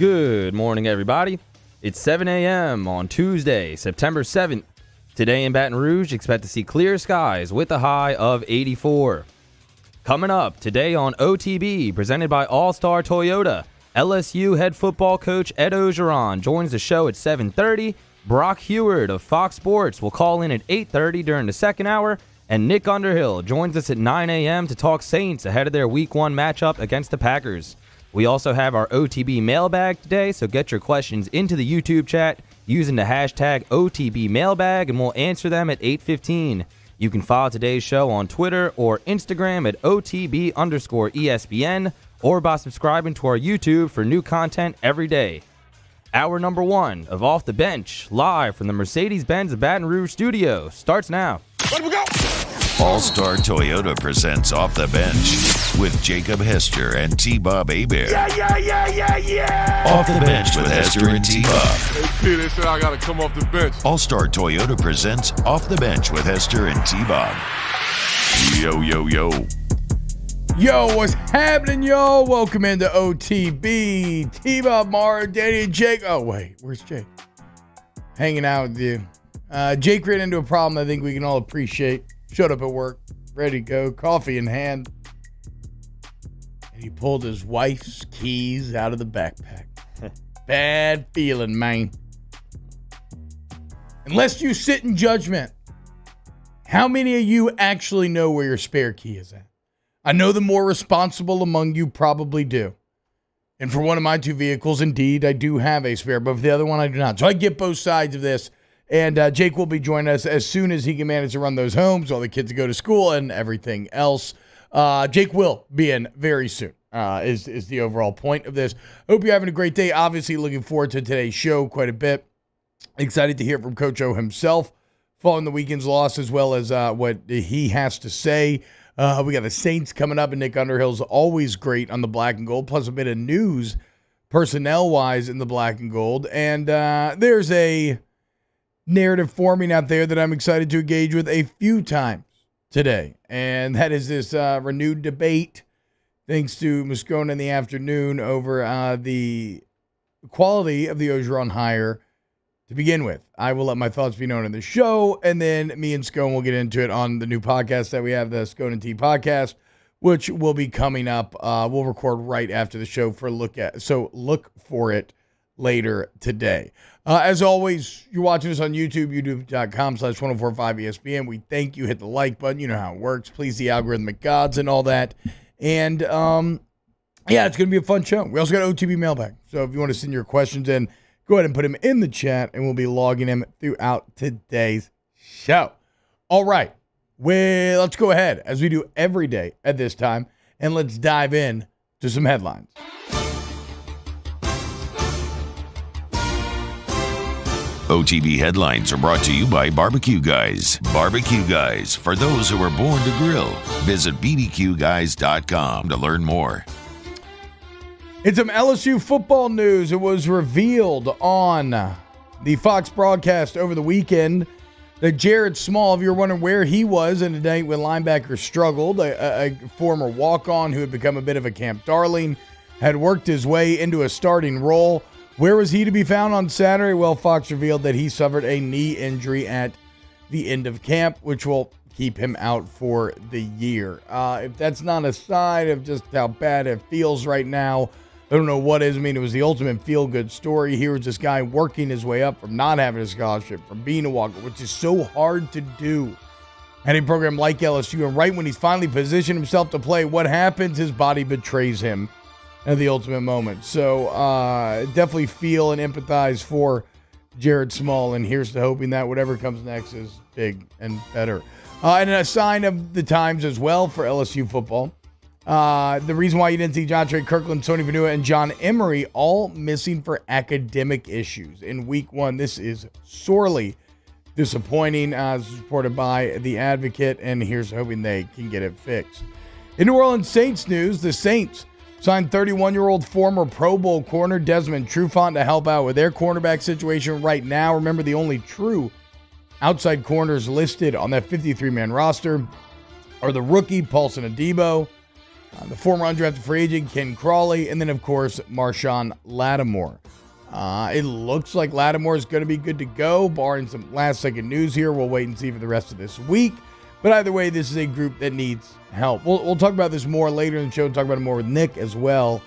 Good morning, everybody. It's 7 a.m. on Tuesday, September 7th. Today in Baton Rouge, expect to see clear skies with a high of 84. Coming up today on OTB, presented by All-Star Toyota, LSU head football coach Ed Ogeron joins the show at 7:30. Brock Heward of Fox Sports will call in at 8:30 during the second hour, and Nick Underhill joins us at 9 a.m. to talk Saints ahead of their Week 1 matchup against the Packers. We also have our OTB mailbag today, so get your questions into the YouTube chat using the hashtag OTB mailbag, and we'll answer them at 8:15. You can follow today's show on Twitter or Instagram at OTB_ESPN, or by subscribing to our YouTube for new content every day. Hour number 1 of Off the Bench, live from the Mercedes-Benz Baton Rouge studio, starts now. Let we go! All-Star Toyota presents Off the Bench with Jacob Hester and T-Bob Hebert. Yeah! Off the Bench with Hester and T-Bob. Hey, P, they said I gotta come off the bench. All-Star Toyota presents Off the Bench with Hester and T-Bob. Yo. Yo, what's happening, y'all? Welcome into OTB. T-Bob, Mara, Danny, and Jake. Oh, wait, where's Jake? Hanging out with you. Jake ran into a problem I think we can all appreciate. Showed up at work, ready to go, coffee in hand. And he pulled his wife's keys out of the backpack. Bad feeling, man. Unless you sit in judgment, how many of you actually know where your spare key is at? I know the more responsible among you probably do. And for one of my two vehicles, indeed, I do have a spare, but for the other one, I do not. So I get both sides of this. And Jake will be joining us as soon as he can manage to run those homes, all the kids go to school and everything else. Jake will be in very soon, is the overall point of this. Hope you're having a great day. Obviously, looking forward to today's show quite a bit. Excited to hear from Coach O himself following the weekend's loss, as well as what he has to say. We got the Saints coming up, and Nick Underhill's always great on the black and gold, plus a bit of news personnel-wise in the black and gold. And there's a narrative forming out there that I'm excited to engage with a few times today, and that is this renewed debate, thanks to Moscone in the afternoon, over the quality of the Ogeron hire to begin with. I will let my thoughts be known in the show, and then me and Scone will get into it on the new podcast that we have, the Scone and T podcast, which will be coming up. We'll record right after the show for a look at, so look for it later today. As always, you're watching us on YouTube, youtube.com/1045ESPN. We thank you. Hit the like button. You know how it works. Please the algorithmic gods and all that. And, yeah, it's going to be a fun show. We also got OTB mailbag. So if you want to send your questions in, go ahead and put them in the chat, and we'll be logging them throughout today's show. All right. Well, let's go ahead, as we do every day at this time, and let's dive in to some headlines. OTB headlines are brought to you by Barbecue Guys. Barbecue Guys, for those who are born to grill. Visit bbqguys.com to learn more. It's some LSU football news. It was revealed on the Fox broadcast over the weekend that Jared Small, if you're wondering where he was in a night when linebackers struggled, a former walk-on who had become a bit of a camp darling, had worked his way into a starting role. Where was he to be found on Saturday? Well, Fox revealed that he suffered a knee injury at the end of camp, which will keep him out for the year. If that's not a sign of just how bad it feels right now, I don't know what is. I mean, it was the ultimate feel-good story. Here was this guy working his way up from not having a scholarship, from being a walker, which is so hard to do at a program like LSU. And right when he's finally positioned himself to play, what happens? His body betrays him at the ultimate moment. So definitely feel and empathize for Jared Small, and here's to hoping that whatever comes next is big and better. And a sign of the times as well for LSU football. The reason why you didn't see John Trey Kirkland, Sony Vanua, and John Emery all missing for academic issues in week 1. This is sorely disappointing, as reported by The Advocate, and here's hoping they can get it fixed. In New Orleans Saints news, the Saints signed 31-year-old former Pro Bowl corner Desmond Trufant to help out with their cornerback situation right now. Remember, the only true outside corners listed on that 53-man roster are the rookie Paulson Adebo the former undrafted free agent Ken Crawley, and then, of course, Marshawn Lattimore. It looks like Lattimore is going to be good to go, barring some last-second news here. We'll wait and see for the rest of this week. But either way, this is a group that needs help. We'll talk about this more later in the show, talk about it more with Nick as well.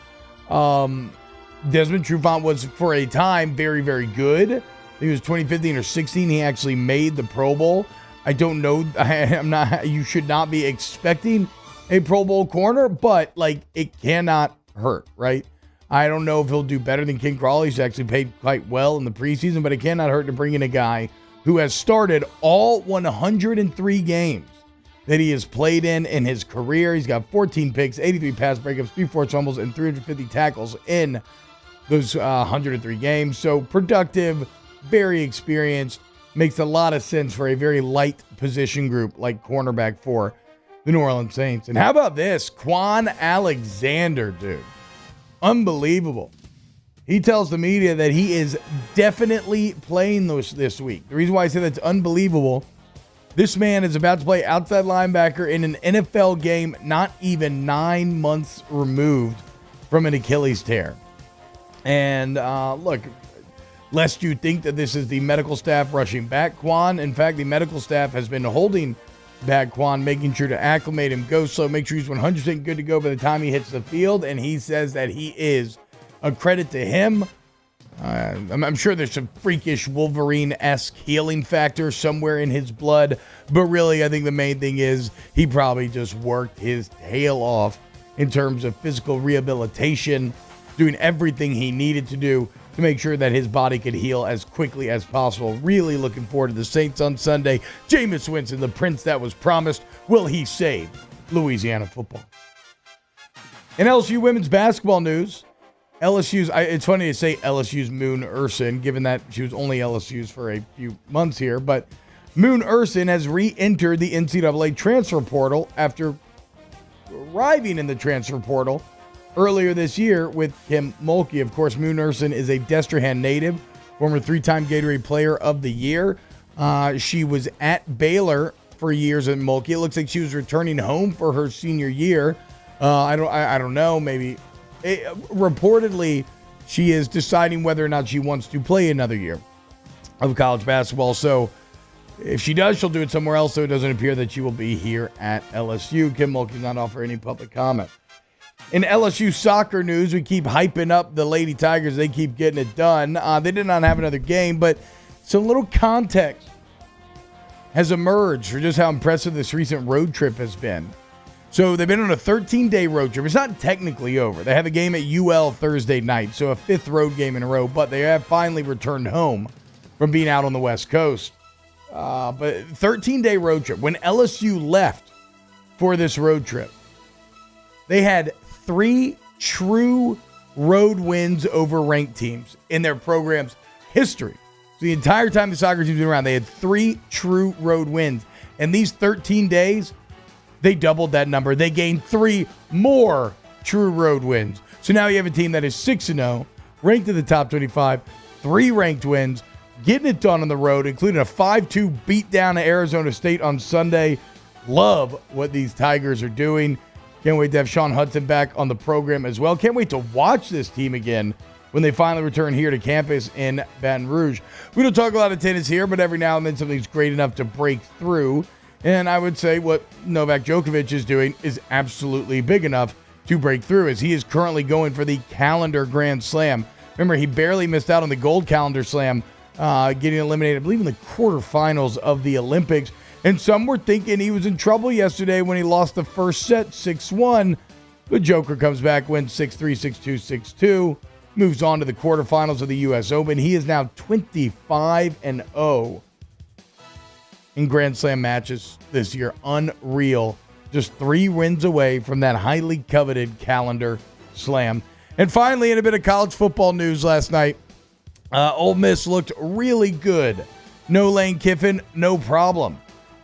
Desmond Trufant was, for a time, very, very good. I think it was 2015 or 16. He actually made the Pro Bowl. I don't know. You should not be expecting a Pro Bowl corner, but, it cannot hurt, right? I don't know if he'll do better than King Crawley. He's actually played quite well in the preseason, but it cannot hurt to bring in a guy who has started all 103 games that he has played in his career. He's got 14 picks, 83 pass breakups, 3 forced fumbles, and 350 tackles in those 103 games. So productive, very experienced, makes a lot of sense for a very light position group like cornerback for the New Orleans Saints. And how about this? Quan Alexander, dude. Unbelievable. He tells the media that he is definitely playing this week. The reason why I say that's unbelievable, this man is about to play outside linebacker in an NFL game not even 9 months removed from an Achilles tear. And look, lest you think that this is the medical staff rushing back Quan, in fact, the medical staff has been holding back Quan, making sure to acclimate him, go slow, make sure he's 100% good to go by the time he hits the field, and he says that he is. A credit to him. I'm sure there's some freakish Wolverine-esque healing factor somewhere in his blood, but really I think the main thing is he probably just worked his tail off in terms of physical rehabilitation, doing everything he needed to do to make sure that his body could heal as quickly as possible. Really looking forward to the Saints on Sunday. Jameis Winston, the prince that was promised. Will he save Louisiana football? In LSU women's basketball news, it's funny to say LSU's Moon Ursin, given that she was only LSU's for a few months here, but Moon Ursin has re-entered the NCAA transfer portal after arriving in the transfer portal earlier this year with Kim Mulkey. Of course, Moon Ursin is a Destrehan native, former 3-time Gatorade Player of the Year. She was at Baylor for years at Mulkey. It looks like she was returning home for her senior year. I don't know, maybe. Reportedly, she is deciding whether or not she wants to play another year of college basketball. So if she does, she'll do it somewhere else. So it doesn't appear that she will be here at LSU. Kim Mulkey does not offer any public comment. In LSU soccer news, we keep hyping up the Lady Tigers. They keep getting it done. They did not have another game, but some little context has emerged for just how impressive this recent road trip has been. So they've been on a 13-day road trip. It's not technically over. They have a game at UL Thursday night, so a 5th road game in a row, but they have finally returned home from being out on the West Coast. But 13-day road trip. When LSU left for this road trip, they had 3 true road wins over ranked teams in their program's history. So the entire time the soccer team's been around, they had 3 true road wins. And these 13 days, they doubled that number. They gained 3 more true road wins. So now you have a team that is 6-0, ranked in the top 25, 3 ranked wins, getting it done on the road, including a 5-2 beatdown at Arizona State on Sunday. Love what these Tigers are doing. Can't wait to have Sean Hudson back on the program as well. Can't wait to watch this team again when they finally return here to campus in Baton Rouge. We don't talk a lot of tennis here, but every now and then something's great enough to break through. And I would say what Novak Djokovic is doing is absolutely big enough to break through, as he is currently going for the calendar Grand Slam. Remember, he barely missed out on the gold calendar slam, getting eliminated, I believe, in the quarterfinals of the Olympics. And some were thinking he was in trouble yesterday when he lost the first set 6-1. But Joker comes back, wins 6-3, 6-2, 6-2, moves on to the quarterfinals of the U.S. Open. He is now 25-0 in Grand Slam matches this year. Unreal. Just 3 wins away from that highly coveted calendar slam. And finally, in a bit of college football news last night, Ole Miss looked really good. No Lane Kiffin, no problem.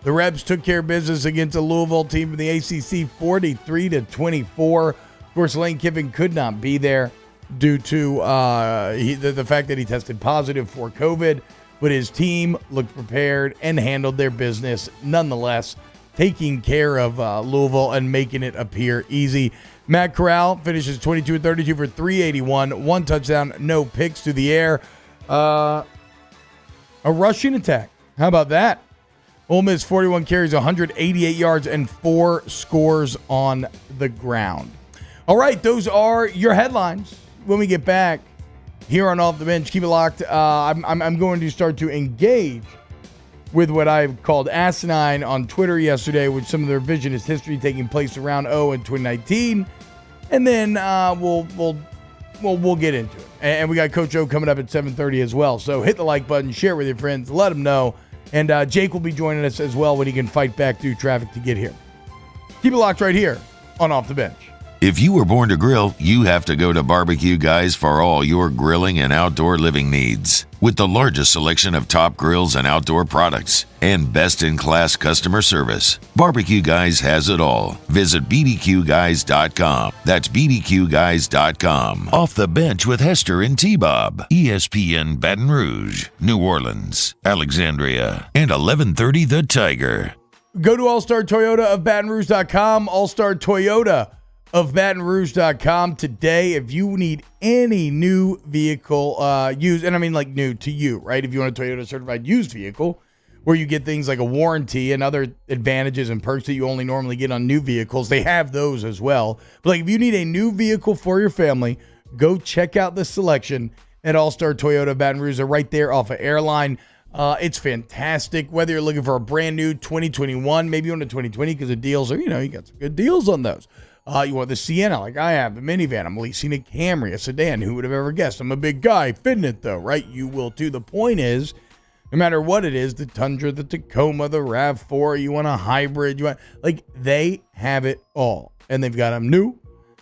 The Rebs took care of business against a Louisville team from the ACC 43-24. Of course, Lane Kiffin could not be there due to the fact that he tested positive for COVID. But his team looked prepared and handled their business nonetheless. taking care of Louisville and making it appear easy. Matt Corral finishes 22-32 for 381, 1 touchdown, no picks to the air. A rushing attack. How about that? Ole Miss 41 carries, 188 yards, and 4 scores on the ground. All right, those are your headlines. When we get back here on Off the Bench, keep it locked. I'm going to start to engage with what I've called asinine on Twitter yesterday, with some of their revisionist history taking place around in 2019, and then we'll get into it. And we got Coach O coming up at 7:30 as well. So hit the like button, share with your friends, let them know, and Jake will be joining us as well when he can fight back through traffic to get here. Keep it locked right here on Off the Bench. If you were born to grill, you have to go to Barbecue Guys for all your grilling and outdoor living needs. With the largest selection of top grills and outdoor products and best-in-class customer service, Barbecue Guys has it all. Visit bdqguys.com. That's bdqguys.com. Off the Bench with Hester and T-Bob. ESPN Baton Rouge, New Orleans, Alexandria, and 1130 The Tiger. Go to All-Star Toyota of Baton Rouge.com. All-Star Toyota of Baton Rouge.com today. If you need any new vehicle used, and I mean like new to you, right? If you want a Toyota certified used vehicle, where you get things like a warranty and other advantages and perks that you only normally get on new vehicles, they have those as well. But like if you need a new vehicle for your family, go check out the selection at All-Star Toyota of Baton Rouge. They're right there off of Airline. It's fantastic. Whether you're looking for a brand new 2021, maybe you want a 2020 because the deals are, you got some good deals on those. You want the Sienna like I have, the minivan. I'm leasing a Camry, a sedan. Who would have ever guessed? I'm a big guy. Fitting it, though, right? You will, too. The point is, no matter what it is, the Tundra, the Tacoma, the RAV4, you want a hybrid, they have it all. And they've got them new.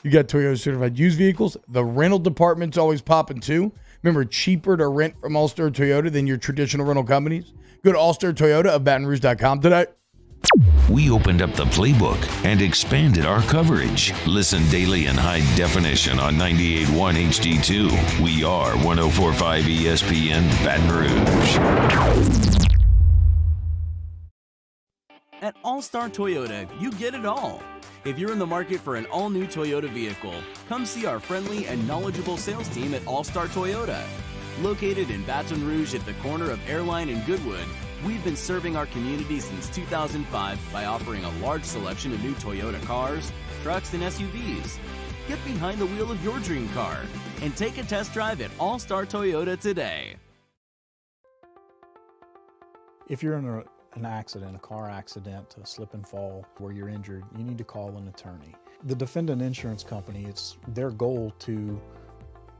You got Toyota certified used vehicles. The rental department's always popping, too. Remember, cheaper to rent from All-Star Toyota than your traditional rental companies. Go to All-Star Toyota of BatonRouge.com today. We opened up the playbook and expanded our coverage. Listen daily in high definition on 98.1 HD2. We are 104.5 ESPN Baton Rouge. At All-Star Toyota, you get it all. If you're in the market for an all-new Toyota vehicle, come see our friendly and knowledgeable sales team at All-Star Toyota. Located in Baton Rouge at the corner of Airline and Goodwood, we've been serving our community since 2005 by offering a large selection of new Toyota cars, trucks, and SUVs. Get behind the wheel of your dream car and take a test drive at All-Star Toyota today. If you're in an accident, a car accident, a slip and fall where you're injured, you need to call an attorney. The defendant insurance company, it's their goal to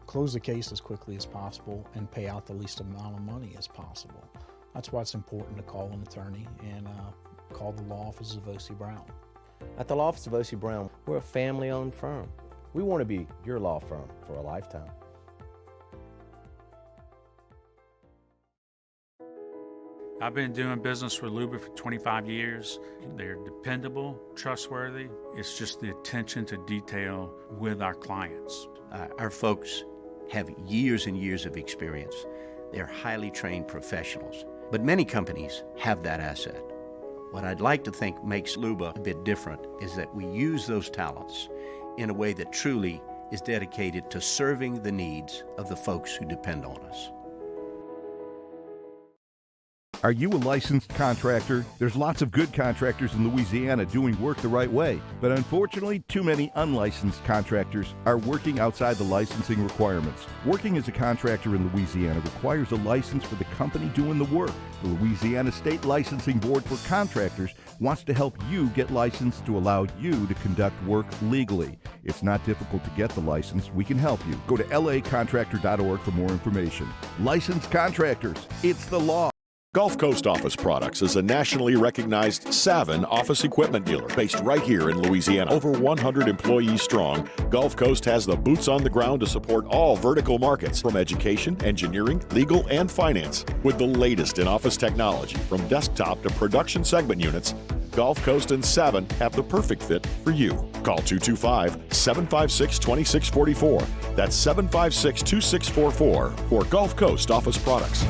close the case as quickly as possible and pay out the least amount of money as possible. That's why it's important to call an attorney and call the law office of O.C. Brown. At the law office of O.C. Brown, we're a family-owned firm. We want to be your law firm for a lifetime. I've been doing business with Luba for 25 years. They're dependable, trustworthy. It's just the attention to detail with our clients. Our folks have years and years of experience. They're highly trained professionals. But many companies have that asset. What I'd like to think makes Luba a bit different is that we use those talents in a way that truly is dedicated to serving the needs of the folks who depend on us. Are you a licensed contractor? There's lots of good contractors in Louisiana doing work the right way, but unfortunately, too many unlicensed contractors are working outside the licensing requirements. Working as a contractor in Louisiana requires a license for the company doing the work. The Louisiana State Licensing Board for Contractors wants to help you get licensed to allow you to conduct work legally. It's not difficult to get the license. We can help you. Go to lacontractor.org for more information. Licensed contractors, it's the law. Gulf Coast Office Products is a nationally recognized Savin office equipment dealer based right here in Louisiana. Over 100 employees strong, Gulf Coast has the boots on the ground to support all vertical markets from education, engineering, legal, and finance. With the latest in office technology from desktop to production segment units, Gulf Coast and Savin have the perfect fit for you. Call 225-756-2644. That's 756-2644 for Gulf Coast Office Products.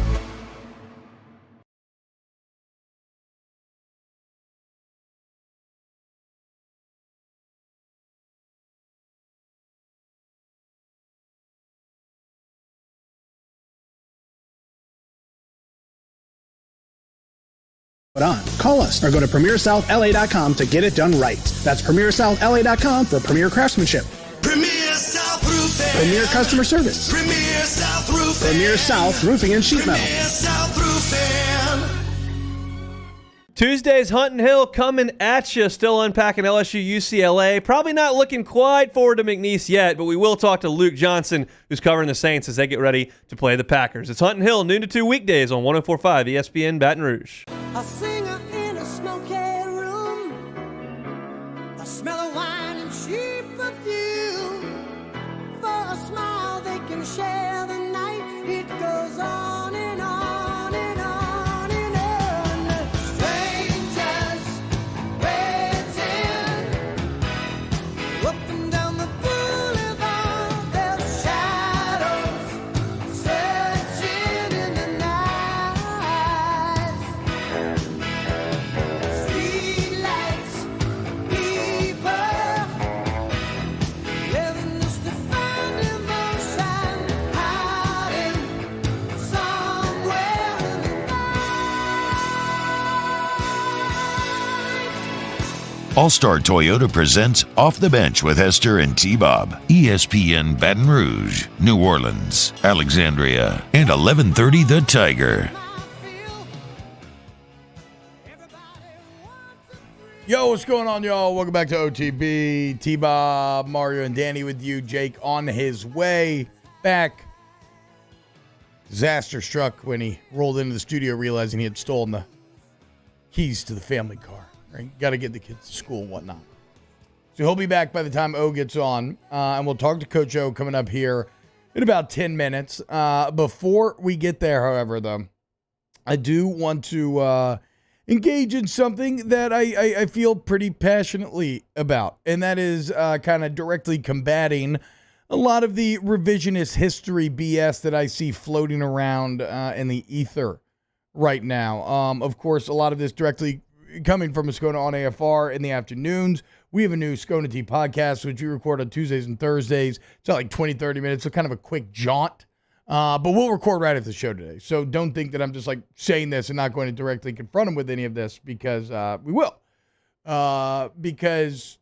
on. Call us or go to PremierSouthLA.com to get it done right. That's PremierSouthLA.com for premier craftsmanship. Premier South Roofing. Premier customer service. Premier South Roofing. Premier South Roofing and Sheet Metal. Premier South Roofing. Tuesday's Hunting Hill coming at you. Still unpacking LSU UCLA. Probably not looking quite forward to McNeese yet, but we will talk to Luke Johnson, who's covering the Saints as they get ready to play the Packers. It's Hunting Hill, noon to 2 weekdays on 104.5 ESPN Baton Rouge. A singer in a smoky room. The smell of wine and cheap perfume. For a smile they can share the night. It goes on and on and on and on. Strangers waiting. Up and down the boulevard, their shadows searching in the night. Streetlights, people living just to find emotion, hiding somewhere in the night. All-Star Toyota presents Off the Bench with Hester and T-Bob. ESPN Baton Rouge, New Orleans, Alexandria, and 1130 The Tiger. Yo, what's going on, y'all? Welcome back to OTB. T-Bob, Mario, and Danny with you. Jake on his way back. Disaster struck when he rolled into the studio realizing he had stolen the keys to the family car. Right? Got to get the kids to school and whatnot. So he'll be back by the time O gets on. And we'll talk to Coach O coming up here in about 10 minutes. Before we get there, however, though, I do want to engage in something that I feel pretty passionately about, and that is kind of directly combating a lot of the revisionist history BS that I see floating around in the ether right now. Of course, a lot of this directly coming from Ascona on AFR in the afternoons. We have a new Ascona T podcast, which we record on Tuesdays and Thursdays. It's like 20, 30 minutes, so kind of a quick jaunt. But we'll record right after the show today. So don't think that I'm just like saying this and not going to directly confront him with any of this, because we will. Because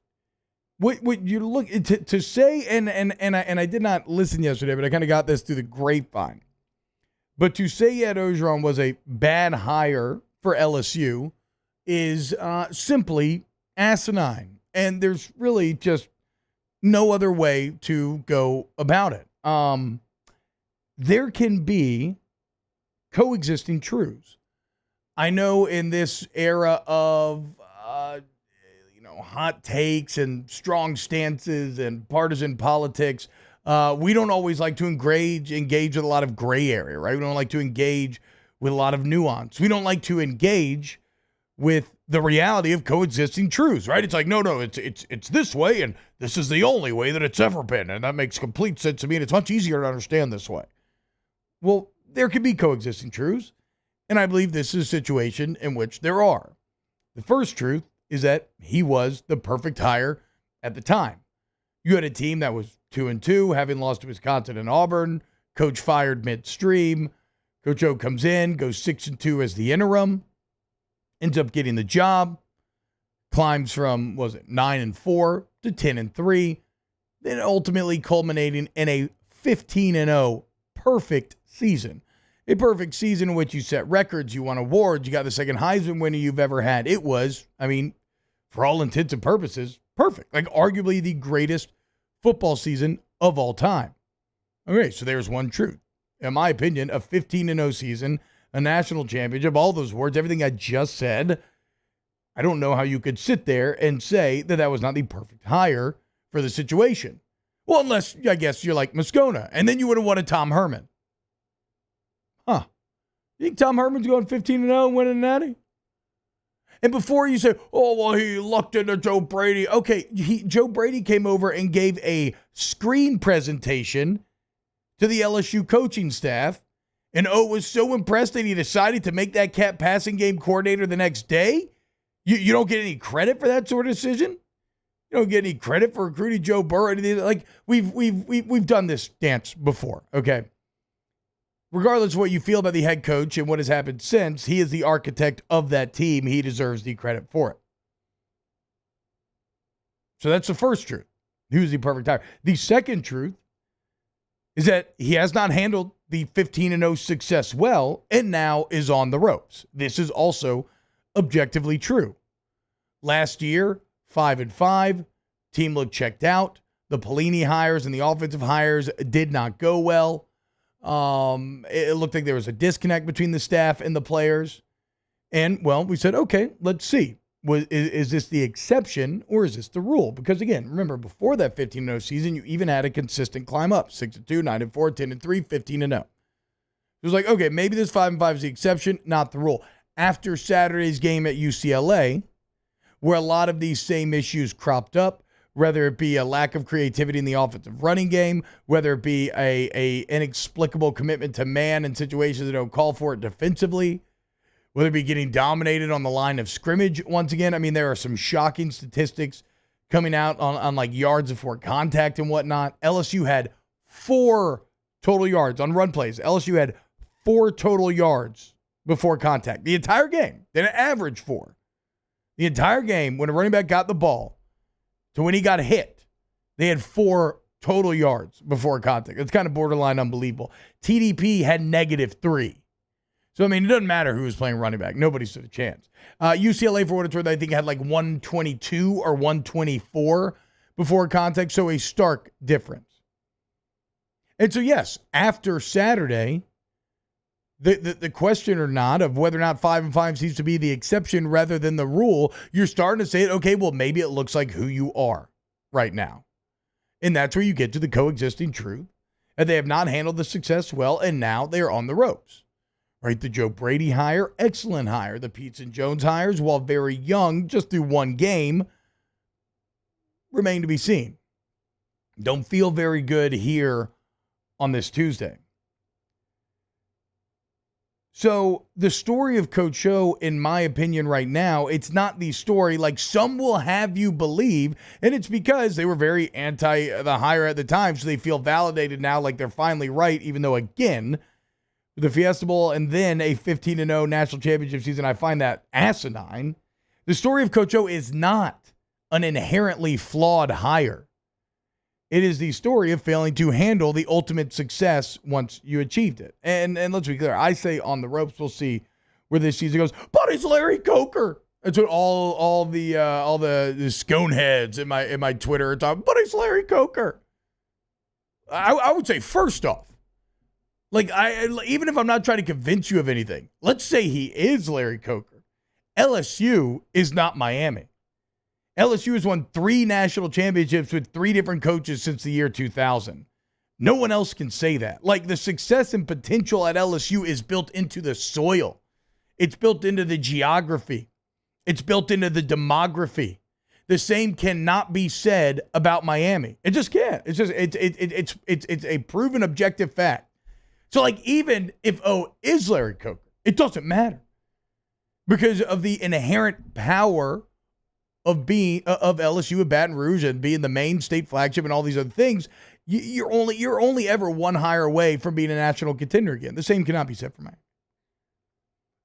what you look to say, and I did not listen yesterday, but I kind of got this through the grapevine. But to say Ed Orgeron was a bad hire for LSU is simply asinine. And there's really just no other way to go about it. There can be coexisting truths. I know in this era of, hot takes and strong stances and partisan politics, we don't always like to engage with a lot of gray area, right? We don't like to engage with a lot of nuance. We don't like to engage with the reality of coexisting truths, right? It's like, no, it's this way, and this is the only way that it's ever been, and that makes complete sense to me, and it's much easier to understand this way. Well, there can be coexisting truths, and I believe this is a situation in which there are. The first truth is that he was the perfect hire at the time. You had a team that was 2-2, having lost to Wisconsin and Auburn. Coach fired midstream. Coach O comes in, goes 6-2 as the interim, ends up getting the job, climbs from, 9-4 to 10-3, then ultimately culminating in a 15-0 perfect season. A perfect season in which you set records, you won awards, you got the second Heisman winner you've ever had. It was, for all intents and purposes, perfect. Like arguably the greatest football season of all time. Okay, so there's one truth. In my opinion, a 15-0 season, a national championship, all those words, everything I just said, I don't know how you could sit there and say that that was not the perfect hire for the situation. Well, unless, I guess, you're like Moscona, and then you would have wanted Tom Herman. Huh. You think Tom Herman's going 15-0 and winning a natty? And before you say, oh, well, he lucked into Joe Brady. Okay, Joe Brady came over and gave a screen presentation to the LSU coaching staff, and O was so impressed that he decided to make that cat passing game coordinator the next day? You don't get any credit for that sort of decision? You don't get any credit for recruiting Joe Burrow? Like, we've done this dance before, okay? regardless of what you feel about the head coach and what has happened since, he is the architect of that team. He deserves the credit for it. So that's the first truth. He was the perfect hire. The second truth is that he has not handled the 15-0 success well and now is on the ropes. This is also objectively true. Last year, 5-5, team looked checked out. The Pelini hires and the offensive hires did not go well. It looked like there was a disconnect between the staff and the players. And, well, we said, okay, let's see. Is this the exception or is this the rule? Because, again, remember, before that 15-0 season, you even had a consistent climb up. 6-2, 9-4, 10-3, 15-0. It was like, okay, maybe this 5-5 is the exception, not the rule. After Saturday's game at UCLA, where a lot of these same issues cropped up, whether it be a lack of creativity in the offensive running game, whether it be a inexplicable commitment to man in situations that don't call for it defensively, whether it be getting dominated on the line of scrimmage once again. I mean, there are some shocking statistics coming out on like yards before contact and whatnot. LSU had 4 total yards on run plays. LSU had 4 total yards before contact. The entire game. They didn't average 4. The entire game, when a running back got the ball to when he got hit, they had 4 total yards before contact. It's kind of borderline unbelievable. TDP had -3. So, I mean, it doesn't matter who was playing running back. Nobody stood a chance. UCLA, for what it's worth, I think had like 122 or 124 before contact, so a stark difference. And so, yes, after Saturday, the question or not of whether or not 5-5 seems to be the exception rather than the rule, you're starting to say, okay, well, maybe it looks like who you are right now. And that's where you get to the coexisting truth. And they have not handled the success well, and now they are on the ropes. Right, the Joe Brady hire, excellent hire. The Peets and Jones hires, while very young, just through one game, remain to be seen. Don't feel very good here on this Tuesday. So the story of Coach O, in my opinion right now, it's not the story like some will have you believe, and it's because they were very anti the hire at the time, so they feel validated now like they're finally right, even though, again, the Fiesta Bowl and then a 15-0 national championship season, I find that asinine. The story of Coach O is not an inherently flawed hire. It is the story of failing to handle the ultimate success once you achieved it. And let's be clear, I say on the ropes. We'll see where this season goes. But it's Larry Coker. That's what all the scone heads in my Twitter are talking. But it's Larry Coker. I would say first off, like, even if I'm not trying to convince you of anything, let's say he is Larry Coker. LSU is not Miami. LSU has won 3 national championships with 3 different coaches since the year 2000. No one else can say that. Like, the success and potential at LSU is built into the soil. It's built into the geography. It's built into the demography. The same cannot be said about Miami. It just can't. It's just it's a proven objective fact. So, like, even if O is Larry Coker, it doesn't matter because of the inherent power of being of LSU at Baton Rouge and being the main state flagship and all these other things. You're only ever one hire away from being a national contender again. The same cannot be said for Miami.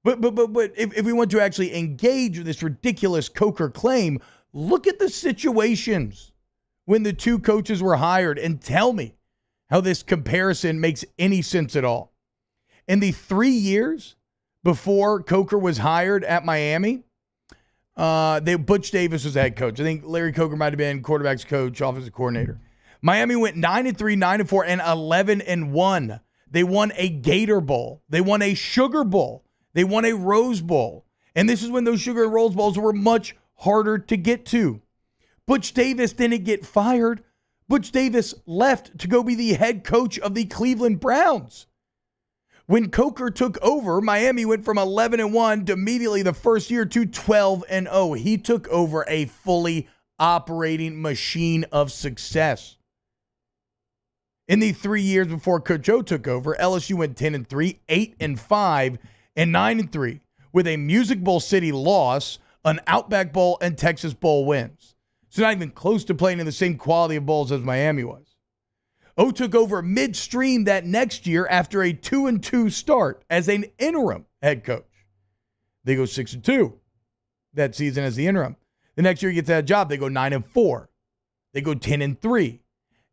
But if we want to actually engage with this ridiculous Coker claim, look at the situations when the 2 coaches were hired and tell me how this comparison makes any sense at all. In the 3 years before Coker was hired at Miami, Butch Davis was the head coach. I think Larry Coker might have been quarterback's coach, offensive coordinator. Miami went 9-3, 9-4, and 11-1. They won a Gator Bowl. They won a Sugar Bowl. They won a Rose Bowl. And this is when those Sugar and Rose Bowls were much harder to get to. Butch Davis didn't get fired. Butch Davis left to go be the head coach of the Cleveland Browns. When Coker took over, Miami went from 11-1 to immediately the first year to 12-0. He took over a fully operating machine of success. In the 3 years before Coach O took over, LSU went 10-3, 8-5, and 9-3 with a Music Bowl City loss, an Outback Bowl, and Texas Bowl wins. So not even close to playing in the same quality of bowls as Miami was. O took over midstream that next year after a 2-2 start as an interim head coach. They go 6-2 that season as the interim. The next year he gets that job, they go 9-4. They go 10-3.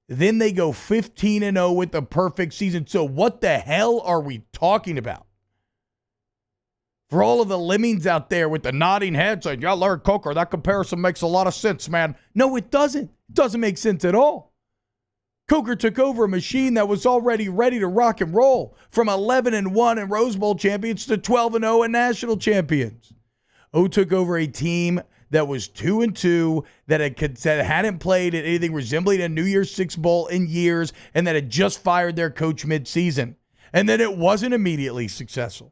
Then they go 15-0 with the perfect season. So what the hell are we talking about? For all of the lemmings out there with the nodding heads saying, yeah, Larry Coker, that comparison makes a lot of sense, man. No, it doesn't. It doesn't make sense at all. Coker took over a machine that was already ready to rock and roll, from 11-1 and Rose Bowl champions to 12-0 and national champions. O took over a team that was 2-2, that hadn't played at anything resembling a New Year's Six Bowl in years, and that had just fired their coach midseason. And then it wasn't immediately successful.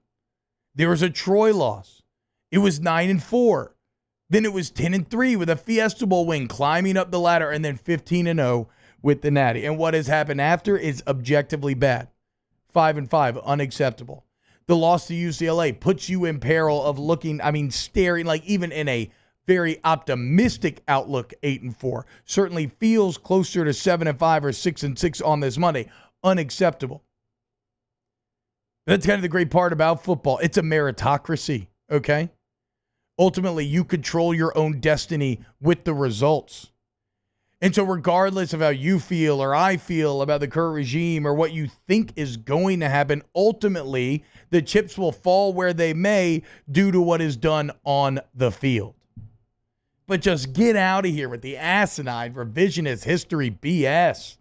There was a Troy loss. It was 9-4. Then it was 10-3 with a Fiesta Bowl win, climbing up the ladder, and then 15-0 with the Natty. And what has happened after is objectively bad. 5-5, unacceptable. The loss to UCLA puts you in peril of staring, like even in a very optimistic outlook, 8-4. Certainly feels closer to 7-5 or 6-6 on this Monday. Unacceptable. That's kind of the great part about football. It's a meritocracy, okay? Ultimately, you control your own destiny with the results. And so regardless of how you feel or I feel about the current regime or what you think is going to happen, ultimately, the chips will fall where they may due to what is done on the field. But just get out of here with the asinine revisionist history BS.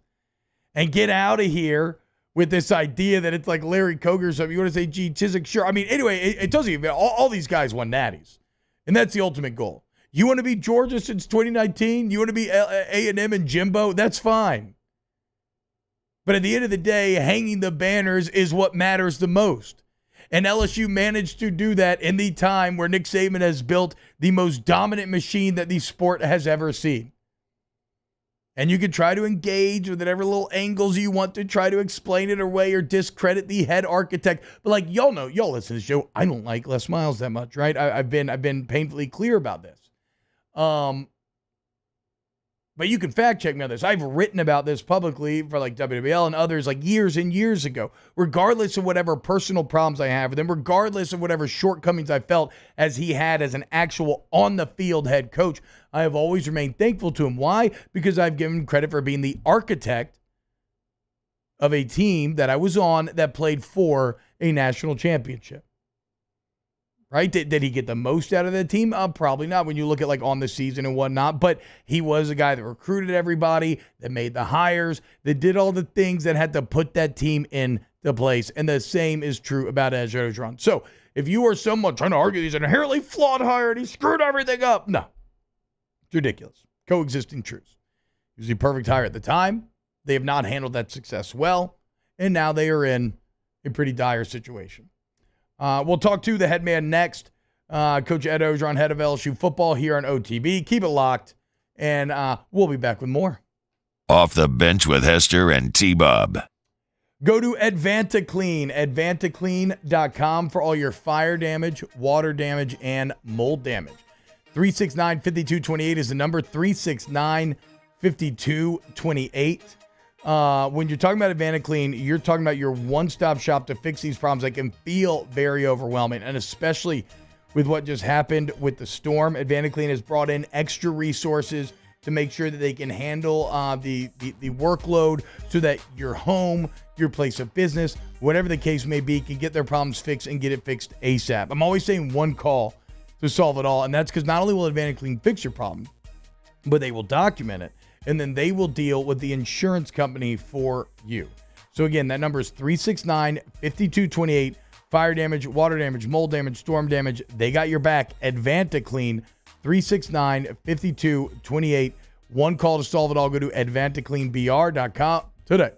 And get out of here with this idea that it's like Larry Coker or something. You want to say Gene Chizik? Sure. I mean, anyway, it doesn't even, all these guys won natties. And that's the ultimate goal. You want to be Georgia since 2019? You want to be A&M and Jimbo? That's fine. But at the end of the day, hanging the banners is what matters the most. And LSU managed to do that in the time where Nick Saban has built the most dominant machine that the sport has ever seen. And you can try to engage with whatever little angles you want to try to explain it away or discredit the head architect. But like y'all know, y'all listen to the show, I don't like Les Miles that much, right? I've been painfully clear about this. But you can fact check me on this. I've written about this publicly for like WWL and others like years and years ago, regardless of whatever personal problems I have with him, regardless of whatever shortcomings I felt as he had as an actual on the field head coach. I have always remained thankful to him. Why? Because I've given credit for being the architect of a team that I was on that played for a national championship. Right? Did he get the most out of the team? Probably not when you look at like on the season and whatnot. But he was a guy that recruited everybody, that made the hires, that did all the things that had to put that team into place. And the same is true about Ed Orgeron. So if you are someone trying to argue he's an inherently flawed hire and he screwed everything up, no. It's ridiculous. Coexisting truths. He was the perfect hire at the time. They have not handled that success well. And now they are in a pretty dire situation. We'll talk to the head man next. Coach Ed Orgeron, head of LSU football here on OTB. Keep it locked, and we'll be back with more. Off the bench with Hester and T-Bob. Go to AdvantaClean, AdvantaClean.com for all your fire damage, water damage, and mold damage. 369-5228 is the number, 369-5228. When you're talking about AdvantaClean, you're talking about your one-stop shop to fix these problems that can feel very overwhelming, and especially with what just happened with the storm. AdvantaClean has brought in extra resources to make sure that they can handle the workload so that your home, your place of business, whatever the case may be, can get their problems fixed and get it fixed ASAP. I'm always saying one call to solve it all, and that's because not only will AdvantaClean fix your problem, but they will document it. And then they will deal with the insurance company for you. So again, that number is 369-5228. Fire damage, water damage, mold damage, storm damage. They got your back. AdvantaClean, 369-5228. One call to solve it all. Go to AdvantaCleanBR.com today.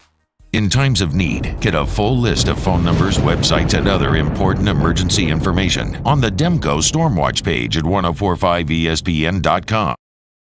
In times of need, get a full list of phone numbers, websites, and other important emergency information on the Demco Stormwatch page at 1045ESPN.com.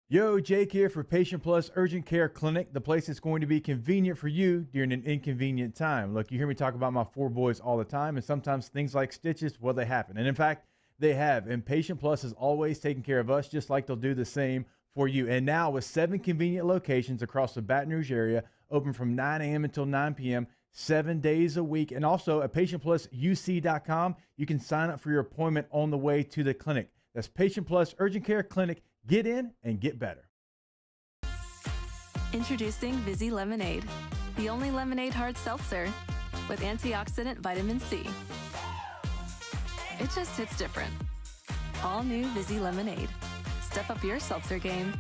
Yo, Jake here for Patient Plus Urgent Care Clinic, the place that's going to be convenient for you during an inconvenient time. Look, you hear me talk about my four boys all the time, and sometimes things like stitches, well, they happen. And in fact, they have. And Patient Plus is always taking care of us, just like they'll do the same for you. And now with 7 convenient locations across the Baton Rouge area, open from 9 a.m. until 9 p.m., 7 days a week. And also at patientplusuc.com, you can sign up for your appointment on the way to the clinic. That's Patient Plus Urgent Care Clinic. Get in and get better. Introducing Vizzy Lemonade, the only lemonade hard seltzer with antioxidant vitamin C. It just hits different. All new Vizzy Lemonade. Step up your seltzer game.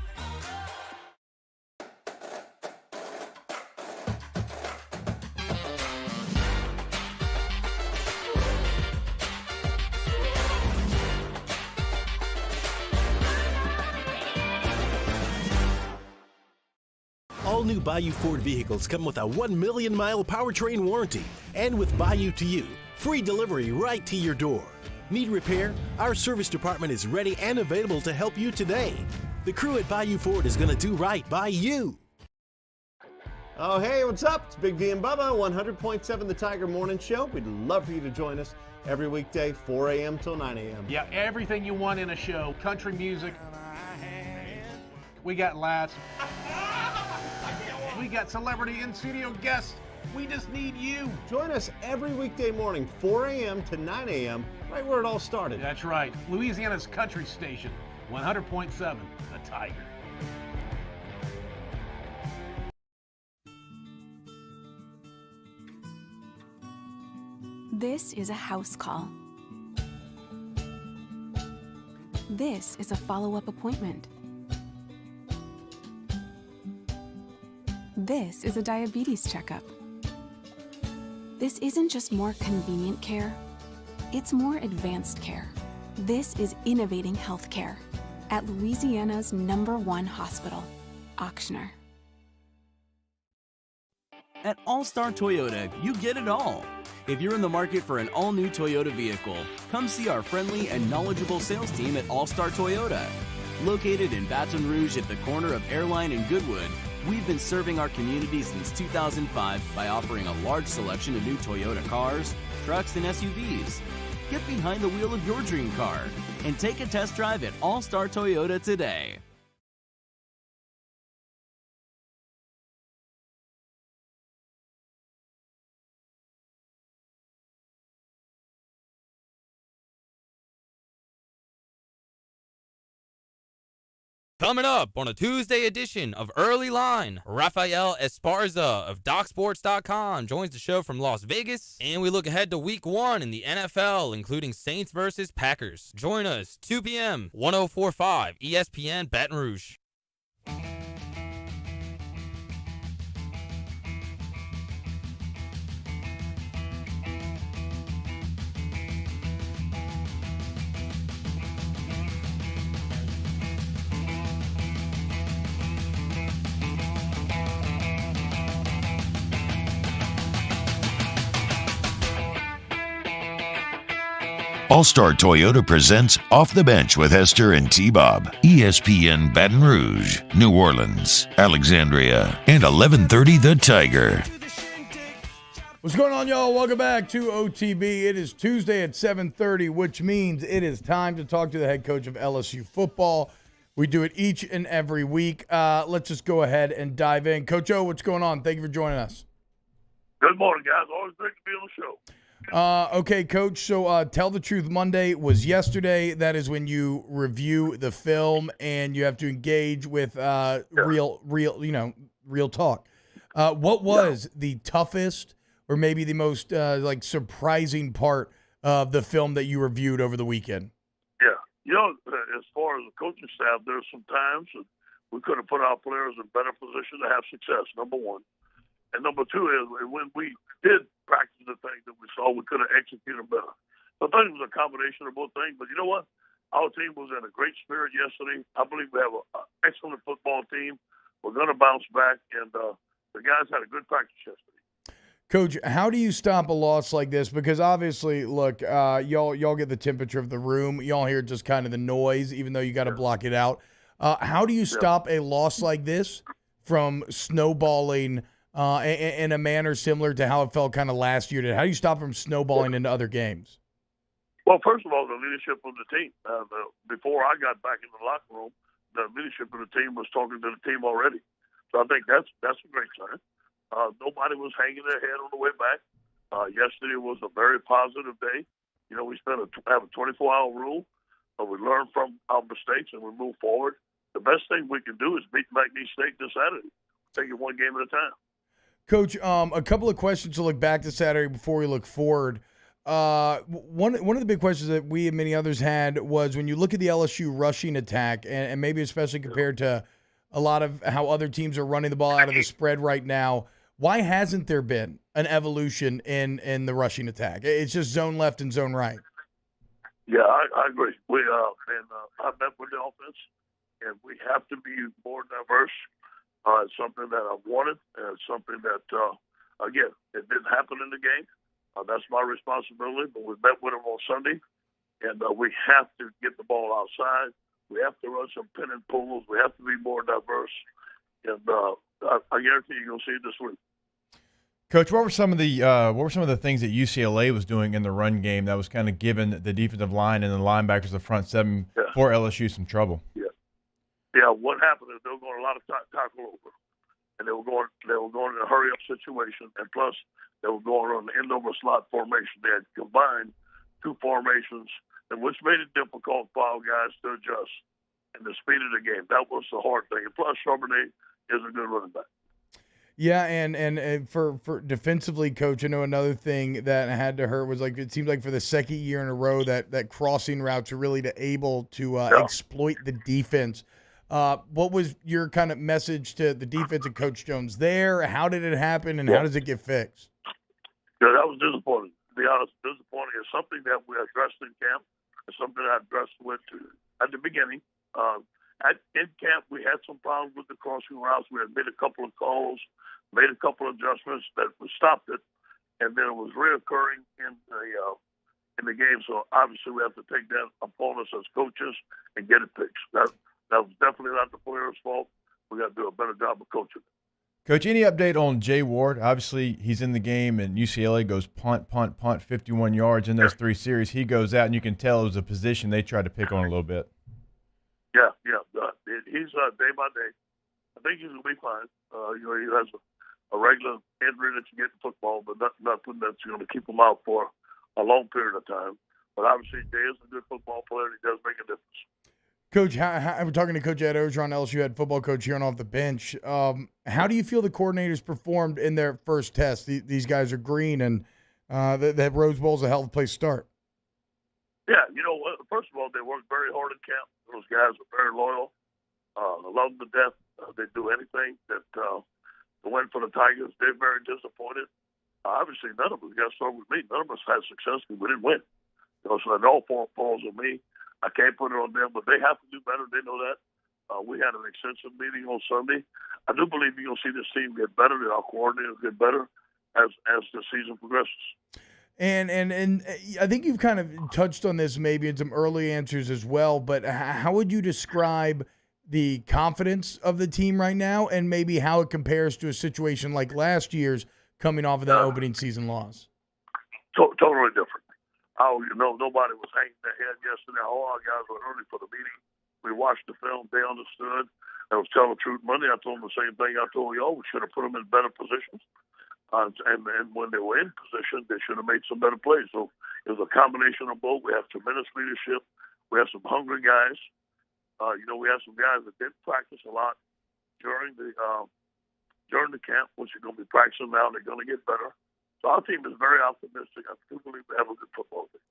All new Bayou Ford vehicles come with a 1 million mile powertrain warranty. And with Bayou to You, free delivery right to your door. Need repair? Our service department is ready and available to help you today. The crew at Bayou Ford is going to do right by you. Oh, hey, what's up? It's Big D and Bubba, 100.7 The Tiger Morning Show. We'd love for you to join us every weekday, 4 a.m. till 9 a.m. Yeah, everything you want in a show. Country music. We got laughs. We got celebrity in-studio guests. We just need you. Join us every weekday morning, 4 a.m. to 9 a.m., right where it all started. That's right. Louisiana's country station, 100.7 The Tiger. This is a house call. This is a follow-up appointment. This is a diabetes checkup. This isn't just more convenient care, it's more advanced care. This is innovating healthcare at Louisiana's #1 hospital, Ochsner. At All-Star Toyota, you get it all. If you're in the market for an all-new Toyota vehicle, come see our friendly and knowledgeable sales team at All-Star Toyota. Located in Baton Rouge at the corner of Airline and Goodwood, we've been serving our community since 2005 by offering a large selection of new Toyota cars, trucks, and SUVs. Get behind the wheel of your dream car and take a test drive at All-Star Toyota today. Coming up on a Tuesday edition of Early Line, Rafael Esparza of DocSports.com joins the show from Las Vegas, and we look ahead to Week 1 in the NFL, including Saints versus Packers. Join us, 2 p.m., 104.5 ESPN Baton Rouge. All-Star Toyota presents Off the Bench with Hester and T-Bob. ESPN Baton Rouge, New Orleans, Alexandria, and 1130 The Tiger. What's going on, y'all? Welcome back to OTB. It is Tuesday at 7:30, which means it is time to talk to the head coach of LSU football. We do it each and every week. Let's just go ahead and dive in. Coach O, what's going on? Thank you for joining us. Good morning, guys. Always great to be on the show. Okay, Coach, so Tell the Truth Monday was yesterday. That is when you review the film and you have to engage with real talk. What was the toughest or maybe the most surprising part of the film that you reviewed over the weekend? Yeah. As far as the coaching staff, there's some times that we could have put our players in better position to have success, number one. And number two is when we did practice the things that we saw, we could have executed better. So I think it was a combination of both things. But you know what? Our team was in a great spirit yesterday. I believe we have an excellent football team. We're going to bounce back, and the guys had a good practice yesterday. Coach, how do you stop a loss like this? Because obviously, look, y'all get the temperature of the room. Y'all hear just kind of the noise, even though you got to block it out. How do you stop a loss like this from snowballing in a manner similar to how it felt kind of last year? How do you stop from snowballing into other games? Well, first of all, the leadership of the team. Before I got back in the locker room, the leadership of the team was talking to the team already. So I think that's a great sign. Nobody was hanging their head on the way back. Yesterday was a very positive day. You know, we have a 24-hour rule, but we learn from our mistakes and we move forward. The best thing we can do is beat McNeese State this Saturday. Take it one game at a time. Coach, a couple of questions to look back to Saturday before we look forward. One of the big questions that we and many others had was when you look at the LSU rushing attack, and maybe especially compared to a lot of how other teams are running the ball out of the spread right now, why hasn't there been an evolution in the rushing attack? It's just zone left and zone right. Yeah, I agree. I met with the offense, and we have to be more diverse. It's something that I've wanted, and it's something that, again, it didn't happen in the game. That's my responsibility, but we met with them on Sunday, and we have to get the ball outside. We have to run some pin and pulls. We have to be more diverse, and I guarantee you're going to see it this week. Coach, what were some of the things that UCLA was doing in the run game that was kind of giving the defensive line and the linebackers, the front seven, for LSU some trouble? Yeah, what happened is they were going a lot of tackle over, and they were going in a hurry up situation, and plus they were going on the end over slot formation. They had combined two formations, and which made it difficult for our guys to adjust and the speed of the game. That was the hard thing. And plus, Charbonnet is a good running back. Yeah, and for defensively, Coach, I know another thing that had to hurt was, like, it seems like for the second year in a row that crossing routes are really able to exploit the defense. What was your kind of message to the defense and Coach Jones there? How did it happen, and how does it get fixed? Yeah, that was disappointing. To be honest, disappointing. It's something that we addressed in camp. It's something I addressed at the beginning. In camp, we had some problems with the crossing routes. We had made a couple of calls, made a couple of adjustments that we stopped it, and then it was reoccurring in the game. So obviously, we have to take that upon us as coaches and get it fixed. That was definitely not the players' fault. We got to do a better job of coaching. Coach, any update on Jay Ward? Obviously, he's in the game, and UCLA goes punt, 51 yards in those three series. He goes out, and you can tell it was a position they tried to pick on a little bit. Yeah. He's day by day. I think he's going to be fine. He has a regular injury that you get in football, but nothing that's going to keep him out for a long period of time. But obviously, Jay is a good football player, and he does make a difference. Coach, I'm talking to Coach Ed Ogeron, LSU head football coach, here and off the bench. How do you feel the coordinators performed in their first test? These guys are green, and that Rose Bowl is a hell of a place to start. Yeah, first of all, they worked very hard in camp. Those guys are very loyal. I love them to death. They do anything to win for the Tigers. They're very disappointed. Obviously, none of us got started with me. None of us had success because we didn't win. So it all falls on me. I can't put it on them, but they have to do better. They know that. We had an extensive meeting on Sunday. I do believe you're going to see this team get better, and our coordinators get better as the season progresses. And I think you've kind of touched on this maybe in some early answers as well, but how would you describe the confidence of the team right now, and maybe how it compares to a situation like last year's coming off of that opening season loss? Totally different. Nobody was hanging their head yesterday. All our guys were early for the meeting. We watched the film. They understood. I was telling the truth Monday. I told them the same thing I told y'all. We should have put them in better positions. And when they were in position, they should have made some better plays. So it was a combination of both. We have tremendous leadership. We have some hungry guys. We have some guys that didn't practice a lot during the camp, which are going to be practicing now. They're going to get better. So our team is very optimistic. I do believe we have a good football team.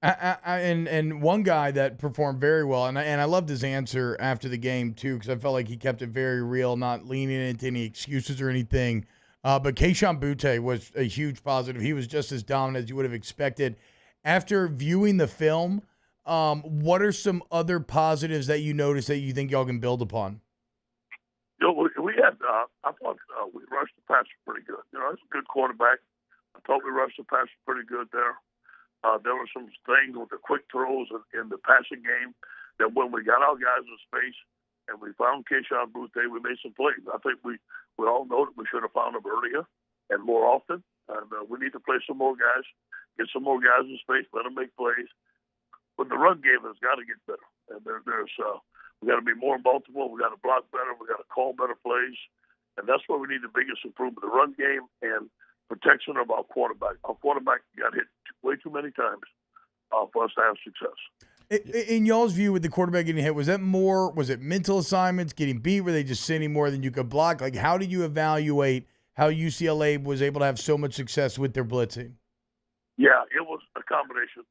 And one guy that performed very well, and I loved his answer after the game too, because I felt like he kept it very real, not leaning into any excuses or anything. But Kayshon Boutte was a huge positive. He was just as dominant as you would have expected. After viewing the film, what are some other positives that you noticed that you think y'all can build upon? We had, I thought we rushed the passer pretty good. He's a good quarterback. I thought we rushed the passer pretty good there. There were some things with the quick throws in the passing game that when we got our guys in space and we found Kayshon Boutte, we made some plays. I think we all know that we should have found him earlier and more often. And we need to play some more guys, get some more guys in space, let them make plays. But the run game has got to get better. And we got to be more in Baltimore. We got to block better. We got to call better plays. And that's where we need the biggest improvement, the run game and protection of our quarterback. Our quarterback got hit way too many times for us to have success. In y'all's view, with the quarterback getting hit, was it mental assignments, getting beat? Were they just sitting more than you could block? Like, how did you evaluate how UCLA was able to have so much success with their blitzing? Yeah, it was a combination.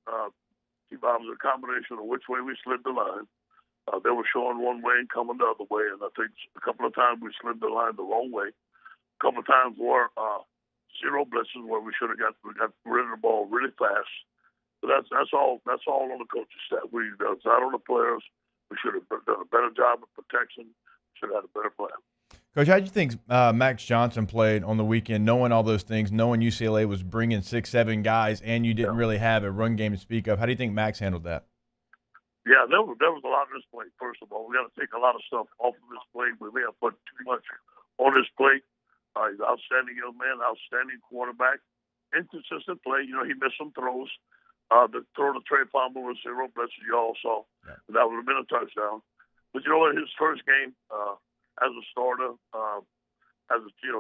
T-Bob, was a combination of which way we slid the line. They were showing one way and coming the other way, and I think a couple of times we slid the line the wrong way. A couple of times were zero blitzes where we got rid of the ball really fast. But that's all on the coaching staff. It's not on the players. We should have done a better job of protection. Should have had a better plan. Coach, how do you think Max Johnson played on the weekend, knowing all those things, knowing UCLA was bringing 6-7 guys, and you didn't really have a run game to speak of? How do you think Max handled that? Yeah, there was a lot on this plate, first of all. We got to take a lot of stuff off of this plate. We may have put too much on this plate. He's an outstanding young man, outstanding quarterback. Inconsistent play. You know, he missed some throws. The throw to Trey Palmer was zero blitzes, you all saw. Yeah. That would have been a touchdown. But you know what? His first game as a starter,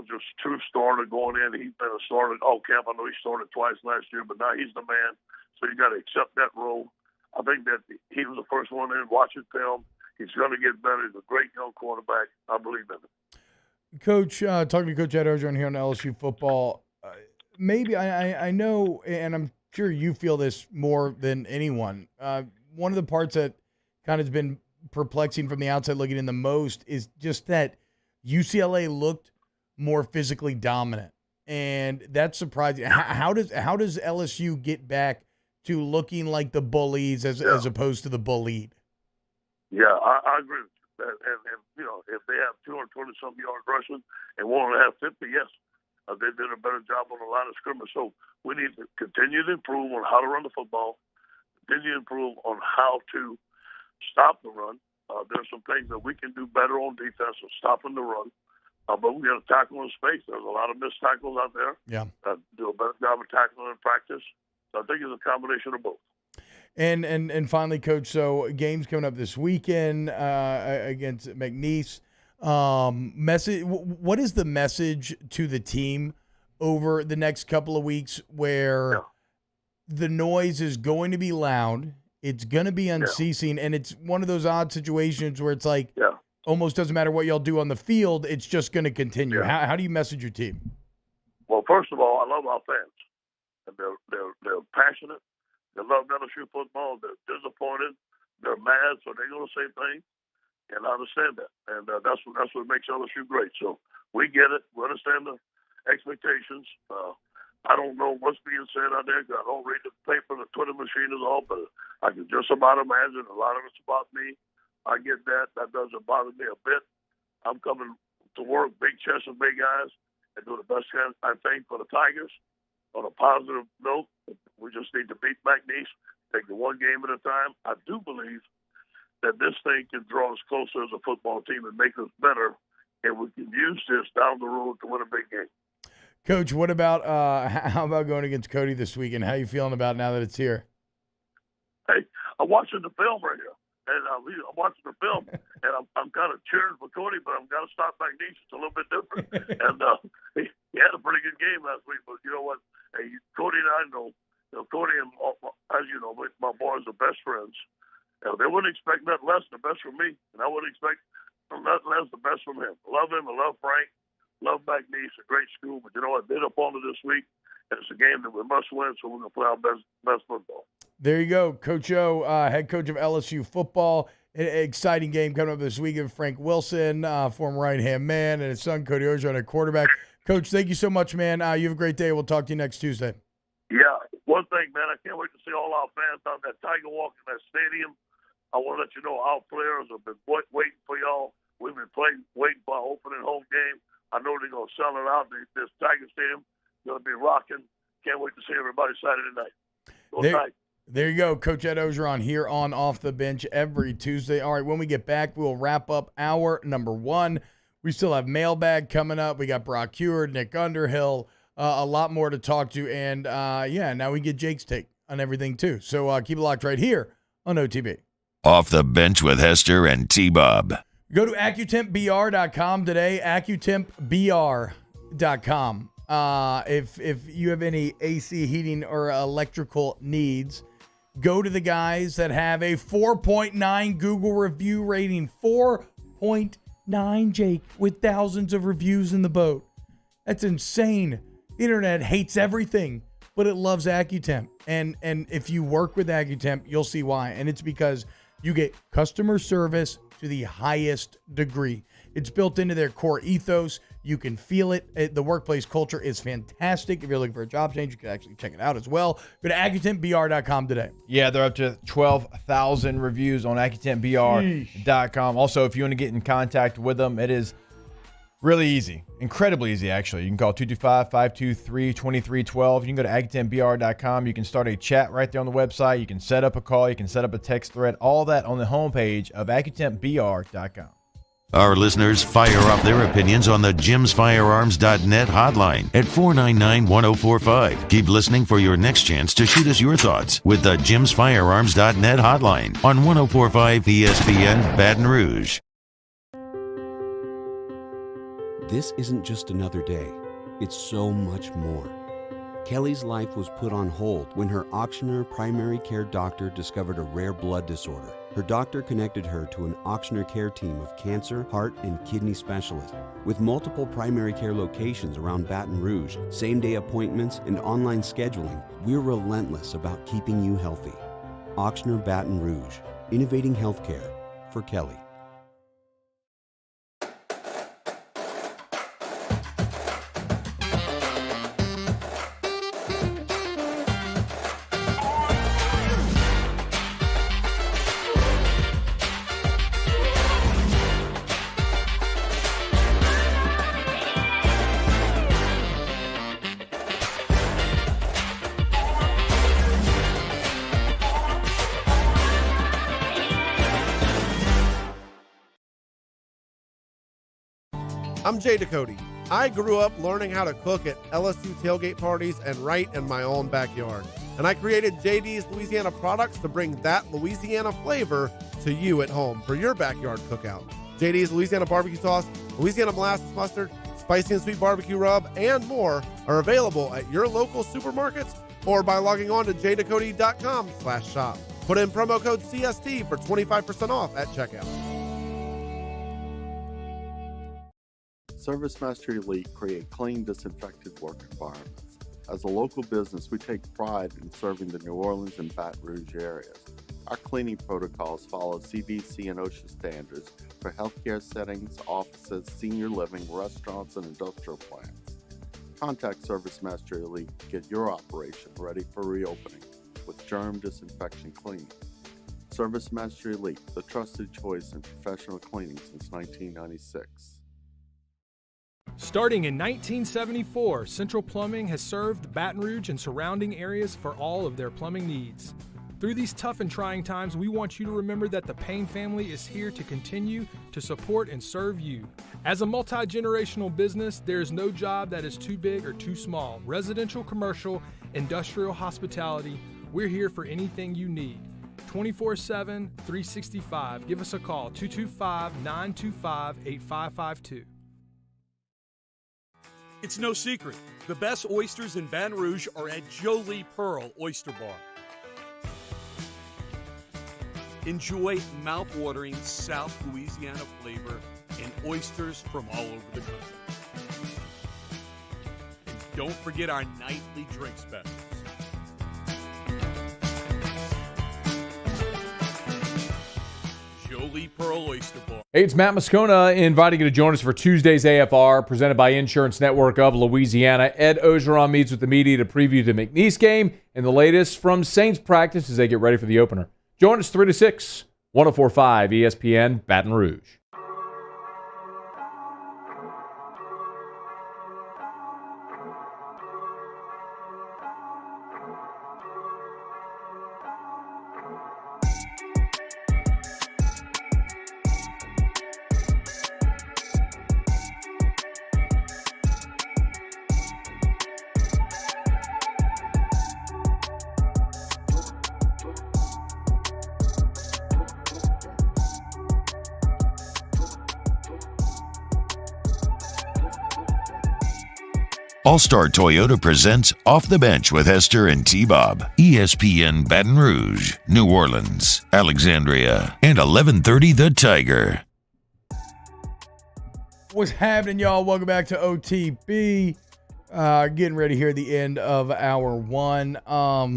just true starter going in. He's been a starter all camp. I know he started twice last year, but now he's the man. So you got to accept that role. I think that he was the first one in watching film. He's going to get better. He's a great young quarterback. I believe in it. Coach, talking to Coach Ed Ogeron here on LSU football, maybe I know, and I'm sure you feel this more than anyone. One of the parts that kind of has been perplexing from the outside looking in the most is just that UCLA looked more physically dominant, and that's surprising. How does LSU get back to looking like the bullies as opposed to the bullied? Yeah, I agree with you. And you know, if they have 220-some yards rushing and want to have 50, yes, they did a better job on the line of scrimmage. So we need to continue to improve on how to run the football, continue to improve on how to stop the run. There's some things that we can do better on defense of stopping the run. But we got to tackle in space. There's a lot of missed tackles out there. Yeah. Do a better job of tackling in practice. So I think it's a combination of both. And finally, Coach, so games coming up this weekend against McNeese. What is the message to the team over the next couple of weeks where the noise is going to be loud, it's going to be unceasing, and it's one of those odd situations where it's like almost doesn't matter what y'all do on the field, it's just going to continue. Yeah. How do you message your team? Well, first of all, I love our fans. And they're passionate. They love LSU football. They're disappointed. They're mad, so they're going to say things. And I understand that. And that's what makes LSU great. So we get it. We understand the expectations. I don't know what's being said out there because I don't read the paper. The Twitter machine is all, but I can just about imagine a lot of it's about me. I get that. That doesn't bother me a bit. I'm coming to work, big chest and big eyes, and do the best I think for the Tigers. On a positive note, we just need to beat McNeese, take it one game at a time. I do believe that this thing can draw us closer as a football team and make us better, and we can use this down the road to win a big game. Coach, what about how about going against Cody this weekend? How are you feeling about it now that it's here? Hey, I'm watching the film right here. And I'm watching the film, and I'm kind of cheering for Cody, but I'm got to stop McNeese. It's a little bit different. And he had a pretty good game last week, but you know what? Hey, Cody and I know Cody and, as you know, my boys are best friends. They wouldn't expect nothing less than the best from me, and I wouldn't expect nothing less than the best from him. I love him. I love Frank. Love McNeese. A great school, but you know what? They're up on it this week, and it's a game that we must win, so we're going to play our best football. There you go. Coach O, head coach of LSU football. An exciting game coming up this weekend. Frank Wilson, former right-hand man, and his son, Cody Ogeron, at quarterback. Coach, thank you so much, man. You have a great day. We'll talk to you next Tuesday. Yeah. One thing, man, I can't wait to see all our fans down that Tiger Walk in that stadium. I want to let you know our players have been waiting for y'all. We've been waiting for our opening home game. I know they're going to sell it out. This Tiger Stadium going to be rocking. Can't wait to see everybody Saturday night. Go night. There you go. Coach Ed Ogeron here on Off the Bench every Tuesday. All right, when we get back, we'll wrap up hour number 1. We still have mailbag coming up. We got Brock Heward, Nick Underhill, a lot more to talk to. And, now we get Jake's take on everything, too. So keep it locked right here on OTB. Off the Bench with Hester and T-Bob. Go to AccutempBR.com today, AccutempBR.com. If you have any AC heating or electrical needs, go to the guys that have a 4.9 Google review rating. 4.9, Jake, with thousands of reviews in the boat. That's insane. The internet hates everything, but it loves Accutemp. And if you work with Accutemp, you'll see why. And it's because you get customer service to the highest degree. It's built into their core ethos. You can feel it. The workplace culture is fantastic. If you're looking for a job change, you can actually check it out as well. Go to AccutempBR.com today. Yeah, they're up to 12,000 reviews on AccutempBR.com. Also, if you want to get in contact with them, it is really easy. Incredibly easy, actually. You can call 225-523-2312. You can go to AccutempBR.com. You can start a chat right there on the website. You can set up a call. You can set up a text thread. All that on the homepage of AccutempBR.com. Our listeners fire off their opinions on the JimsFirearms.net hotline at 499-1045. Keep listening for your next chance to shoot us your thoughts with the JimsFirearms.net hotline on 1045 ESPN Baton Rouge. This isn't just another day. It's so much more. Kelly's life was put on hold when her auctioneer primary care doctor discovered a rare blood disorder. Her doctor connected her to an auctioneer care team of cancer, heart, and kidney specialists. With multiple primary care locations around Baton Rouge, same-day appointments, and online scheduling, we're relentless about keeping you healthy. Auctioneer Baton Rouge, innovating healthcare for Kelly. I'm Jay Ducote. I grew up learning how to cook at LSU tailgate parties and right in my own backyard. And I created JD's Louisiana products to bring that Louisiana flavor to you at home for your backyard cookout. JD's Louisiana barbecue sauce, Louisiana molasses mustard, spicy and sweet barbecue rub, and more are available at your local supermarkets or by logging on to jducote.com/shop. Put in promo code CST for 25% off at checkout. ServiceMaster Elite create clean, disinfected work environments. As a local business, we take pride in serving the New Orleans and Baton Rouge areas. Our cleaning protocols follow CDC and OSHA standards for healthcare settings, offices, senior living, restaurants, and industrial plants. Contact ServiceMaster Elite to get your operation ready for reopening with germ disinfection cleaning. ServiceMaster Elite, the trusted choice in professional cleaning since 1996. Starting in 1974, Central Plumbing has served Baton Rouge and surrounding areas for all of their plumbing needs. Through these tough and trying times, we want you to remember that the Payne family is here to continue to support and serve you. As a multi-generational business, there is no job that is too big or too small. Residential, commercial, industrial, hospitality, we're here for anything you need. 24/7, 365. Give us a call, 225-925-8552. It's no secret. The best oysters in Baton Rouge are at Jolie Pearl Oyster Bar. Enjoy mouth-watering South Louisiana flavor and oysters from all over the country. And don't forget our nightly drink specials. Jolie Pearl Oyster Bar. Hey, it's Matt Moscona inviting you to join us for Tuesday's AFR, presented by Insurance Network of Louisiana. Ed Ogeron meets with the media to preview the McNeese game and the latest from Saints practice as they get ready for the opener. Join us 3 to 6, 104.5 ESPN Baton Rouge. All-Star Toyota presents Off the Bench with Hester and T-Bob. ESPN Baton Rouge, New Orleans, Alexandria, and 1130 The Tiger. What's happening, y'all? Welcome back to OTB. Getting ready here at the end of hour one. I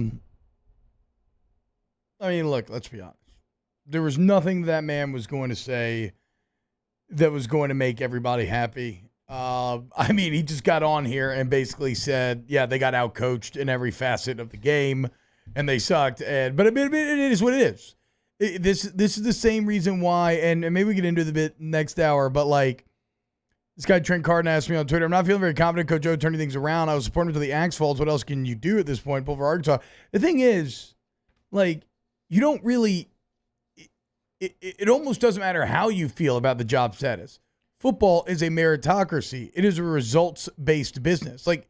mean, look, let's be honest. There was nothing that man was going to say that was going to make everybody happy. I mean, he just got on here and basically said, yeah, they got outcoached in every facet of the game and they sucked. But it is what it is. This is the same reason why, and maybe we get into the bit next hour, but like, this guy Trent Carden asked me on Twitter, I'm not feeling very confident Coach O turning things around. I was supporting him to the Axe Falls. What else can you do at this point? Pull for Arkansas. The thing is, like, you don't really, it almost doesn't matter how you feel about the job status. Football is a meritocracy. It is a results-based business. Like,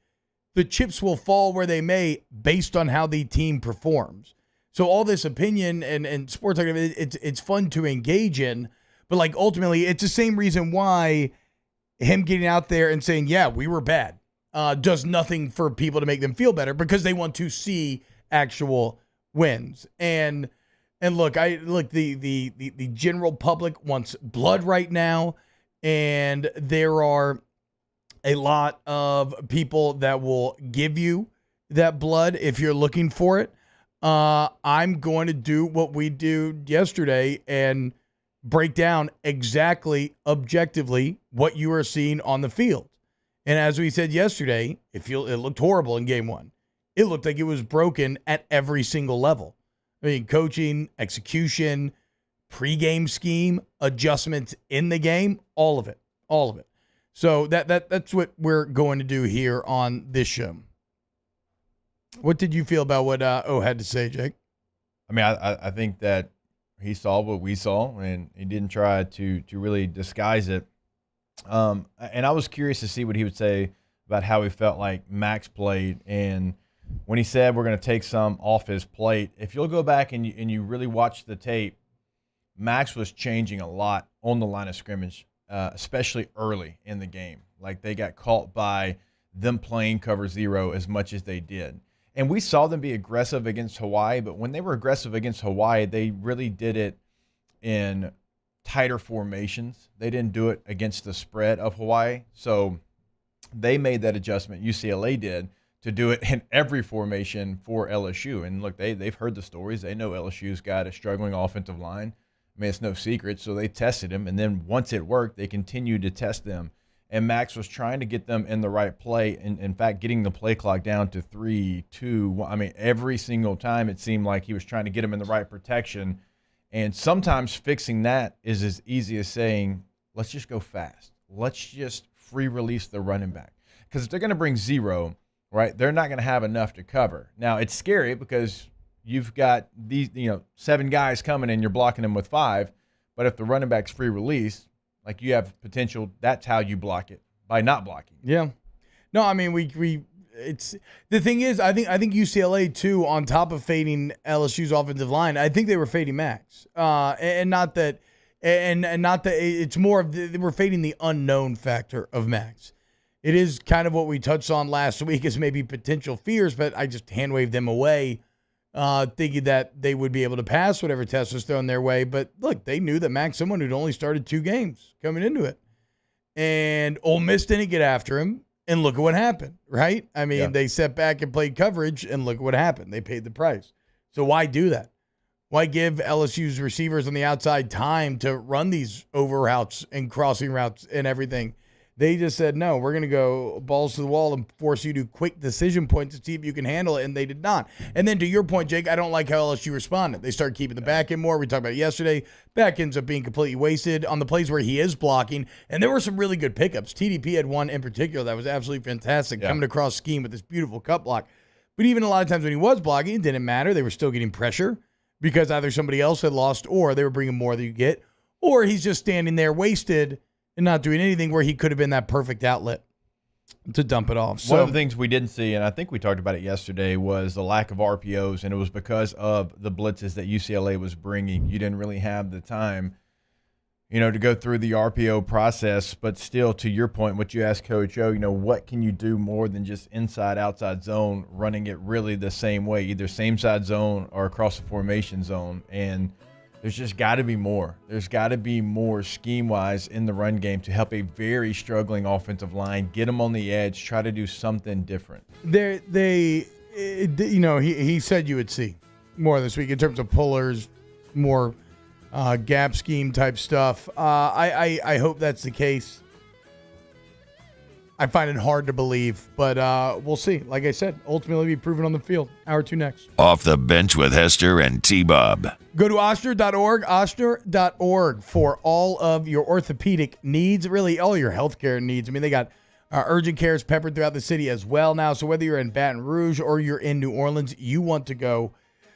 the chips will fall where they may based on how the team performs. So all this opinion and sports, it's fun to engage in, but like ultimately, it's the same reason why him getting out there and saying, yeah, we were bad, does nothing for people to make them feel better because they want to see actual wins. And look, the general public wants blood right now. And there are a lot of people that will give you that blood if you're looking for it. I'm going to do what we did yesterday and break down exactly, objectively, what you are seeing on the field. And as we said yesterday, it looked horrible in game one. It looked like it was broken at every single level. I mean, coaching, execution, pre-game scheme, adjustments in the game, all of it. So that's what we're going to do here on this show. What did you feel about what O had to say, Jake? I mean, I think that he saw what we saw, and he didn't try to really disguise it. And I was curious to see what he would say about how he felt like Max played. And when he said we're going to take some off his plate, if you'll go back and you really watch the tape, Max was changing a lot on the line of scrimmage, especially early in the game. Like, they got caught by them playing cover zero as much as they did. And we saw them be aggressive against Hawaii, but when they were aggressive against Hawaii, they really did it in tighter formations. They didn't do it against the spread of Hawaii. So they made that adjustment, UCLA did, to do it in every formation for LSU. And look, they've heard the stories. They know LSU's got a struggling offensive line. I mean, it's no secret. So they tested him. And then once it worked, they continued to test them. And Max was trying to get them in the right play. And in fact, getting the play clock down to 3, 2, 1. I mean, every single time it seemed like he was trying to get them in the right protection. And sometimes fixing that is as easy as saying, let's just go fast. Let's just free release the running back. Because if they're going to bring zero, right, they're not going to have enough to cover. Now, it's scary because you've got these, 7 guys coming and you're blocking them with 5. But if the running back's free release, like, you have potential, that's how you block it, by not blocking. Yeah. No, I mean, it's the thing is, I think UCLA too, on top of fading LSU's offensive line, I think they were fading Max. And not that it's more of they were fading the unknown factor of Max. It is kind of what we touched on last week as maybe potential fears, but I just hand waved them away, thinking that they would be able to pass whatever test was thrown their way. But look, they knew that Max, someone who'd only started 2 games coming into it. And Ole Miss didn't get after him, and look at what happened, right? I mean, They set back and played coverage, and look at what happened. They paid the price. So why do that? Why give LSU's receivers on the outside time to run these over routes and crossing routes and everything? They just said, no, we're going to go balls to the wall and force you to quick decision points to see if you can handle it, and they did not. And then to your point, Jake, I don't like how LSU responded. They started keeping the back end more. We talked about it yesterday. Back ends up being completely wasted on the plays where he is blocking, and there were some really good pickups. TDP had one in particular that was absolutely fantastic, coming across scheme with this beautiful cut block. But even a lot of times when he was blocking, it didn't matter. They were still getting pressure because either somebody else had lost or they were bringing more than you get, or he's just standing there wasted and not doing anything where he could have been that perfect outlet to dump it off. One of the things we didn't see, and I think we talked about it yesterday, was the lack of RPOs, and it was because of the blitzes that UCLA was bringing. You didn't really have the time to go through the RPO process. But still, to your point, what you asked Coach O, what can you do more than just inside, outside zone, running it really the same way, either same side zone or across the formation zone. And there's just got to be more. There's got to be more scheme-wise in the run game to help a very struggling offensive line, get them on the edge, try to do something different. He said you would see more this week in terms of pullers, more gap scheme type stuff. I hope that's the case. I find it hard to believe, but we'll see. Like I said, ultimately be proven on the field. Hour 2 next. Off the Bench with Hester and T-Bob. Go to Ochsner.org for all of your orthopedic needs, really all your healthcare needs. I mean, they got urgent cares peppered throughout the city as well now. So whether you're in Baton Rouge or you're in New Orleans, you want to go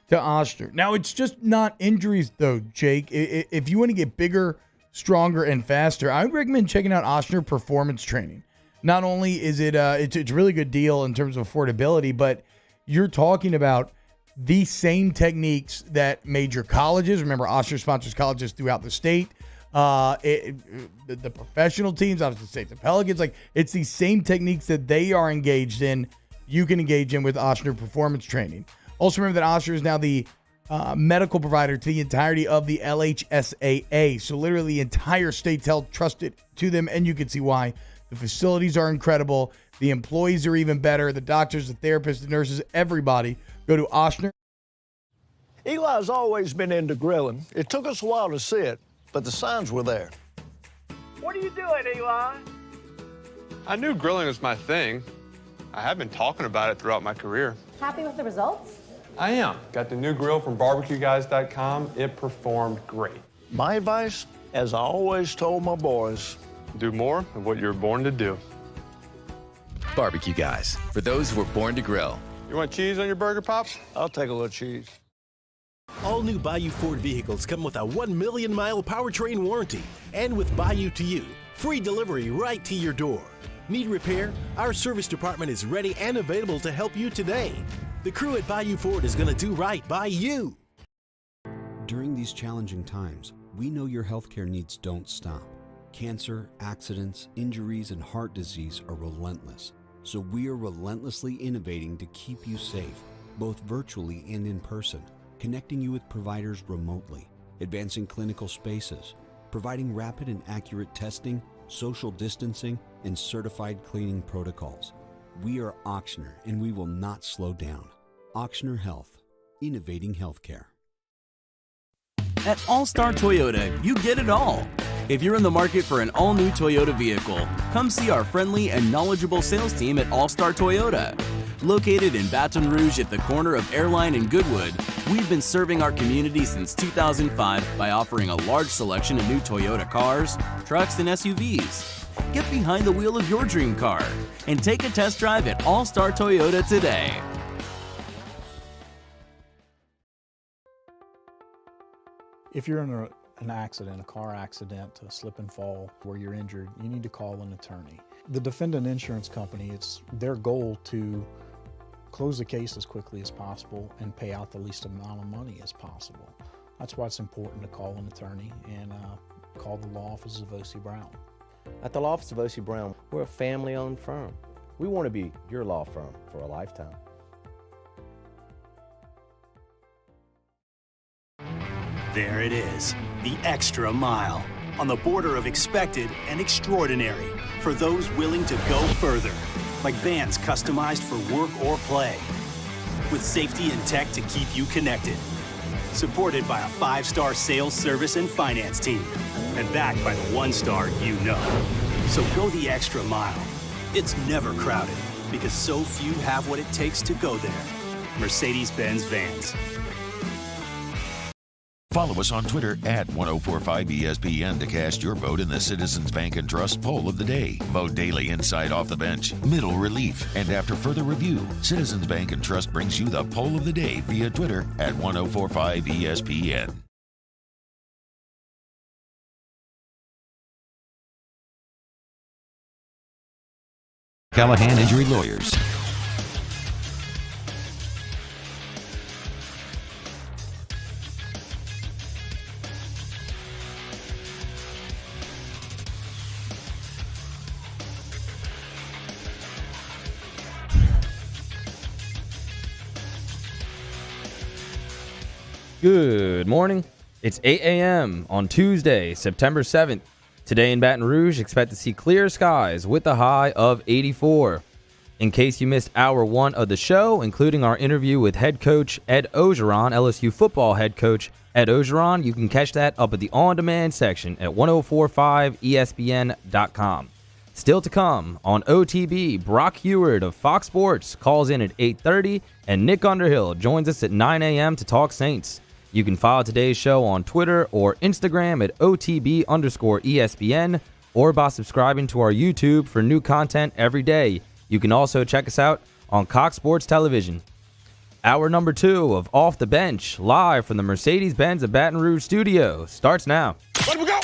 to Ochsner. Now, it's just not injuries, though, Jake. If you want to get bigger, stronger, and faster, I would recommend checking out Ochsner Performance Training. Not only is it it's a really good deal in terms of affordability, but you're talking about the same techniques that major colleges, remember Ochsner sponsors colleges throughout the state, the professional teams, obviously the States and Pelicans, it's the same techniques that they are engaged in, you can engage in with Ochsner Performance Training. Also remember that Ochsner is now the medical provider to the entirety of the LHSAA. So literally the entire state's held trusted to them, and you can see why. The facilities are incredible. The employees are even better. The doctors, the therapists, the nurses, everybody. Go to Ochsner. Eli's always been into grilling. It took us a while to see it, but the signs were there. What are you doing, Eli? I knew grilling was my thing. I have been talking about it throughout my career. Happy with the results? I am. Got the new grill from barbecueguys.com. It performed great. My advice, as I always told my boys, do more of what you're born to do. Barbecue Guys, for those who were born to grill. You want cheese on your burger, Pops? I'll take a little cheese. All new Bayou Ford vehicles come with a 1 million mile powertrain warranty. And with Bayou to You, free delivery right to your door. Need repair? Our service department is ready and available to help you today. The crew at Bayou Ford is going to do right by you. During these challenging times, we know your healthcare needs don't stop. Cancer, accidents, injuries, and heart disease are relentless. So we are relentlessly innovating to keep you safe, both virtually and in person, connecting you with providers remotely, advancing clinical spaces, providing rapid and accurate testing, social distancing, and certified cleaning protocols. We are Ochsner, and we will not slow down. Ochsner Health, innovating healthcare. At All-Star Toyota, you get it all. If you're in the market for an all-new Toyota vehicle, come see our friendly and knowledgeable sales team at All-Star Toyota. Located in Baton Rouge at the corner of Airline and Goodwood, we've been serving our community since 2005 by offering a large selection of new Toyota cars, trucks, and SUVs. Get behind the wheel of your dream car and take a test drive at All-Star Toyota today. If you're in an accident, a car accident, a slip and fall where you're injured, you need to call an attorney. The defendant insurance company, it's their goal to close the case as quickly as possible and pay out the least amount of money as possible. That's why it's important to call an attorney and call the law office of O.C. Brown. At the law office of O.C. Brown, we're a family-owned firm. We want to be your law firm for a lifetime. There it is, the extra mile, on the border of expected and extraordinary for those willing to go further, like vans customized for work or play, with safety and tech to keep you connected, supported by a 5-star sales, service, and finance team, and backed by the 1-star you know. So go the extra mile. It's never crowded, because so few have what it takes to go there. Mercedes-Benz Vans. Follow us on Twitter at 1045ESPN to cast your vote in the Citizens Bank and Trust poll of the day. Vote daily inside Off the Bench, middle relief, and after further review, Citizens Bank and Trust brings you the poll of the day via Twitter at 1045ESPN. Callahan Injury Lawyers. Good morning. It's 8 a.m. on Tuesday, September 7th. Today in Baton Rouge, expect to see clear skies with a high of 84. In case you missed hour one of the show, including our interview with head coach Ed Ogeron, LSU football head coach Ed Ogeron, you can catch that up at the on-demand section at 1045ESPN.com. Still to come on OTB, Brock Heward of Fox Sports calls in at 8:30, and Nick Underhill joins us at 9 a.m. to talk Saints. You can follow today's show on Twitter or Instagram at OTB_ESPN or by subscribing to our YouTube for new content every day. You can also check us out on Cox Sports Television. Hour number 2 of Off the Bench, live from the Mercedes-Benz of Baton Rouge studio, starts now. Let we go!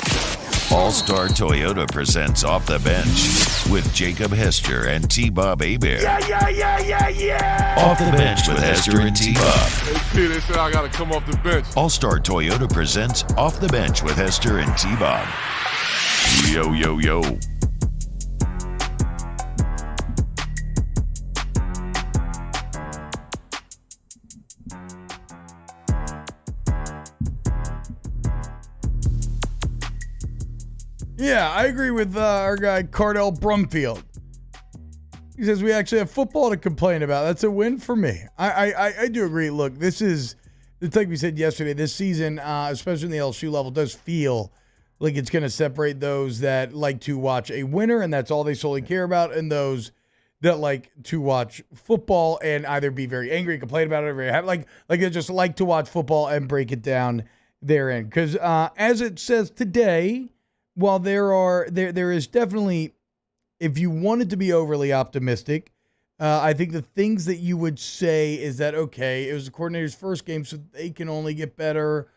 All-Star Toyota presents Off the Bench with Jacob Hester and T-Bob Hebert. Yeah! Off the Bench with Hester and T-Bob. Hey, they said I got to come off the bench. All-Star Toyota presents Off the Bench with Hester and T-Bob. Yo, yo, yo. Yeah, I agree with our guy Cardell Brumfield. He says we actually have football to complain about. That's a win for me. I do agree. Look, it's like we said yesterday, this season, especially in the LSU level, does feel like it's going to separate those that like to watch a winner, and that's all they solely care about, and those that like to watch football and either be very angry, complain about it, or very happy. Like they just like to watch football and break it down therein. Because as it says today, while there is definitely, if you wanted to be overly optimistic, I think the things that you would say is that, okay, it was the coordinator's first game, so they can only get better.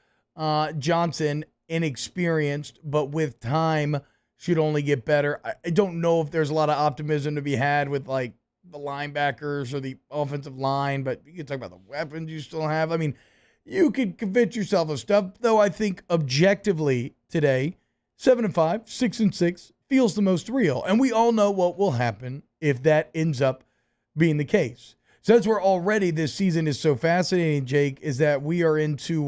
Johnson, inexperienced, but with time, should only get better. I don't know if there's a lot of optimism to be had with, like, the linebackers or the offensive line, but you can talk about the weapons you still have. I mean, you could convince yourself of stuff, though I think objectively today, 7-5, 6-6 feels the most real. And we all know what will happen if that ends up being the case. So that's where already this season is so fascinating, Jake, is that we are into,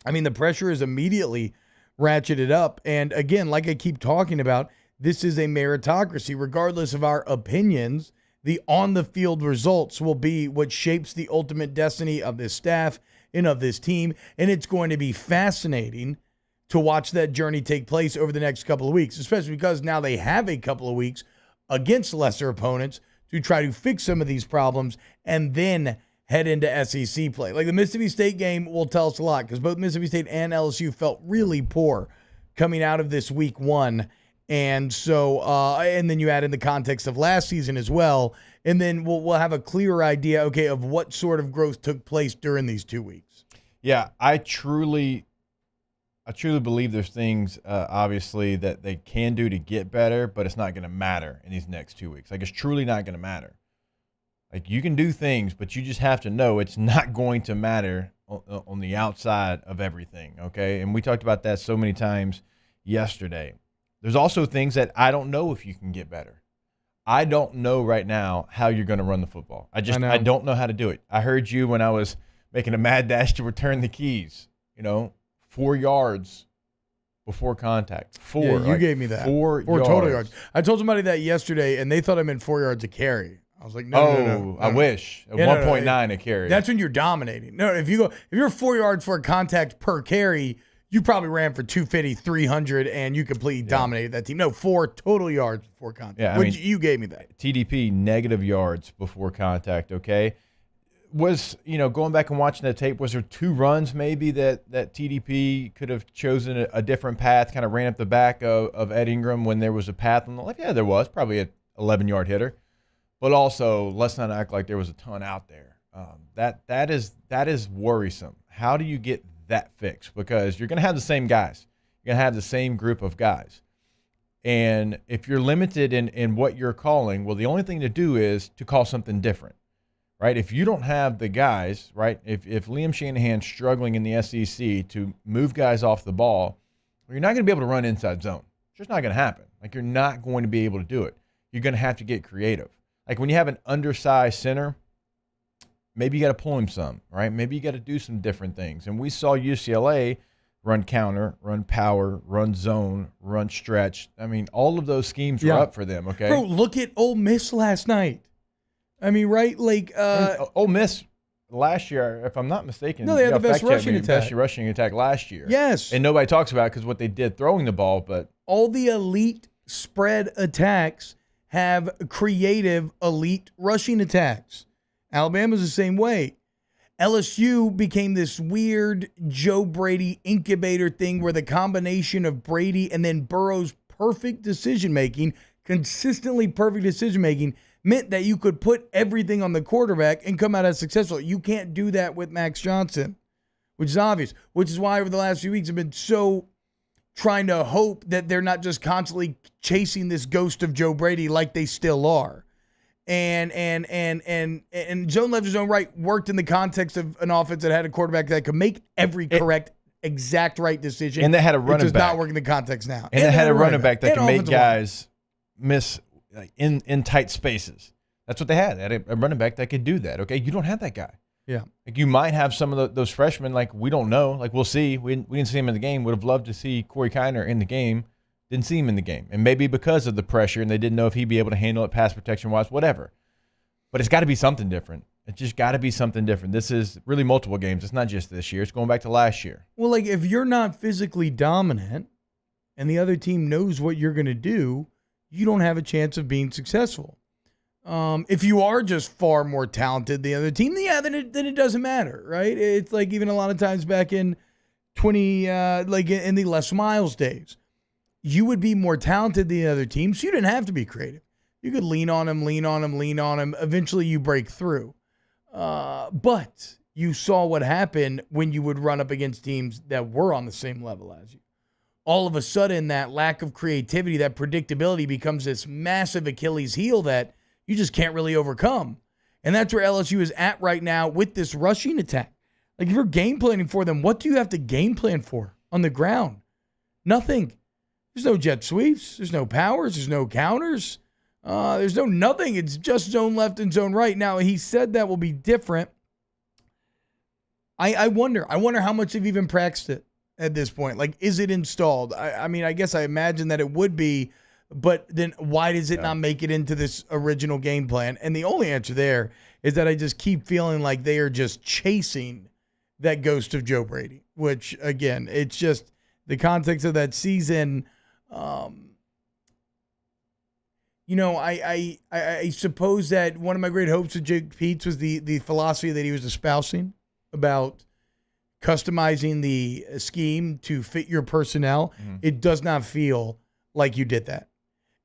the pressure is immediately ratcheted up. And again, like I keep talking about, this is a meritocracy. Regardless of our opinions, the on-the-field results will be what shapes the ultimate destiny of this staff and of this team. And it's going to be fascinating to watch that journey take place over the next couple of weeks, especially because now they have a couple of weeks against lesser opponents to try to fix some of these problems and then head into SEC play. Like the Mississippi State game will tell us a lot because both Mississippi State and LSU felt really poor coming out of this week one. And so, and then you add in the context of last season as well. And then we'll have a clearer idea, okay, of what sort of growth took place during these 2 weeks. Yeah, I truly believe there's things, obviously, that they can do to get better, but it's not going to matter in these next 2 weeks. Like, it's truly not going to matter. Like, you can do things, but you just have to know it's not going to matter on the outside of everything, okay? And we talked about that so many times yesterday. There's also things that I don't know if you can get better. I don't know right now how you're going to run the football. I don't know how to do it. I heard you when I was making a mad dash to return the keys, 4 yards before contact. Yeah, you gave me that. 4 total yards. I told somebody that yesterday, and they thought I meant 4 yards a carry. I was like, no. I wish. 1.9 a carry. That's when you're dominating. No, if you're 4 yards for a contact per carry, you probably ran for 250, 300, and you completely dominated that team. No, 4 total yards before contact. Yeah, you gave me that. TDP, negative yards before contact, okay? Was, going back and watching that tape, was there 2 runs maybe that TDP could have chosen a different path, kind of ran up the back of Ed Ingram when there was a path on the left? Yeah, there was. Probably an 11-yard hitter. But also, let's not act like there was a ton out there. That is worrisome. How do you get that fixed? Because you're going to have the same guys. You're going to have the same group of guys. And if you're limited in what you're calling, well, the only thing to do is to call something different. Right, if you don't have the guys, right, if Liam Shanahan's struggling in the SEC to move guys off the ball, well, you're not going to be able to run inside zone. It's just not going to happen. Like, you're not going to be able to do it. You're going to have to get creative. Like, when you have an undersized center, maybe you got to pull him some, right? Maybe you got to do some different things. And we saw UCLA run counter, run power, run zone, run stretch. I mean, all of those schemes were up for them, okay? Bro, look at Ole Miss last night. I mean, right? Like, Ole Miss last year, if I'm not mistaken, no, they had the best rushing attack. Best rushing attack last year. Yes. And nobody talks about it because what they did throwing the ball, but all the elite spread attacks have creative elite rushing attacks. Alabama's the same way. LSU became this weird Joe Brady incubator thing where the combination of Brady and then Burrow's perfect decision-making, consistently perfect decision-making, meant that you could put everything on the quarterback and come out as successful. You can't do that with Max Johnson, which is obvious, which is why over the last few weeks I've been so trying to hope that they're not just constantly chasing this ghost of Joe Brady like they still are. And zone left to zone right worked in the context of an offense that had a quarterback that could make every correct, exact right decision. And they had a running back. It does not work in the context now. And they had a running back that can make guys miss in tight spaces. That's what they had. They had a running back that could do that, okay? You don't have that guy. Yeah. Like you might have some of those freshmen, like we don't know. Like we'll see. We didn't see him in the game. Would have loved to see Corey Kiner in the game. Didn't see him in the game. And maybe because of the pressure and they didn't know if he'd be able to handle it pass protection-wise, whatever. But it's got to be something different. It's just got to be something different. This is really multiple games. It's not just this year. It's going back to last year. Well, like if you're not physically dominant and the other team knows what you're going to do, you don't have a chance of being successful. If you are just far more talented than the other team, yeah, then it doesn't matter, right? It's like even a lot of times back in in the Les Miles days, you would be more talented than the other team, so you didn't have to be creative. You could lean on him. Eventually, you break through. But you saw what happened when you would run up against teams that were on the same level as you. All of a sudden, that lack of creativity, that predictability becomes this massive Achilles heel that you just can't really overcome. And that's where LSU is at right now with this rushing attack. Like if you're game planning for them, what do you have to game plan for on the ground? Nothing. There's no jet sweeps. There's no powers. There's no counters. There's no nothing. It's just zone left and zone right. Now, he said that will be different. I wonder how much they've even practiced it at this point. Like, is it installed? I mean, I guess I imagine that it would be, but then why does it not make it into this original game plan? And the only answer there is that I just keep feeling like they are just chasing that ghost of Joe Brady, which, again, it's just the context of that season. I suppose that one of my great hopes with Jake Peets was the philosophy that he was espousing about customizing the scheme to fit your personnel. Mm-hmm. It does not feel like you did that.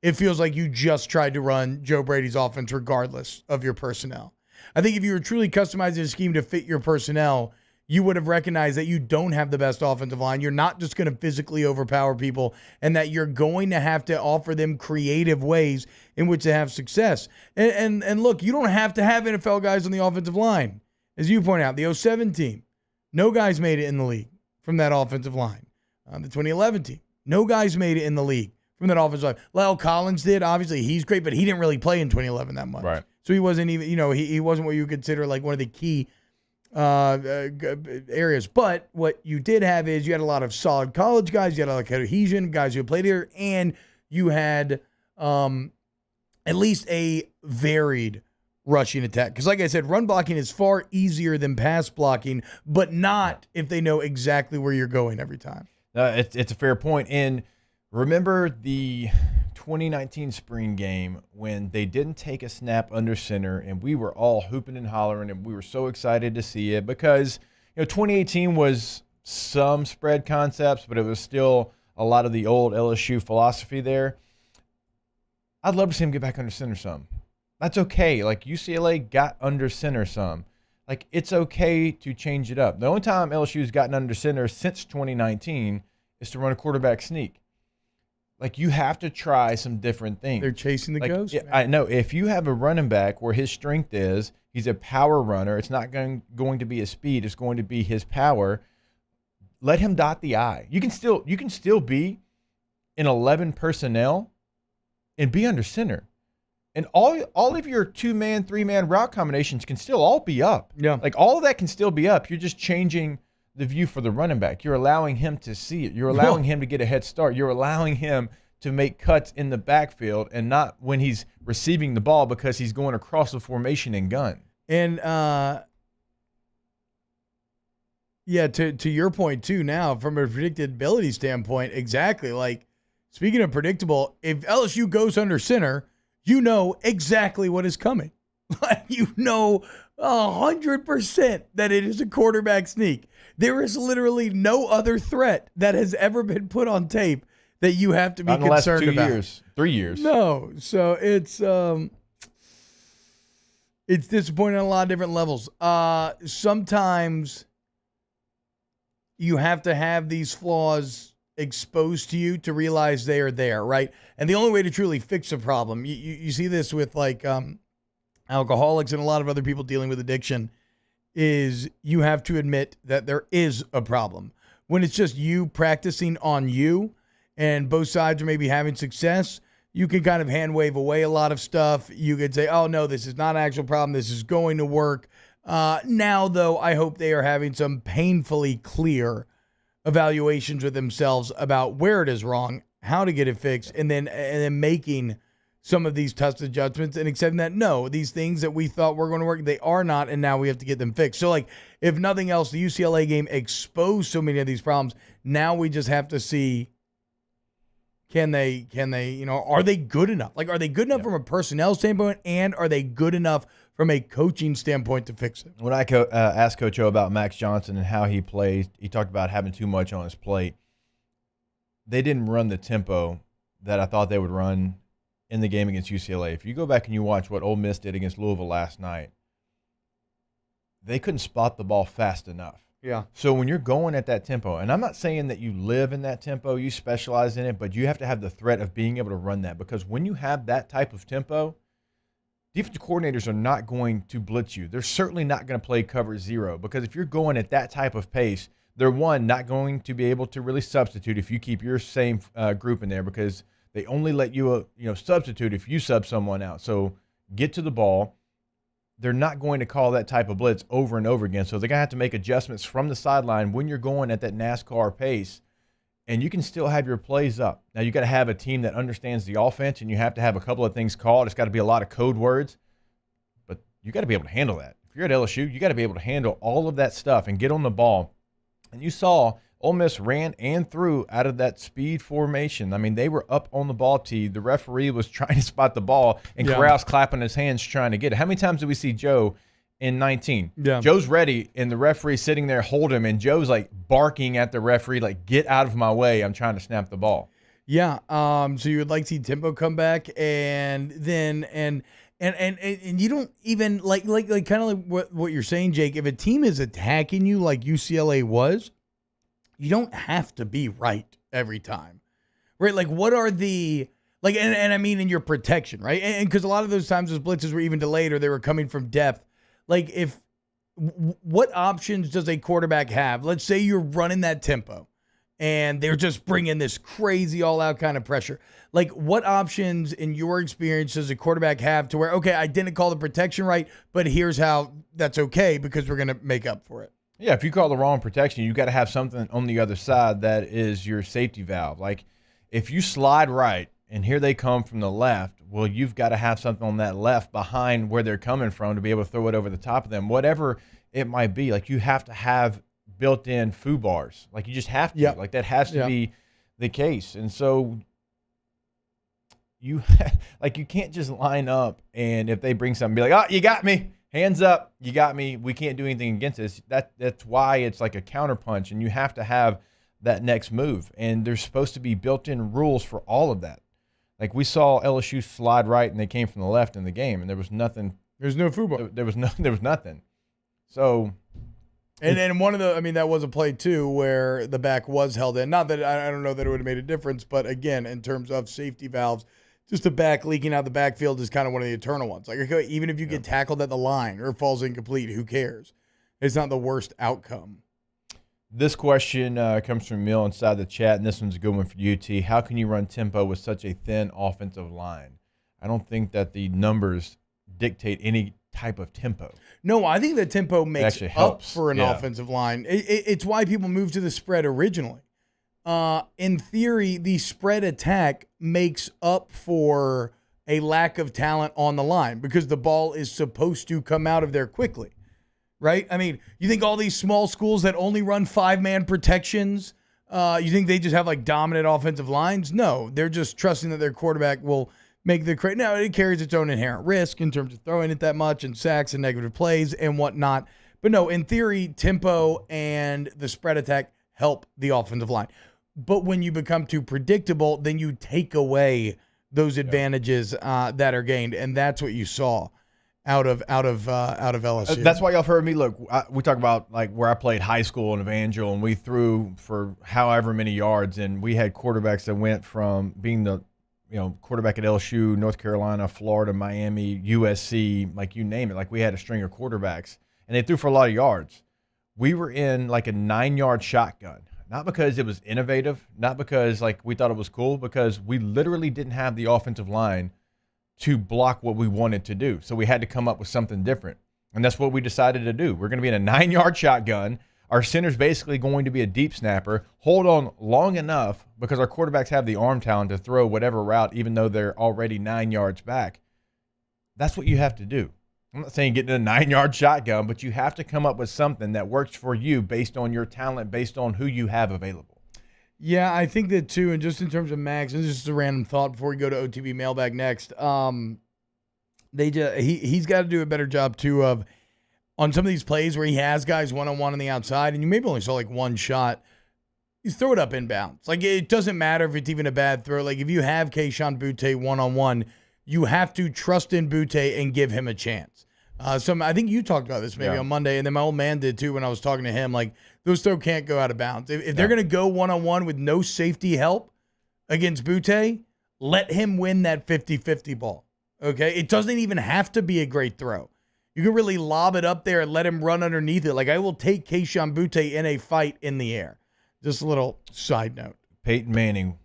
It feels like you just tried to run Joe Brady's offense regardless of your personnel. I think if you were truly customizing a scheme to fit your personnel, you would have recognized that you don't have the best offensive line. You're not just going to physically overpower people, and that you're going to have to offer them creative ways in which to have success. And look, you don't have to have NFL guys on the offensive line. As you point out, the 2007 team, no guys made it in the league from that offensive line. The 2011 team, no guys made it in the league from that offensive line. Lyle Collins did. Obviously, he's great, but he didn't really play in 2011 that much. Right. So he wasn't even, he wasn't what you would consider like one of the key areas. But what you did have is you had a lot of solid college guys. You had a lot of cohesion, guys who played here, and you had at least a varied rushing attack. Because like I said, run blocking is far easier than pass blocking, but not if they know exactly where you're going every time. It's a fair point. And remember the 2019 spring game when they didn't take a snap under center and we were all hooping and hollering and we were so excited to see it because 2018 was some spread concepts, but it was still a lot of the old LSU philosophy there. I'd love to see him get back under center some. That's okay. Like UCLA got under center some. Like it's okay to change it up. The only time LSU's gotten under center since 2019 is to run a quarterback sneak. Like you have to try some different things. They're chasing the ghost. I know. If you have a running back where his strength is, he's a power runner. It's not going to be his speed. It's going to be his power. Let him dot the I. You can still be in 11 personnel and be under center. And all of your 2-man, 3-man route combinations can still all be up. Yeah. Like all of that can still be up. You're just changing the view for the running back. You're allowing him to see it. You're allowing him to get a head start. You're allowing him to make cuts in the backfield and not when he's receiving the ball because he's going across the formation and gun. And yeah, to your point too now, from a predictability standpoint, exactly. Like, speaking of predictable, if LSU goes under center, you know exactly what is coming. Like, you know 100% that it is a quarterback sneak. There is literally no other threat that has ever been put on tape that you have to be concerned about. 2 years, 3 years. No, so it's disappointing on a lot of different levels. Sometimes you have to have these flaws exposed to you to realize they are there, right? And the only way to truly fix a problem, you see this with like alcoholics and a lot of other people dealing with addiction, is you have to admit that there is a problem. When it's just you practicing on you and both sides are maybe having success, you can kind of hand wave away a lot of stuff. You could say, oh, no, this is not an actual problem. This is going to work. Now, though, I hope they are having some painfully clear evaluations with themselves about where it is wrong, how to get it fixed, and then making some of these tough adjustments and accepting that, no, these things that we thought were going to work, they are not, and now we have to get them fixed. So, like, if nothing else, the UCLA game exposed so many of these problems. Now we just have to see, can they, are they good enough? Like, are they good enough from a personnel standpoint, and are they good enough from a coaching standpoint to fix it? When I asked Coach O about Max Johnson and how he plays, he talked about having too much on his plate. They didn't run the tempo that I thought they would run in the game against UCLA. If you go back and you watch what Ole Miss did against Louisville last night, they couldn't spot the ball fast enough. Yeah. So when you're going at that tempo, and I'm not saying that you live in that tempo, you specialize in it, but you have to have the threat of being able to run that, because when you have that type of tempo, defensive coordinators are not going to blitz you. They're certainly not going to play cover zero, because if you're going at that type of pace, they're, one, not going to be able to really substitute if you keep your same group in there, because they only let you substitute if you sub someone out. So get to the ball. They're not going to call that type of blitz over and over again. So they're going to have to make adjustments from the sideline when you're going at that NASCAR pace, and you can still have your plays up. Now, you got to have a team that understands the offense, and you have to have a couple of things called. It's got to be a lot of code words, but you got to be able to handle that. If you're at LSU, you got to be able to handle all of that stuff and get on the ball. And you saw Ole Miss ran and threw out of that speed formation. I mean, they were up on the ball tee. The referee was trying to spot the ball, and Corral's clapping his hands trying to get it. How many times did we see Joe in 19? Yeah. Joe's ready, and the referee sitting there holding him, and Joe's like barking at the referee, like, get out of my way. I'm trying to snap the ball. Yeah. So you would like to see tempo come back, and then and you don't even like kind of like what you're saying, Jake. If a team is attacking you like UCLA was, you don't have to be right every time, right? Like, what are the and I mean in your protection, right? And because a lot of those times those blitzes were even delayed or they were coming from depth. Like, what options does a quarterback have? Let's say you're running that tempo and they're just bringing this crazy all-out kind of pressure. Like, what options in your experience does a quarterback have to where, okay, I didn't call the protection right, but here's how that's okay because we're going to make up for it? Yeah, if you call the wrong protection, you got to have something on the other side that is your safety valve. Like, if you slide right and here they come from the left, well, you've got to have something on that left behind where they're coming from to be able to throw it over the top of them, whatever it might be. Like, you have to have built-in foo bars. Like, you just have to. Like, that has to be the case. And so you can't just line up and if they bring something, be like, oh, you got me. Hands up, you got me. We can't do anything against this. That's why it's like a counterpunch, and you have to have that next move. And there's supposed to be built-in rules for all of that. Like, we saw LSU slide right, and they came from the left in the game, and there was nothing. There's no football. There was nothing. So, and one of the, I mean, that was a play too where the back was held in. Not that I don't know that it would have made a difference, but again, in terms of safety valves, just a back leaking out the backfield is kind of one of the eternal ones. Like, okay, even if you get tackled at the line or falls incomplete, who cares? It's not the worst outcome. This question comes from Mill inside the chat, and this one's a good one for UT. How can you run tempo with such a thin offensive line? I don't think that the numbers dictate any type of tempo. No, I think the tempo makes actually up helps. for an offensive line. It's why people moved to the spread originally. In theory, the spread attack makes up for a lack of talent on the line because the ball is supposed to come out of there quickly, right? I mean, you think all these small schools that only run 5-man protections, you think they just have like dominant offensive lines? No, they're just trusting that their quarterback will make the correct. Now, it carries its own inherent risk in terms of throwing it that much and sacks and negative plays and whatnot. But no, in theory, tempo and the spread attack help the offensive line. But when you become too predictable, then you take away those advantages that are gained, and that's what you saw out of LSU. That's why y'all have heard me. Look, we talk about like where I played high school in Evangel, and we threw for however many yards, and we had quarterbacks that went from being the quarterback at LSU, North Carolina, Florida, Miami, USC, like you name it. Like we had a string of quarterbacks, and they threw for a lot of yards. We were in like a 9-yard shotgun. Not because it was innovative, not because like we thought it was cool, because we literally didn't have the offensive line to block what we wanted to do. So we had to come up with something different. And that's what we decided to do. We're going to be in a 9-yard shotgun. Our center's basically going to be a deep snapper. Hold on long enough because our quarterbacks have the arm talent to throw whatever route, even though they're already 9 yards back. That's what you have to do. I'm not saying get in a 9-yard shotgun, but you have to come up with something that works for you based on your talent, based on who you have available. Yeah, I think that too. And just in terms of Max, and this is just a random thought before we go to OTB mailbag next. He's got to do a better job too of on some of these plays where he has guys one-on-one on the outside, and you maybe only saw like one shot. You throw it up inbounds. Like it doesn't matter if it's even a bad throw. Like if you have Kayshon Boutte one-on-one, you have to trust in Boutte and give him a chance. So I think you talked about this maybe on Monday, and then my old man did too when I was talking to him. Like those throws can't go out of bounds. If they're going to go one-on-one with no safety help against Boutte, let him win that 50-50 ball. Okay? It doesn't even have to be a great throw. You can really lob it up there and let him run underneath it. Like I will take Kayshon Boutte in a fight in the air. Just a little side note. Peyton Manning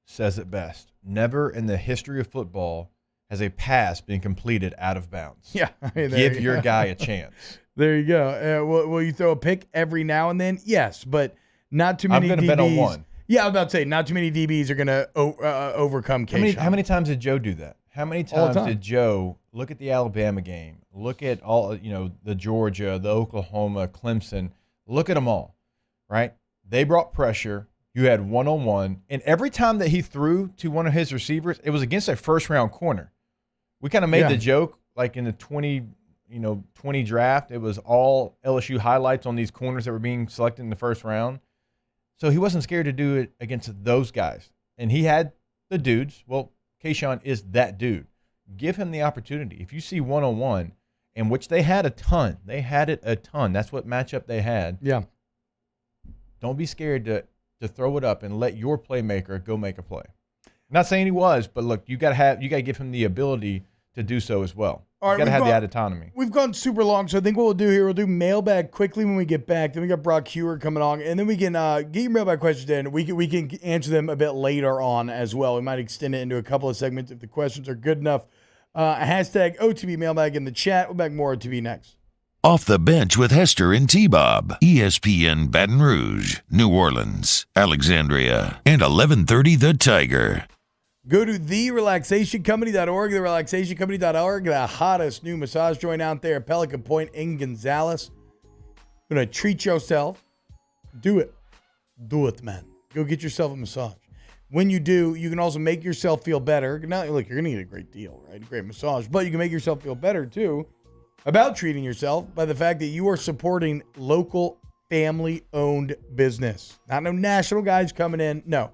says it best. Never in the history of football has a pass been completed out of bounds. Yeah. I mean, give your guy a chance. There you go. Will you throw a pick every now and then? Yes, but not too many DBs. I'm going to bet on one. Yeah, I was about to say, not too many DBs are going to overcome Kayshon. How many times did Joe do that? How many times did Joe look at the Alabama game, look at all, the Georgia, the Oklahoma, Clemson, look at them all, right? They brought pressure. You had one-on-one. And every time that he threw to one of his receivers, it was against a first-round corner. We kind of made the joke, like in the 20 draft, it was all LSU highlights on these corners that were being selected in the first round. So he wasn't scared to do it against those guys. And he had the dudes. Well, Kayshon is that dude. Give him the opportunity. If you see one-on-one, in which they had a ton. They had it a ton. That's what matchup they had. Yeah. Don't be scared to throw it up and let your playmaker go make a play. I'm not saying he was, but look, you got to give him the ability to do so as well. All right, you got to have that autonomy. We've gone super long, so I think what we'll do here, we'll do mailbag quickly when we get back. Then we got Brock Hewer coming on, and then we can get your mailbag questions in. We can answer them a bit later on as well. We might extend it into a couple of segments if the questions are good enough. Hashtag OTB mailbag in the chat. We'll back more OTB next. Off the Bench with Hester and T-Bob. ESPN Baton Rouge, New Orleans, Alexandria, and 1130 The Tiger. Go to therelaxationcompany.org, therelaxationcompany.org, the hottest new massage joint out there at Pelican Point in Gonzales. Going to treat yourself. Do it. Do it, man. Go get yourself a massage. When you do, you can also make yourself feel better. Now, look, you're going to get a great deal, right? A great massage. But you can make yourself feel better, too, about treating yourself by the fact that you are supporting local family-owned business. Not no national guys coming in. No.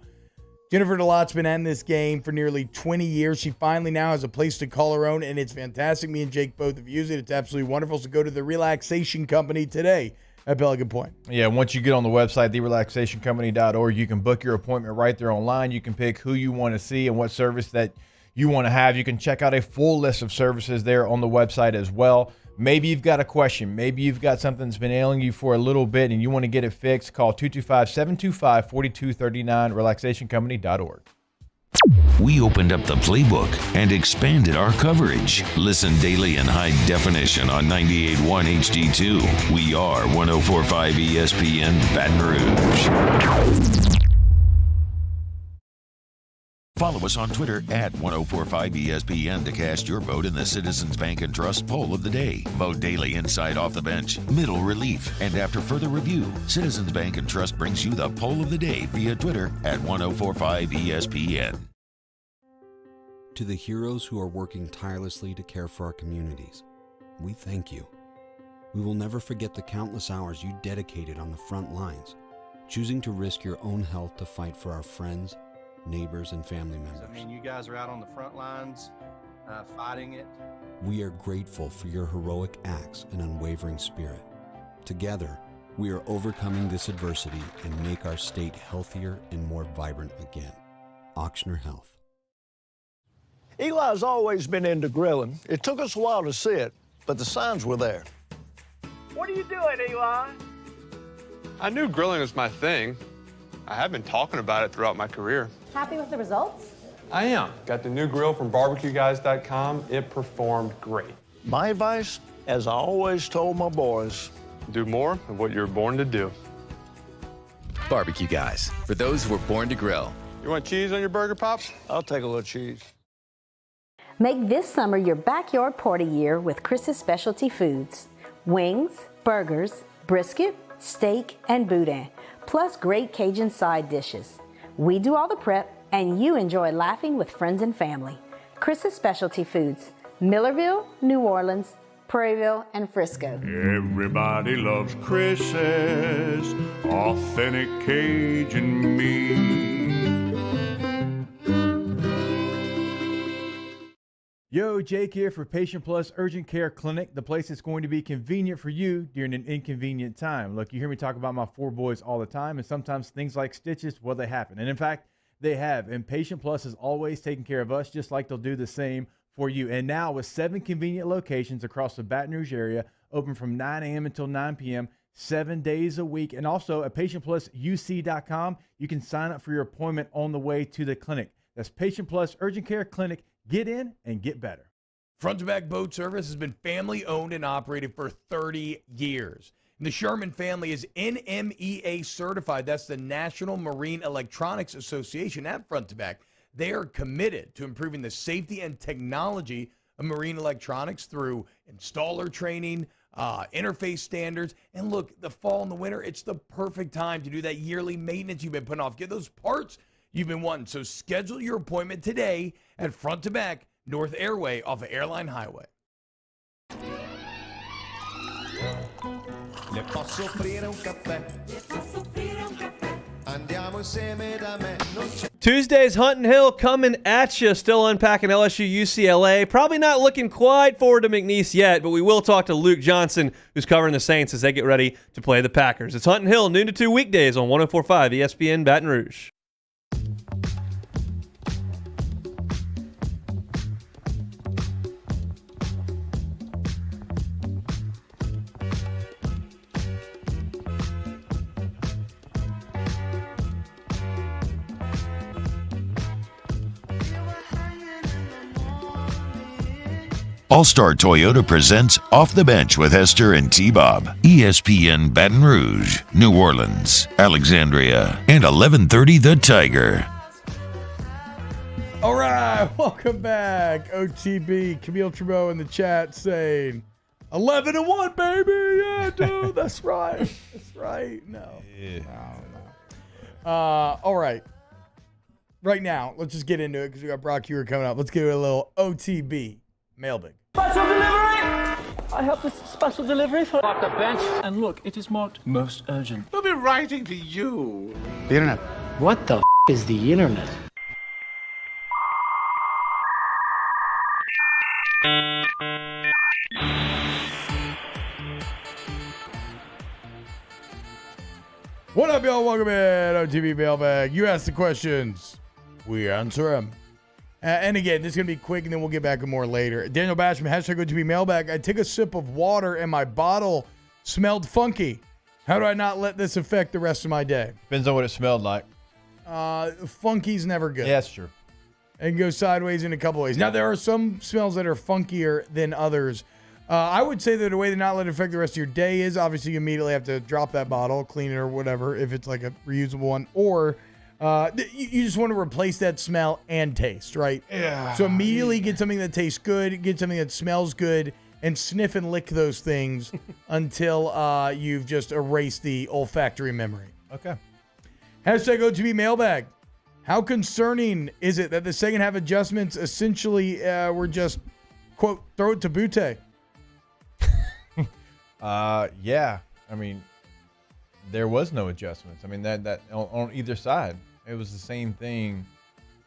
Jennifer DeLotte's been in this game for nearly 20 years. She finally now has a place to call her own, and it's fantastic. Me and Jake both have used it. It's absolutely wonderful. So go to the Relaxation Company today at Pelican Point. Yeah, once you get on the website, therelaxationcompany.org, you can book your appointment right there online. You can pick who you want to see and what service that you want to have. You can check out a full list of services there on the website as well. Maybe you've got a question. Maybe you've got something that's been ailing you for a little bit and you want to get it fixed. Call 225-725-4239, relaxationcompany.org. We opened up the playbook and expanded our coverage. Listen daily in high definition on 98.1 HD2. We are 104.5 ESPN Baton Rouge. Follow us on Twitter at 1045ESPN to cast your vote in the Citizens Bank and Trust poll of the day. Vote daily inside Off the Bench, Middle Relief, and after further review, Citizens Bank and Trust brings you the poll of the day via Twitter at 1045ESPN. To the heroes who are working tirelessly to care for our communities, we thank you. We will never forget the countless hours you dedicated on the front lines, choosing to risk your own health to fight for our friends, neighbors, and family members. I mean, you guys are out on the front lines fighting it. We are grateful for your heroic acts and unwavering spirit. Together, we are overcoming this adversity and make our state healthier and more vibrant again. Ochsner Health. Eli's always been into grilling. It took us a while to see it, but the signs were there. What are you doing, Eli? I knew grilling was my thing. I have been talking about it throughout my career. Happy with the results? I am. Got the new grill from barbecueguys.com. It performed great. My advice, as I always told my boys, do more of what you were born to do. Barbecue Guys, for those who were born to grill. You want cheese on your burger, Pops? I'll take a little cheese. Make this summer your backyard party year with Chris's Specialty Foods. Wings, burgers, brisket, steak, and boudin, plus great Cajun side dishes. We do all the prep, and you enjoy laughing with friends and family. Chris's Specialty Foods, Millerville, New Orleans, Prairieville, and Frisco. Everybody loves Chris's authentic Cajun meat. Yo, Jake here for Patient Plus Urgent Care Clinic, the place that's going to be convenient for you during an inconvenient time. Look, you hear me talk about my four boys all the time, and sometimes things like stitches, well, they happen. And in fact, they have. And Patient Plus is always taking care of us, just like they'll do the same for you. And now with 7 convenient locations across the Baton Rouge area, open from 9 a.m. until 9 p.m., 7 days a week. And also at PatientPlusUC.com, you can sign up for your appointment on the way to the clinic. That's Patient Plus Urgent Care Clinic. Get in and get better. Front to Back Boat Service has been family owned and operated for 30 years. And the Sherman family is NMEA certified. That's the National Marine Electronics Association at Front to Back. They are committed to improving the safety and technology of marine electronics through installer training, interface standards. And look, the fall and the winter, it's the perfect time to do that yearly maintenance you've been putting off. Get those parts you've been wanting. So schedule your appointment today at Front to Back, North Airway off of Airline Highway. Le posso offrire un caffè? Andiamo insieme da me. Tuesday's Hunting Hill coming at you. Still unpacking LSU UCLA. Probably not looking quite forward to McNeese yet, but we will talk to Luke Johnson, who's covering the Saints as they get ready to play the Packers. It's Hunting Hill, noon to 2 weekdays on 104.5 ESPN Baton Rouge. All-Star Toyota presents Off the Bench with Hester and T-Bob. ESPN Baton Rouge, New Orleans, Alexandria, and 1130 The Tiger. All right, welcome back. OTB, Camille Trudeau in the chat saying 11-1, baby. Yeah, dude, that's right. That's right. No. All right. Right now, let's just get into it because we got Brock Hewer coming up. Let's give it a little OTB mailbag. Special delivery! I have this special delivery for Off the Bench. And look, it is marked most urgent. We'll be writing to you. The internet. What the is the internet? What up, y'all? Welcome in OTB Mailbag. You ask the questions, we answer them. And again, this is going to be quick, and then we'll get back to more later. Daniel Basham, hashtag OTB Mailbag. I took a sip of water, and my bottle smelled funky. How do I not let this affect the rest of my day? Depends on what it smelled like. Funky's never good. Yeah, that's true. and go sideways in a couple ways. Now, there are some smells that are funkier than others. I would say that a way to not let it affect the rest of your day is obviously you immediately have to drop that bottle, clean it or whatever, if it's like a reusable one, or you just want to replace that smell and taste, right? Yeah. So immediately get something that tastes good, get something that smells good, and sniff and lick those things until you've just erased the olfactory memory. Okay. Hashtag OTB mailbag. How concerning is it that the second half adjustments essentially were just, quote, throw it to Butte? Yeah. I mean, there was no adjustments. I mean, that on either side, it was the same thing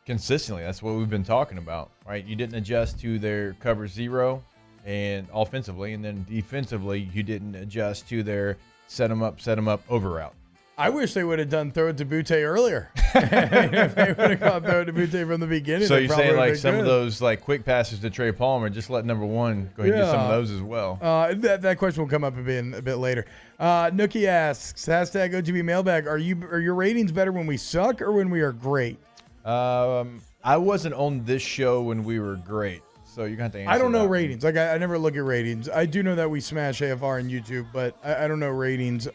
consistently. That's what we've been talking about, right? You didn't adjust to their cover zero and offensively, and then defensively, you didn't adjust to their set them up over route. I wish they would have done throw it to Butte earlier. If they would have gone throw it to Butte from the beginning. So you're saying like some of those like quick passes to Trey Palmer, just let number one go ahead and get some of those as well. That question will come up a bit later. Nookie asks, hashtag OTB mailbag, are your ratings better when we suck or when we are great? I wasn't on this show when we were great, so you're going to have to answer I don't know that ratings. Like I never look at ratings. I do know that we smash AFR on YouTube, but I don't know ratings.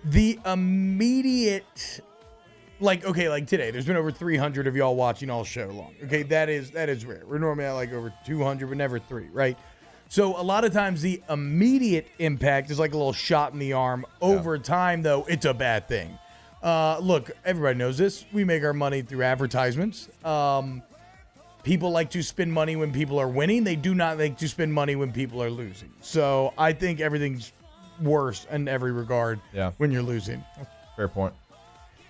The immediate, like today, there's been over 300 of y'all watching all show long. Okay, that is rare. We're normally at like over 200, but never 3, right? So a lot of times the immediate impact is like a little shot in the arm. Over time, though, it's a bad thing. Look, everybody knows this. We make our money through advertisements. People like to spend money when people are winning. They do not like to spend money when people are losing. So I think everything's worse in every regard when you're losing. Fair point.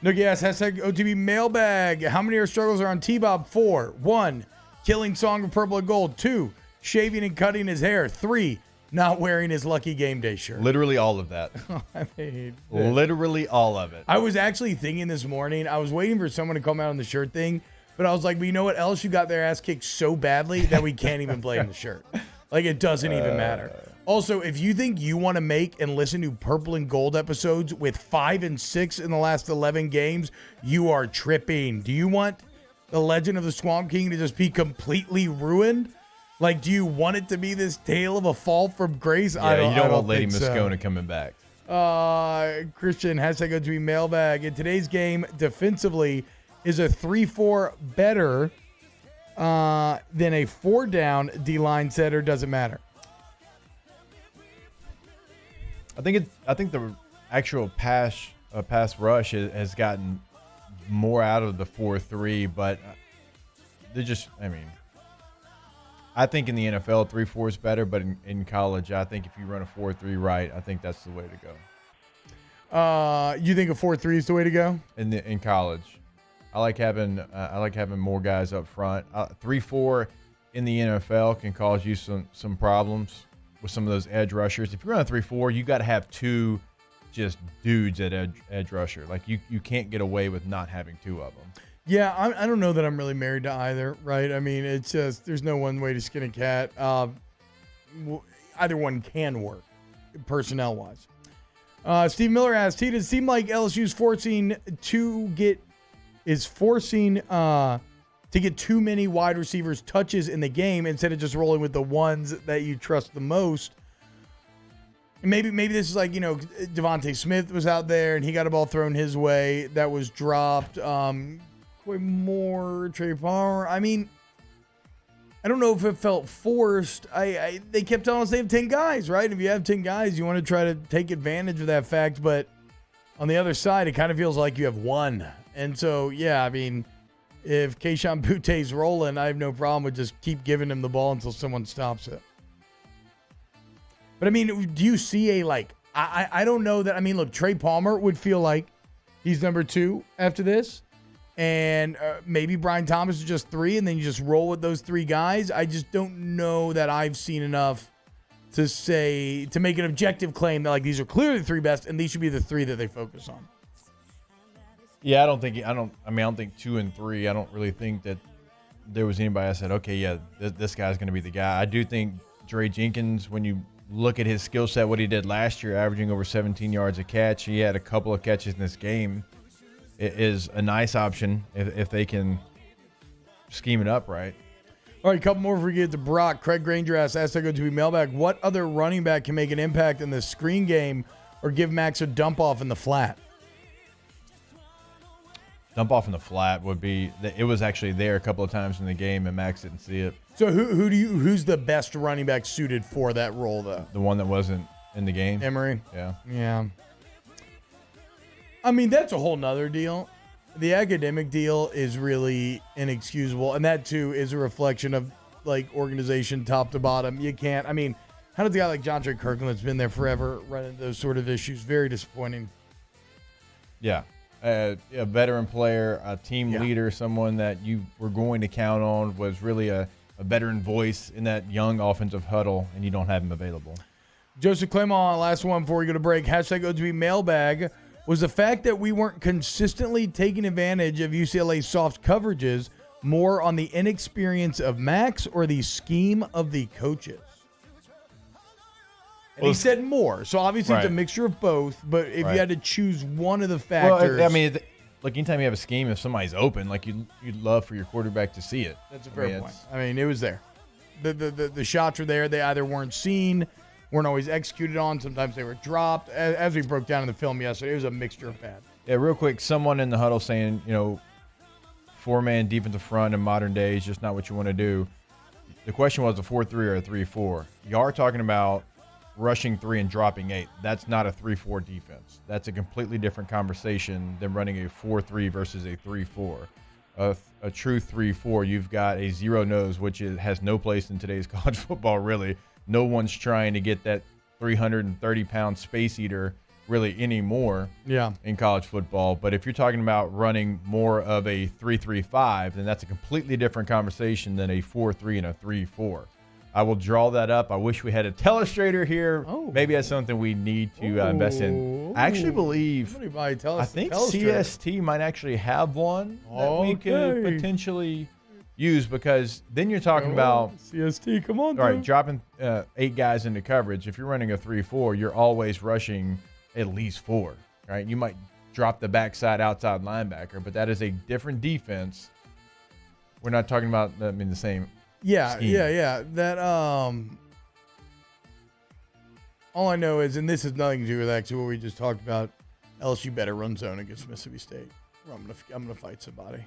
Nookie asks, hashtag OTB mailbag. How many of your struggles are on T-Bob? 4. 1, killing Song of Purple and Gold. 2, shaving and cutting his hair. 3, not wearing his Lucky Game Day shirt. Literally all of that. I mean, literally all of it. I was actually thinking this morning, I was waiting for someone to come out on the shirt thing, but I was like, but you know what? LSU got their ass kicked so badly that we can't even blame the shirt. Like, it doesn't even matter. Also, if you think you want to make and listen to Purple and Gold episodes with 5 and 6 in the last 11 games, you are tripping. Do you want the Legend of the Swamp King to just be completely ruined? Like, do you want it to be this tale of a fall from grace? Yeah, you don't want Lady think Moscona so. coming back. Christian, hashtag OTB mailbag. In today's game, defensively, is a 3-4 better than a 4-down D-line setter? Doesn't matter. I think the actual pass rush has gotten more out of the 4-3, but they're just, I mean, I think in the NFL 3-4 is better, but in college, I think if you run a 4-3 right, I think that's the way to go. You think a 4-3 is the way to go? In college, I like having more guys up front. 3-4 in the NFL can cause you some problems with some of those edge rushers. If you run a 3-4, you got to have 2 just dudes at edge rusher. Like you can't get away with not having 2 of them. Yeah, I don't know that I'm really married to either, right? I mean, it's just there's no one way to skin a cat. Either one can work, personnel-wise. Steve Miller asks, does it seem like LSU's forcing to get too many wide receivers touches in the game instead of just rolling with the ones that you trust the most? Maybe this is like, Devontae Smith was out there and he got a ball thrown his way that was dropped. Quay Moore, Trey Palmer. I mean, I don't know if it felt forced. They kept telling us they have 10 guys, right? If you have 10 guys, you want to try to take advantage of that fact. But on the other side, it kind of feels like you have 1. And so, yeah, I mean, if Kayshon Boutt's rolling, I have no problem with just keep giving him the ball until someone stops it. But, I mean, do you see I don't know that. I mean, look, Trey Palmer would feel like he's number 2 after this. And maybe Brian Thomas is just 3, and then you just roll with those 3 guys. I just don't know that I've seen enough to make an objective claim that, like, these are clearly the 3 best, and these should be the 3 that they focus on. Yeah, I don't think 2 and 3. I don't really think that there was anybody that said, okay, yeah, this guy's going to be the guy. I do think Dre Jenkins, when you look at his skill set, what he did last year, averaging over 17 yards a catch, he had a couple of catches in this game. is a nice option if they can scheme it up right. All right, a couple more before we get to Brock. Craig Granger asks, SWTB mailbag, what other running back can make an impact in the screen game or give Max a dump off in the flat? Dump off in the flat would be – it was actually there a couple of times in the game, and Max didn't see it. So who's the best running back suited for that role, though? The one that wasn't in the game? Emery? Yeah. Yeah. I mean, that's a whole nother deal. The academic deal is really inexcusable, and that, too, is a reflection of, like, organization top to bottom. You can't – I mean, how does a guy like John Trey Kirkland that's been there forever run into those sort of issues? Very disappointing. Yeah. A veteran player, a team leader, someone that you were going to count on, was really a veteran voice in that young offensive huddle, and you don't have him available. Joseph Clement, last one before we go to break. Hashtag OTB mailbag. Was the fact that we weren't consistently taking advantage of UCLA's soft coverages more on the inexperience of Max or the scheme of the coaches? And he said more. So obviously it's a mixture of both, but if you had to choose one of the factors. Well, I mean, look, anytime you have a scheme, if somebody's open, like you'd love for your quarterback to see it. That's a fair point. I mean, it was there. The shots were there. They either weren't seen, weren't always executed on. Sometimes they were dropped. As we broke down in the film yesterday, it was a mixture of bad. Yeah, real quick, someone in the huddle saying, four-man defensive front in modern day is just not what you want to do. The question was a 4-3 or a 3-4. You are talking about rushing 3 and dropping 8. That's not a 3-4 defense. That's a completely different conversation than running a 4-3 versus a 3-4. A true 3-4, you've got a zero nose, which has no place in today's college football, really. No one's trying to get that 330-pound space eater really anymore in college football. But if you're talking about running more of a 3-3-5, then that's a completely different conversation than a 4-3 and a 3-4. I will draw that up. I wish we had a telestrator here. Maybe that's something we need to invest in. I actually believe, I think CST might actually have one that we could potentially use, because then you're talking about CST. Come on, all right, dropping 8 guys into coverage. If you're running a 3-4, you're always rushing at least 4. Right? You might drop the backside outside linebacker, but that is a different defense. We're not talking about the same. Yeah, scheme. yeah. That all I know is, and this has nothing to do with actually what we just talked about, LSU better run zone against Mississippi State. I'm gonna fight somebody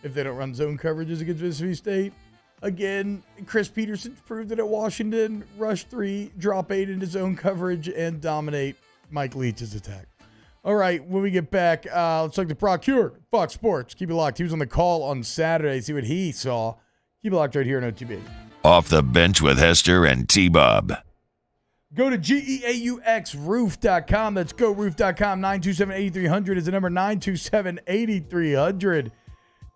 if they don't run zone coverages against Mississippi State. Again, Chris Peterson proved it at Washington. Rush 3, drop 8 into zone coverage, and dominate Mike Leach's attack. All right, when we get back, let's talk to Brock Huard, Fox Sports. Keep it locked. He was on the call on Saturday. See what he saw. Keep it locked right here on OTB. Off the bench with Hester and T-Bob. Go to GEAUXroof.com. That's GoRoof.com. 927-8300 is the number. 927-8300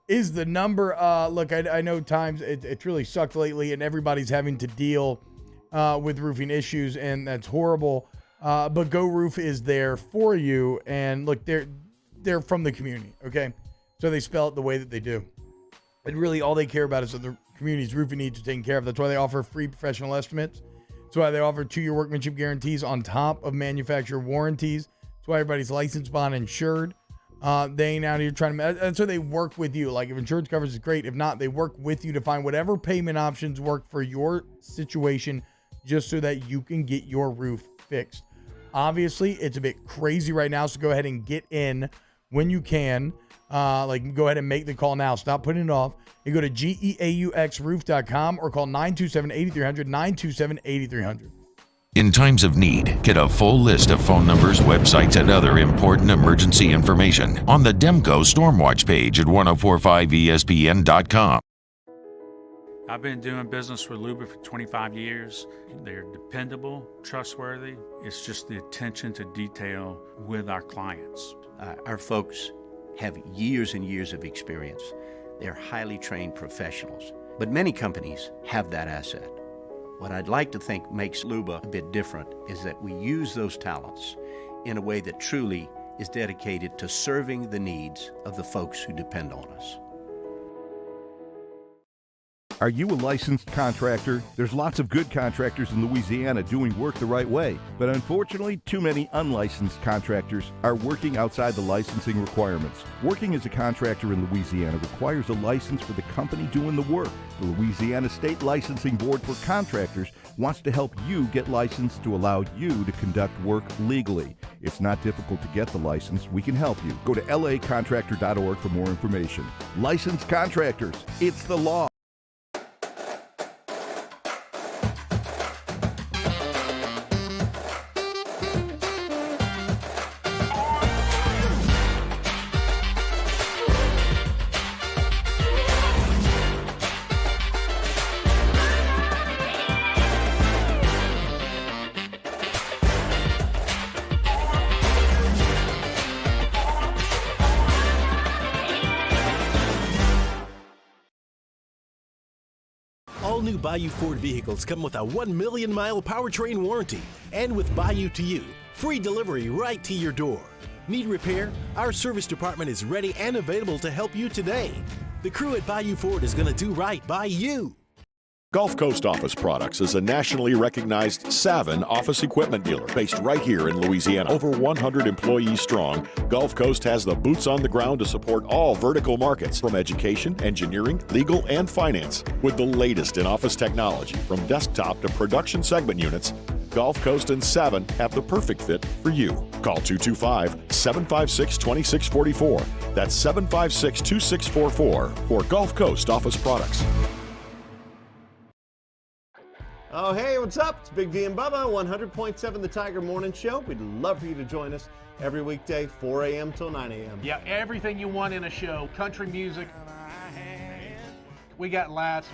is the number. Look, I know times it's really sucked lately, and everybody's having to deal with roofing issues, and that's horrible. But Go Roof is there for you. And look, they're from the community, okay? So they spell it the way that they do. And really, all they care about is that the community's roofing needs are taken care of. That's why they offer free professional estimates. That's why they offer 2-year workmanship guarantees on top of manufacturer warranties. That's why everybody's licensed, bond, insured. They ain't out here trying to. That's why they work with you. Like, if insurance coverage is great, if not, they work with you to find whatever payment options work for your situation, just so that you can get your roof fixed. Obviously, it's a bit crazy right now, so go ahead and get in when you can. Go ahead and make the call now. Stop putting it off. You go to GEAUXroof.com or call 927-8300, 927-8300. In times of need, get a full list of phone numbers, websites, and other important emergency information on the Demco Stormwatch page at 1045ESPN.com. I've been doing business with Luba for 25 years. They're dependable, trustworthy. It's just the attention to detail with our clients. Our folks have years and years of experience. They're highly trained professionals, but many companies have that asset. What I'd like to think makes Luba a bit different is that we use those talents in a way that truly is dedicated to serving the needs of the folks who depend on us. Are you a licensed contractor? There's lots of good contractors in Louisiana doing work the right way, but unfortunately, too many unlicensed contractors are working outside the licensing requirements. Working as a contractor in Louisiana requires a license for the company doing the work. The Louisiana State Licensing Board for Contractors wants to help you get licensed to allow you to conduct work legally. It's not difficult to get the license. We can help you. Go to lacontractor.org for more information. Licensed contractors, it's the law. All new Bayou Ford vehicles come with a 1 million mile powertrain warranty. And with Bayou to You, free delivery right to your door. Need repair? Our service department is ready and available to help you today. The crew at Bayou Ford is going to do right by you. Gulf Coast Office Products is a nationally recognized Savin office equipment dealer based right here in Louisiana. Over 100 employees strong, Gulf Coast has the boots on the ground to support all vertical markets from education, engineering, legal, and finance. With the latest in office technology from desktop to production segment units, Gulf Coast and Savin have the perfect fit for you. Call 225-756-2644. That's 756-2644 for Gulf Coast Office Products. Oh, hey, what's up? It's Big V and Bubba, 100.7 The Tiger Morning Show. We'd love for you to join us every weekday, 4 a.m. till 9 a.m. Yeah, everything you want in a show. Country music. We got laughs.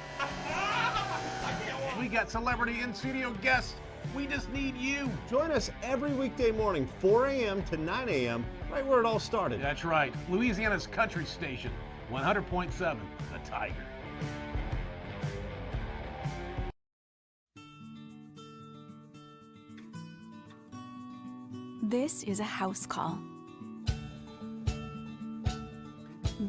We got celebrity in-studio guests. We just need you. Join us every weekday morning, 4 a.m. to 9 a.m., right where it all started. That's right. Louisiana's country station, 100.7 The Tiger. This is a house call.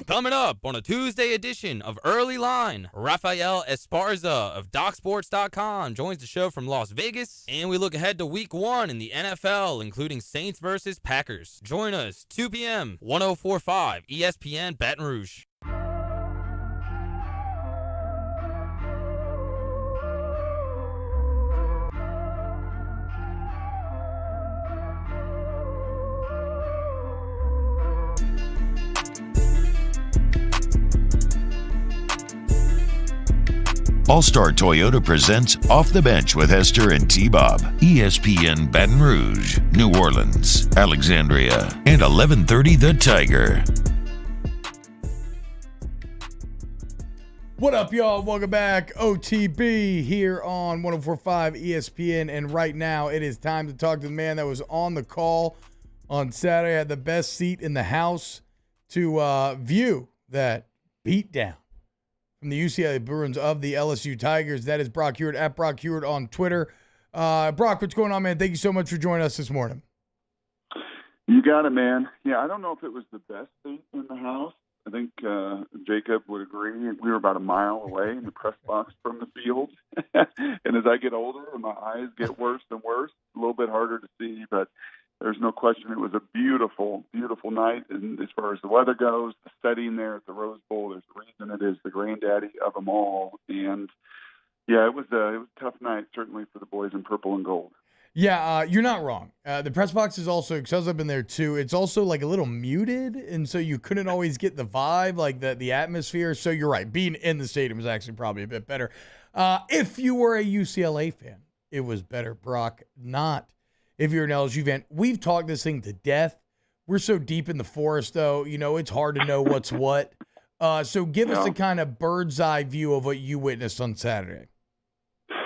Coming up on a Tuesday edition of Early Line, Rafael Esparza of DocSports.com joins the show from Las Vegas, and we look ahead to Week 1 in the NFL, including Saints versus Packers. Join us, 2 p.m., 104.5 ESPN Baton Rouge. All-Star Toyota presents Off the Bench with Hester and T-Bob. ESPN Baton Rouge, New Orleans, Alexandria, and 1130 The Tiger. What up, y'all? Welcome back. OTB here on 104.5 ESPN. And right now, it is time to talk to the man that was on the call on Saturday, had the best seat in the house to view that beatdown from the UCLA Bruins of the LSU Tigers. That is Brock Hewitt at Brock Hewitt on Twitter. Brock, what's going on, man? Thank you so much for joining us this morning. You got it, man. Yeah, I don't know if it was the best seat in the house. I think Jacob would agree. We were about a mile away in the press box from the field. And as I get older and my eyes get worse and worse, a little bit harder to see, but there's no question it was a beautiful, beautiful night. And as far as the weather goes, the setting there at the Rose Bowl, there's a reason it is the granddaddy of them all. And, yeah, it was a tough night, certainly for the boys in purple and gold. Yeah, you're not wrong. The press box is also, because I was up in there too, it's also like a little muted, and so you couldn't always get the vibe, like the atmosphere. So you're right. Being in the stadium is actually probably a bit better. If you were a UCLA fan, it was better, Brock. Not if you're an LSU fan. We've talked this thing to death. We're so deep in the forest, though, it's hard to know what's what. So give us a kind of bird's eye view of what you witnessed on Saturday.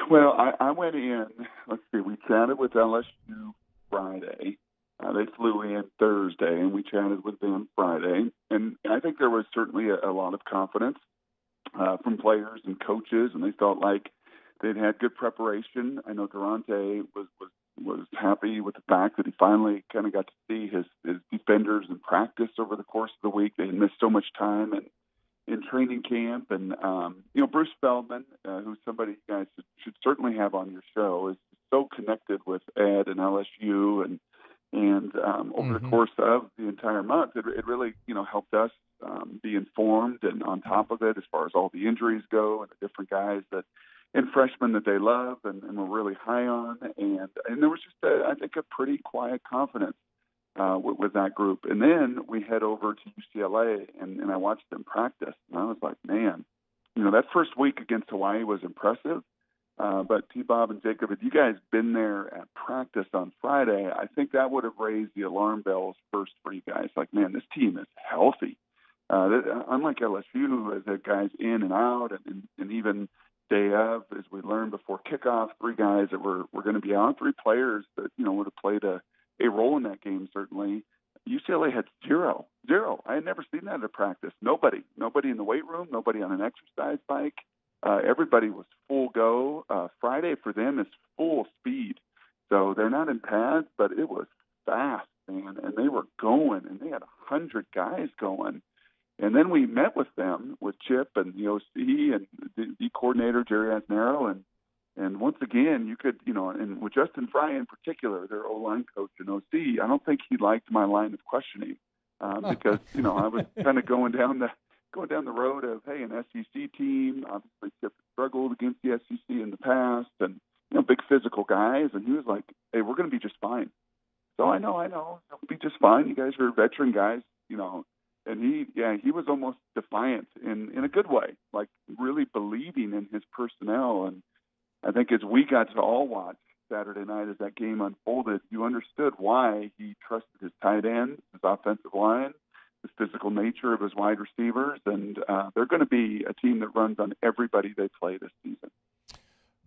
Well, I went in, let's see, we chatted with LSU Friday. They flew in Thursday, and we chatted with them Friday. And I think there was certainly a lot of confidence from players and coaches, and they felt like they'd had good preparation. I know Durante was happy with the fact that he finally kind of got to see his defenders in practice over the course of the week. They had missed so much time, and in training camp. And, Bruce Feldman, who's somebody you guys should certainly have on your show, is so connected with Ed and LSU. And over the course of the entire month, it really, helped us be informed and on top of it as far as all the injuries go and the different guys and freshmen that they love and we're really high on. And there was just, I think, a pretty quiet confidence with that group. And then we head over to UCLA, and I watched them practice. And I was like, man, that first week against Hawaii was impressive. But T-Bob and Jacob, had you guys been there at practice on Friday, I think that would have raised the alarm bells first for you guys. Like, man, this team is healthy. Unlike LSU, who has had guys in and out, and even day of, as we learned before kickoff, 3 guys that were going to be out, 3 players that, would have played a role in that game, certainly. UCLA had zero. I had never seen that at a practice. Nobody in the weight room, nobody on an exercise bike. Everybody was full go. Friday for them is full speed. So they're not in pads, but it was fast, man. And they were going, and they had 100 guys going. And then we met with them, with Chip and the OC and the coordinator, Jerry Asnero. And once again, you could, and with Justin Fry in particular, their O-line coach and OC, I don't think he liked my line of questioning because, I was kind of going down the road of, hey, an SEC team, obviously Chip struggled against the SEC in the past and, big physical guys. And he was like, hey, we're going to be just fine. So I know, it'll be just fine. You guys are veteran guys, And he was almost defiant in a good way, like really believing in his personnel. And I think as we got to all watch Saturday night as that game unfolded, you understood why he trusted his tight ends, his offensive line, the physical nature of his wide receivers. And they're going to be a team that runs on everybody they play this season.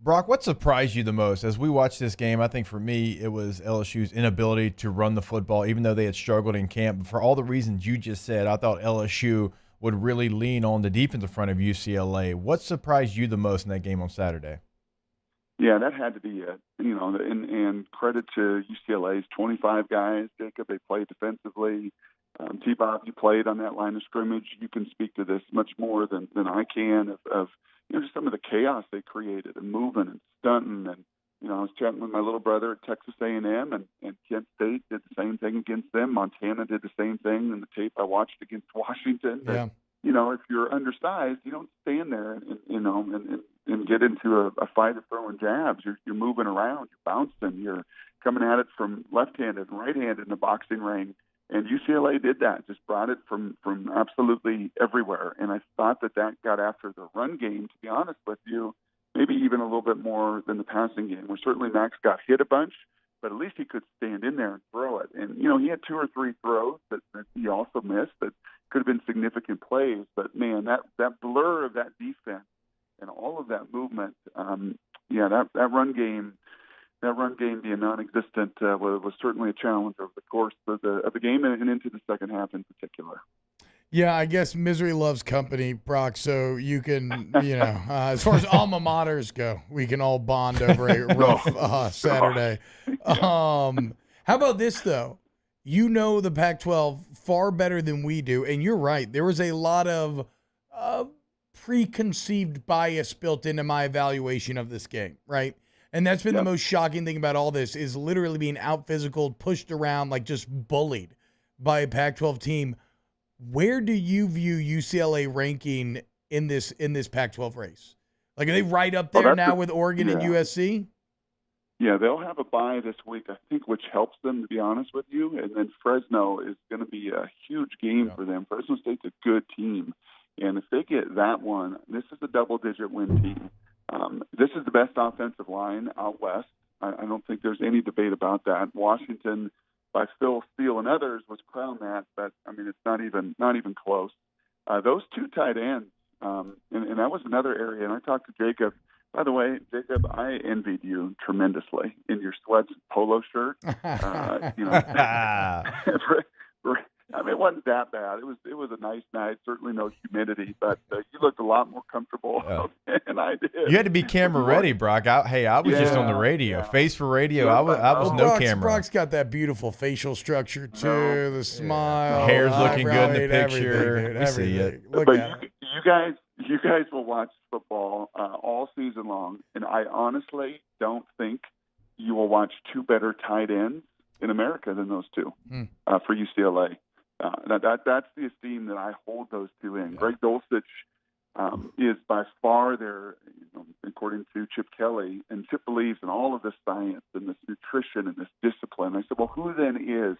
Brock, what surprised you the most? As we watched this game, I think for me it was LSU's inability to run the football, even though they had struggled in camp. But for all the reasons you just said, I thought LSU would really lean on the defensive front of UCLA. What surprised you the most in that game on Saturday? Yeah, that had to be it. And credit to UCLA's 25 guys. Jacob, they played defensively. T-Bob, you played on that line of scrimmage. You can speak to this much more than I can of just some of the chaos they created and moving and stunting. And, I was chatting with my little brother at Texas A&M, and Kent State did the same thing against them. Montana did the same thing in the tape I watched against Washington. Yeah. But, if you're undersized, you don't stand there and get into a fight of throwing jabs. You're moving around, you're bouncing, you're coming at it from left-handed and right-handed in the boxing ring. And UCLA did that, just brought it from absolutely everywhere. And I thought that got after the run game, to be honest with you, maybe even a little bit more than the passing game, where certainly Max got hit a bunch, but at least he could stand in there and throw it. And, he had 2 or 3 throws that he also missed that could have been significant plays. But, man, that blur of that defense and all of that movement, that run game – that run game being non-existent was certainly a challenge over the course of the game and into the second half in particular. Yeah, I guess misery loves company, Brock, so you can, as far as alma maters go, we can all bond over a rough Saturday. How about this, though? You know the Pac-12 far better than we do, and you're right. There was a lot of preconceived bias built into my evaluation of this game, right? And that's been the most shocking thing about all this is literally being out-physicaled, pushed around, like just bullied by a Pac-12 team. Where do you view UCLA ranking in this Pac-12 race? Like, are they right up there now with Oregon and USC? Yeah, they'll have a bye this week, I think, which helps them, to be honest with you. And then Fresno is going to be a huge game for them. Fresno State's a good team. And if they get that one, this is a double-digit win team. This is the best offensive line out west. I don't think there's any debate about that. Washington, by Phil Steele and others, was crowned that, but I mean it's not even close. Those 2 tight ends, and that was another area. And I talked to Jacob. By the way, Jacob, I envied you tremendously in your sweats and polo shirt. I mean, it wasn't that bad. It was a nice night. Certainly no humidity, but you looked a lot more comfortable than I did. You had to be camera ready, Brock. I was just on the radio, face for radio. I was no camera. Brock's got that beautiful facial structure too. The smile, hair's looking good in the picture. Look at it. You You guys will watch football all season long, and I honestly don't think you will watch two better tight ends in America than those two for UCLA. That's the esteem that I hold those two in. Greg Dulcich is by far their, according to Chip Kelly, and Chip believes in all of this science and this nutrition and this discipline. I said, well, who then is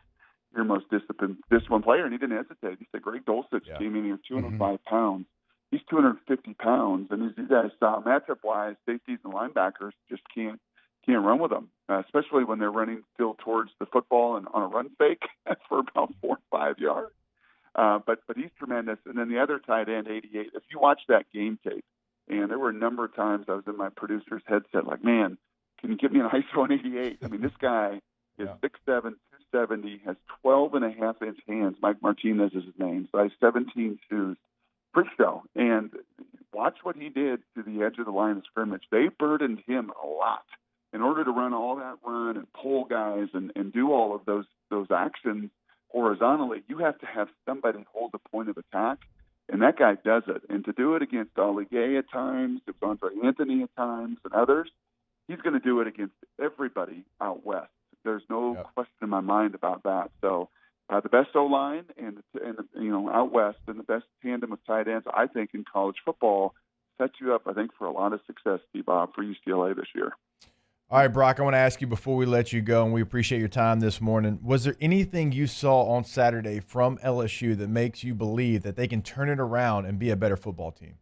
your most disciplined player? And he didn't hesitate. He said, Greg Dulcich came in here 205 pounds. He's 250 pounds, and as you guys saw, matchup-wise, safeties and linebackers just can't run with them, especially when they're running still towards the football and on a run fake for about 4 or 5 yards. But he's tremendous. And then the other tight end, 88, if you watch that game tape, and there were a number of times I was in my producer's headset like, man, can you give me an ISO on 88? I mean, this guy is 6'7", 270, has 12.5-inch hands. Mike Martinez is his name, size 17 shoes. Freak show. And watch what he did to the edge of the line of scrimmage. They burdened him a lot. In order to run all that run and pull guys and do all of those actions horizontally, you have to have somebody hold the point of attack, and that guy does it. And to do it against Ali Gay at times, Andre Anthony at times, and others, he's going to do it against everybody out west. There's no question in my mind about that. So the best O-line and out west and the best tandem of tight ends, I think, in college football sets you up, I think, for a lot of success, T-Bob, for UCLA this year. All right, Brock, I want to ask you before we let you go, and we appreciate your time this morning. Was there anything you saw on Saturday from LSU that makes you believe that they can turn it around and be a better football team?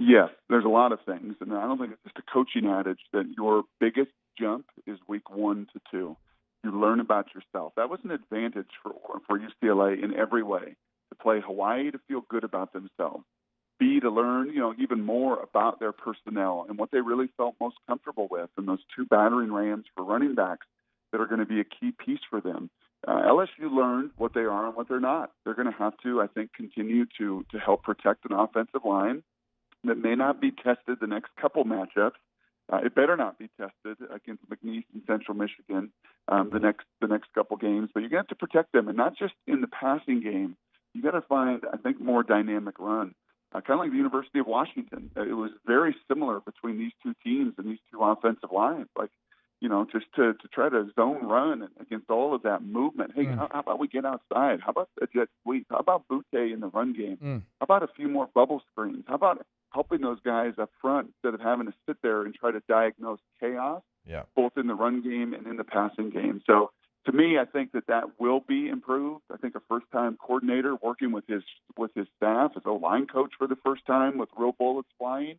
Yes, there's a lot of things. And I don't think it's just a coaching adage that your biggest jump is week 1 to 2. You learn about yourself. That was an advantage for UCLA in every way, to play Hawaii, to feel good about themselves. B, to learn, even more about their personnel and what they really felt most comfortable with, and those 2 battering rams for running backs that are going to be a key piece for them. LSU learned what they are and what they're not. They're going to have to, I think, continue to help protect an offensive line that may not be tested the next couple matchups. It better not be tested against McNeese and Central Michigan the next couple games. But you're going to have to protect them, and not just in the passing game. You got to find, I think, more dynamic run. Kind of like the University of Washington. It was very similar between these two teams and these two offensive lines. Like, just to try to zone run against all of that movement. Hey, how about we get outside? How about a jet sweep? How about Butte in the run game? How about a few more bubble screens? How about helping those guys up front instead of having to sit there and try to diagnose chaos, both in the run game and in the passing game? So, to me, I think that will be improved. I think a first-time coordinator working with his staff, his O-line coach for the first time with real bullets flying,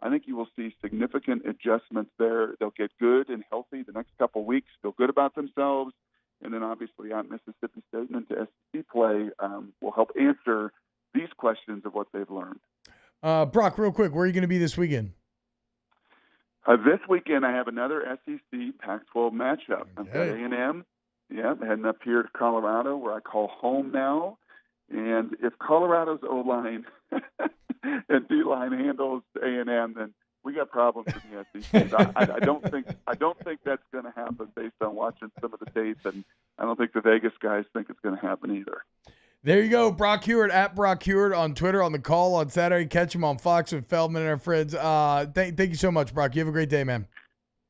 I think you will see significant adjustments there. They'll get good and healthy the next couple of weeks, feel good about themselves, and then obviously at Mississippi State and into SEC play will help answer these questions of what they've learned. Brock, real quick, where are you going to be this weekend? This weekend I have another SEC Pac-12 matchup. I've got A&M. Yeah, heading up here to Colorado, where I call home now. And if Colorado's O-line and D-line handles A&M, then we got problems in the SEC. I don't think that's going to happen based on watching some of the tape, and I don't think the Vegas guys think it's going to happen either. There you go, Brock Huard, at Brock Huard on Twitter, on the call on Saturday. Catch him on Fox with Feldman and our friends. Thank you so much, Brock. You have a great day, man.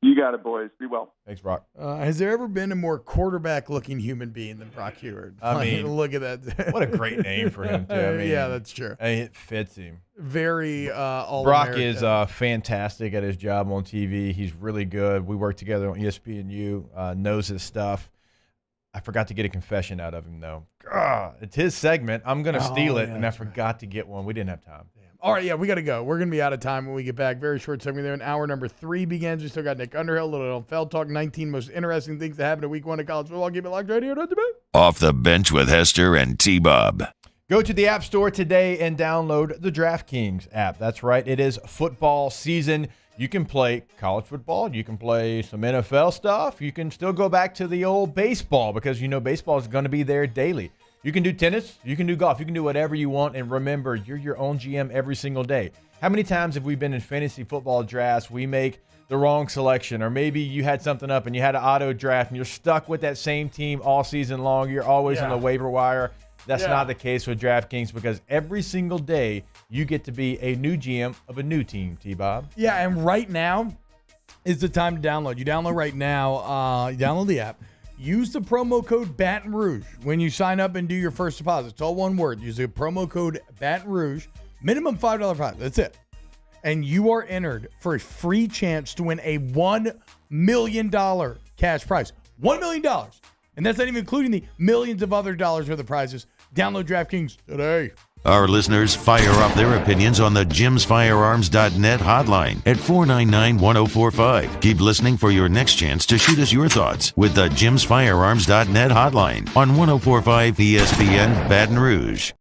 You got it, boys. Be well. Thanks, Brock. Has there ever been a more quarterback-looking human being than Brock Huard? I mean, look at that. What a great name for him, too. I mean, yeah, that's true. It fits him. Very all Brock is fantastic at his job on TV. He's really good. We work together on ESPN. Knows his stuff. I forgot to get a confession out of him, though. It's his segment. I'm going to steal it, and I forgot to get one. We didn't have time. All right, yeah, we got to go. We're going to be out of time when we get back. Very short segment there. And hour number 3 begins. We still got Nick Underhill, a little NFL talk, 19 most interesting things that happened in week 1 of college football. Keep it locked right here on debate. Off the Bench with Hester and T-Bob. Go to the App Store today and download the DraftKings app. That's right. It is football season. You can play college football. You can play some NFL stuff. You can still go back to the old baseball because baseball is going to be there daily. You can do tennis. You can do golf. You can do whatever you want. And remember, you're your own GM every single day. How many times have we been in fantasy football drafts? We make the wrong selection, or maybe you had something up and you had an auto draft and you're stuck with that same team all season long. You're always on the waiver wire. That's not the case with DraftKings because every single day you get to be a new GM of a new team, T-Bob. Yeah, and right now is the time to download. You download right now. You download the app. Use the promo code Baton Rouge when you sign up and do your first deposit. It's all one word. Use the promo code Baton Rouge. Minimum $5 deposit. That's it. And you are entered for a free chance to win a $1 million cash prize. $1 million. And that's not even including the millions of other dollars worth of prizes. Download DraftKings today. Our listeners fire off their opinions on the jimsfirearms.net hotline at 499-1045. Keep listening for your next chance to shoot us your thoughts with the jimsfirearms.net hotline on 1045 ESPN Baton Rouge.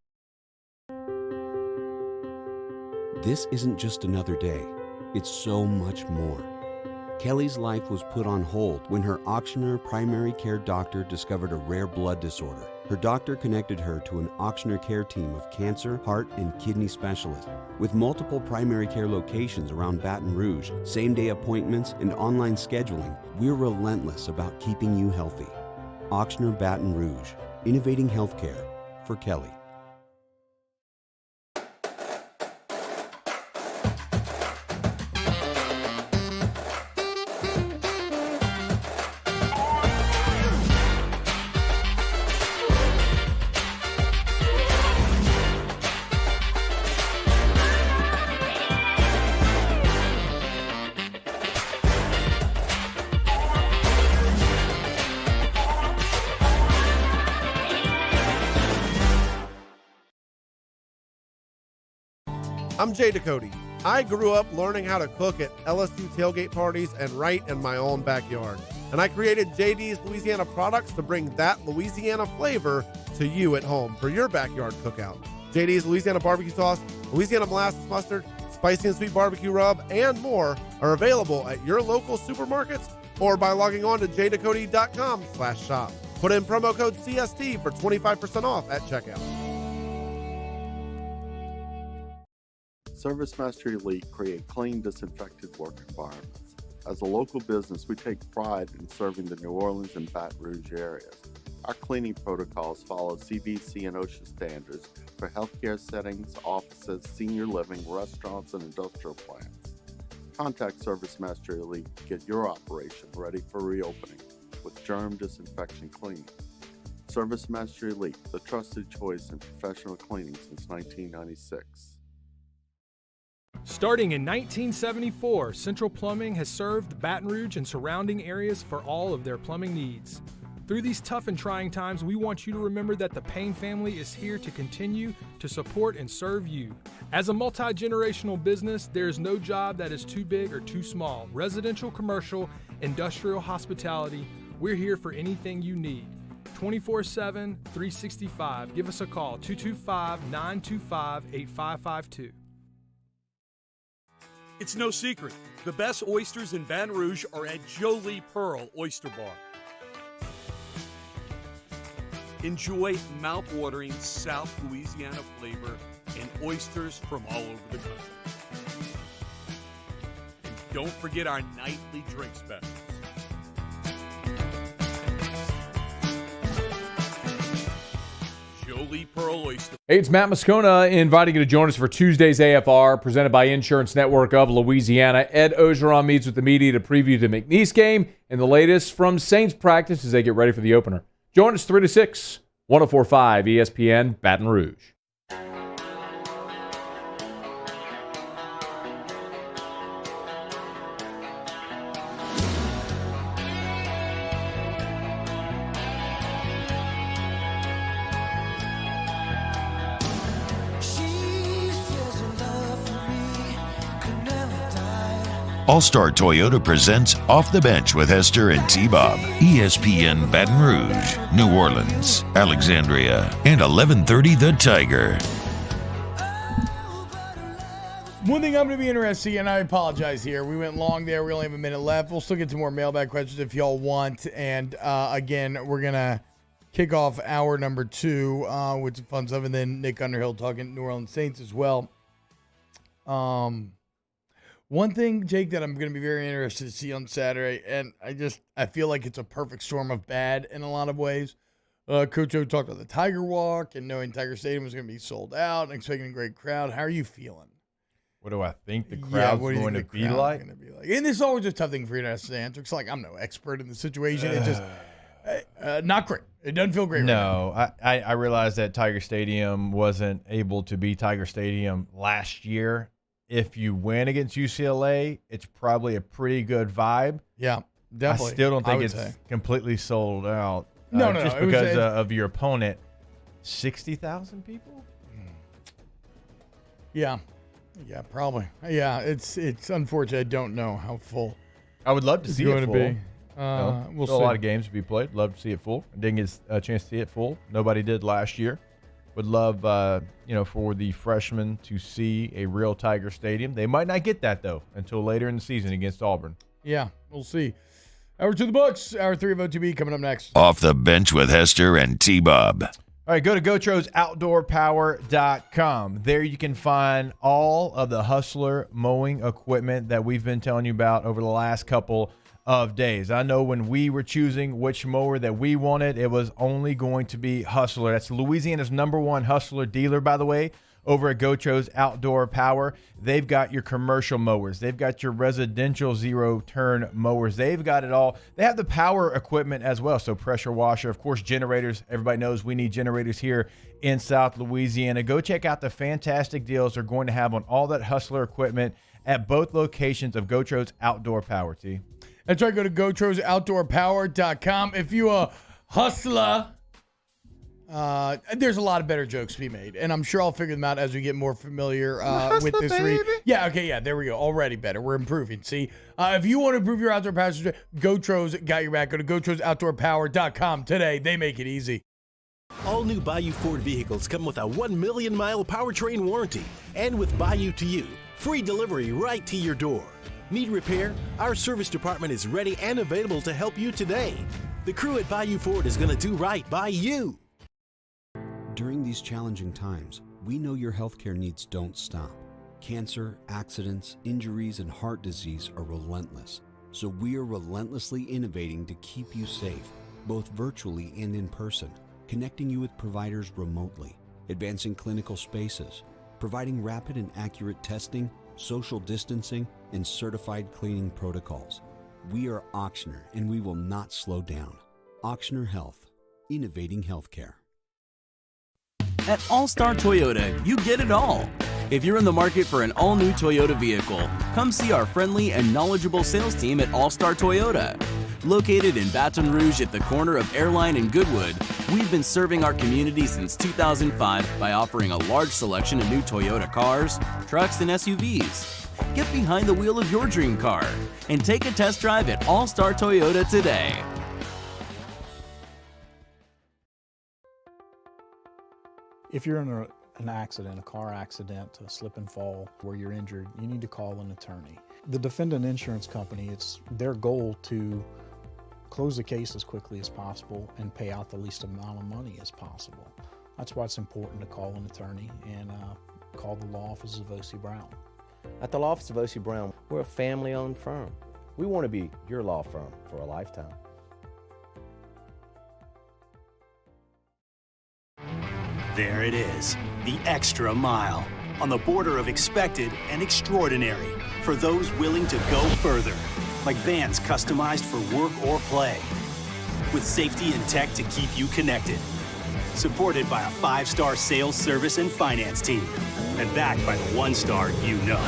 This isn't just another day. It's so much more. Kelly's life was put on hold when her auctioneer primary care doctor discovered a rare blood disorder. Her doctor connected her to an auctioneer care team of cancer, heart, and kidney specialists. With multiple primary care locations around Baton Rouge, same-day appointments, and online scheduling, we're relentless about keeping you healthy. Auctioneer Baton Rouge, innovating healthcare for Kelly. I'm Jay Ducote. I grew up learning how to cook at LSU tailgate parties and right in my own backyard. And I created JD's Louisiana products to bring that Louisiana flavor to you at home for your backyard cookout. JD's Louisiana barbecue sauce, Louisiana molasses mustard, spicy and sweet barbecue rub, and more are available at your local supermarkets or by logging on to jducote.com/shop. Put in promo code CST for 25% off at checkout. ServiceMaster Elite create clean, disinfected work environments. As a local business, we take pride in serving the New Orleans and Baton Rouge areas. Our cleaning protocols follow CDC and OSHA standards for healthcare settings, offices, senior living, restaurants, and industrial plants. Contact ServiceMaster Elite to get your operation ready for reopening with germ disinfection cleaning. ServiceMaster Elite, the trusted choice in professional cleaning since 1996. Starting in 1974, Central Plumbing has served Baton Rouge and surrounding areas for all of their plumbing needs. Through these tough and trying times, we want you to remember that the Payne family is here to continue to support and serve you. As a multi-generational business, there is no job that is too big or too small. Residential, commercial, industrial, hospitality, we're here for anything you need. 24/7, 365. Give us a call, 225-925-8552. It's no secret. The best oysters in Baton Rouge are at Jolie Pearl Oyster Bar. Enjoy mouth-watering South Louisiana flavor and oysters from all over the country. And don't forget our nightly drink specials. Jolie Pearl Oyster. Hey, it's Matt Moscona inviting you to join us for Tuesday's AFR, presented by Insurance Network of Louisiana. Ed Ogeron meets with the media to preview the McNeese game and the latest from Saints practice as they get ready for the opener. Join us 3 to 6, 104.5 ESPN Baton Rouge. All-Star Toyota presents Off the Bench with Hester and T-Bob. ESPN Baton Rouge, New Orleans, Alexandria, and 1130 The Tiger. One thing I'm going to be interested in, and I apologize here. We went long there. We only have a minute left. We'll still get to more mailbag questions if y'all want. And again, we're going to kick off hour number 2 with some fun stuff. And then Nick Underhill talking New Orleans Saints as well. One thing, Jake, that I'm going to be very interested to see on Saturday, and I feel like it's a perfect storm of bad in a lot of ways, Coach O talked about the Tiger Walk and knowing Tiger Stadium was going to be sold out and expecting a great crowd. How are you feeling? What do I think the crowd's going to be like? And this is always a tough thing for you to answer because, like, I'm no expert in the situation. It's just not great. It doesn't feel great. No, right now. I realized that Tiger Stadium wasn't able to be Tiger Stadium last year. If you win against UCLA, it's probably a pretty good vibe. Yeah, definitely. I still don't think it's completely sold out. No, just because of your opponent. 60,000 people? Yeah. Yeah, probably. Yeah, it's unfortunate. I don't know how full. I would love to see it full. We'll see. A lot of games to be played. Love to see it full. I didn't get a chance to see it full. Nobody did last year. Would love, for the freshmen to see a real Tiger Stadium. They might not get that, though, until later in the season against Auburn. Yeah, we'll see. Hour 2 of the books. Hour 3 of OTB coming up next. Off the Bench with Hester and T-Bob. All right, go to GoTrosOutdoorPower.com. There you can find all of the Hustler mowing equipment that we've been telling you about over the last couple of days. I know when we were choosing which mower that we wanted, it was only going to be Hustler. That's Louisiana's #1 Hustler dealer, by the way, over at Gotros Outdoor Power. They've got your commercial mowers. They've got your residential zero-turn mowers. They've got it all. They have the power equipment as well, so pressure washer, of course, generators. Everybody knows we need generators here in South Louisiana. Go check out the fantastic deals they're going to have on all that Hustler equipment at both locations of Gotros Outdoor Power, T. That's right. Go to GoTrosOutdoorPower.com. If you a hustler, there's a lot of better jokes to be made, and I'm sure I'll figure them out as we get more familiar with this read. Yeah, okay, yeah, there we go. Already better. We're improving. See, if you want to improve your outdoor power, GoTros got your back. Go to GoTrosOutdoorPower.com today. They make it easy. All new Bayou Ford vehicles come with a 1 million mile powertrain warranty, and with Bayou to You, free delivery right to your door. Need repair? Our service department is ready and available to help you today. The crew at Bayou Ford is going to do right by you. During these challenging times, we know your healthcare needs don't stop. Cancer, accidents, injuries, and heart disease are relentless. So we are relentlessly innovating to keep you safe, both virtually and in person, connecting you with providers remotely, advancing clinical spaces, providing rapid and accurate testing, social distancing, and certified cleaning protocols. We are Auctioner, and we will not slow down. Auctioner Health, innovating healthcare. At All-Star Toyota, you get it all. If you're in the market for an all-new Toyota vehicle, come see our friendly and knowledgeable sales team at All-Star Toyota. Located in Baton Rouge at the corner of Airline and Goodwood, we've been serving our community since 2005 by offering a large selection of new Toyota cars, trucks, and SUVs. Get behind the wheel of your dream car and take a test drive at All-Star Toyota today. If you're in an accident, a car accident, a slip and fall where you're injured, you need to call an attorney. The defendant insurance company, it's their goal to close the case as quickly as possible and pay out the least amount of money as possible. That's why it's important to call an attorney and call the law offices of O.C. Brown. At the law office of O.C. Brown, we're a family-owned firm. We want to be your law firm for a lifetime. There it is, the extra mile, on the border of expected and extraordinary for those willing to go further, like vans customized for work or play, with safety and tech to keep you connected, supported by a 5-star sales, service, and finance team, and backed by the 1-star you know.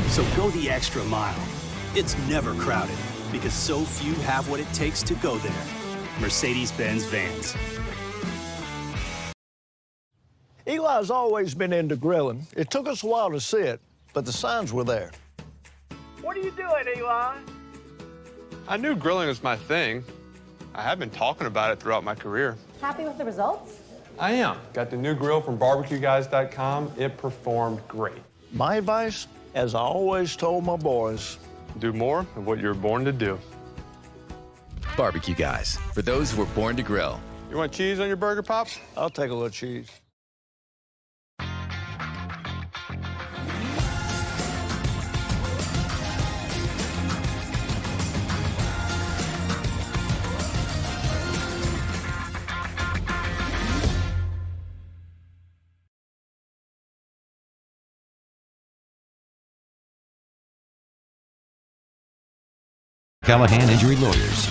So go the extra mile. It's never crowded, because so few have what it takes to go there. Mercedes-Benz Vans. Eli's always been into grilling. It took us a while to see it, but the signs were there. What are you doing, Eli? I knew grilling was my thing. I have been talking about it throughout my career. Happy with the results? I am. Got the new grill from barbecueguys.com. It performed great. My advice, as I always told my boys, do more of what you were born to do. Barbecue Guys, for those who were born to grill. You want cheese on your burger, Pops? I'll take a little cheese. Callahan Injury Lawyers.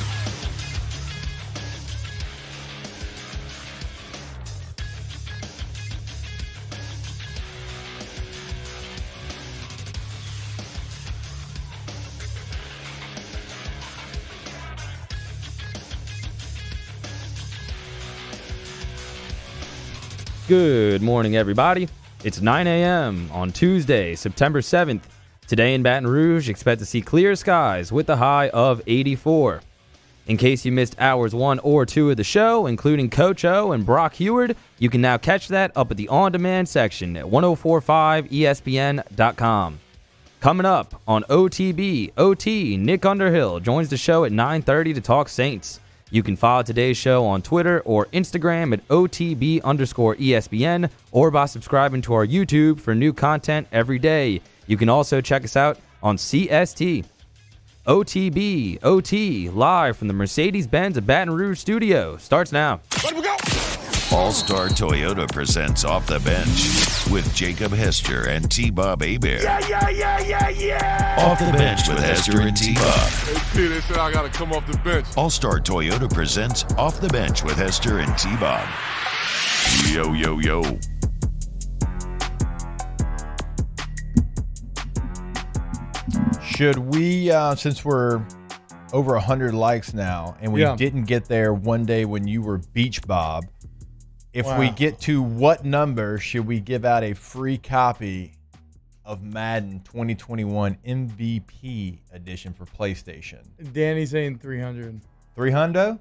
Good morning, everybody. It's 9 a.m. on Tuesday, September 7th. Today in Baton Rouge, expect to see clear skies with a high of 84. In case you missed hours 1 or 2 of the show, including Coach O and Brock Heward, you can now catch that up at the on-demand section at 1045ESPN.com. Coming up on OTB, OT, Nick Underhill joins the show at 9:30 to talk Saints. You can follow today's show on Twitter or Instagram at OTB_ESPN or by subscribing to our YouTube for new content every day. You can also check us out on CST. OTB, OT, live from the Mercedes-Benz of Baton Rouge studio. Starts now. All-Star Toyota presents Off the Bench with Jacob Hester and T-Bob Hebert. Yeah. Off the Bench with Hester and T-Bob. Hey, P, they said I got to come off the bench. All-Star Toyota presents Off the Bench with Hester and T-Bob. Yo, yo, yo. Should we, since we're over 100 likes now, and we didn't get there one day when you were Beach Bob, if we get to what number, should we give out a free copy of Madden 2021 MVP edition for PlayStation? Danny's saying 300. 300?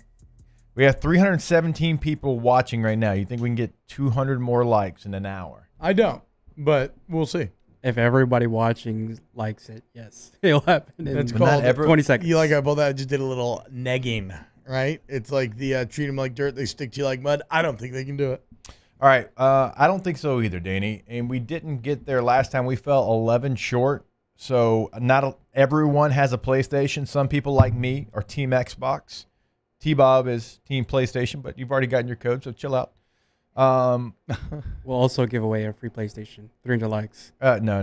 We have 317 people watching right now. You think we can get 200 more likes in an hour? I don't, but we'll see. If everybody watching likes it, yes, it'll happen in That's called 20 seconds. You like I both that just did a little negging, right? It's like the treat them like dirt, they stick to you like mud. I don't think they can do it. All right, I don't think so either, Danny. And we didn't get there last time. We fell 11 short. So not everyone has a PlayStation. Some people like me are Team Xbox. T-Bob is Team PlayStation, but you've already gotten your code, so chill out. We'll also give away a free PlayStation. 300 likes. No.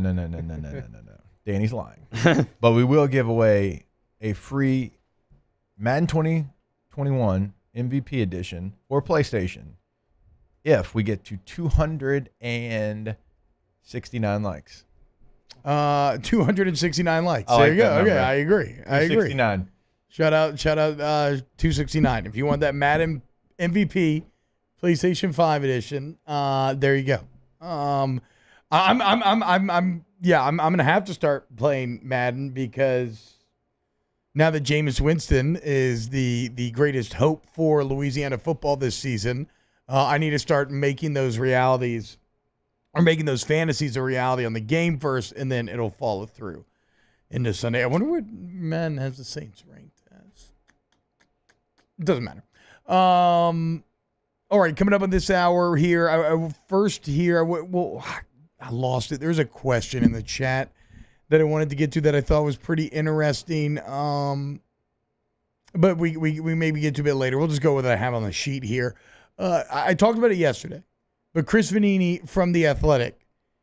Danny's lying. But we will give away a free Madden 2021 MVP edition for PlayStation if we get to 269 likes. 269 likes. I there like you go. that Okay, number. I agree. 269. Shout out 269. If you want that Madden MVP PlayStation 5 edition, there you go. I'm gonna have to start playing Madden because now that Jameis Winston is the greatest hope for Louisiana football this season, I need to start making those realities or making those fantasies a reality on the game first, and then it'll follow through into Sunday. I wonder what Madden has the Saints ranked as. It doesn't matter. All right, coming up on this hour here, I lost it. There's a question in the chat that I wanted to get to that I thought was pretty interesting, but we maybe get to a bit later. We'll just go with what I have on the sheet here. I talked about it yesterday, but Chris Vanini from The Athletic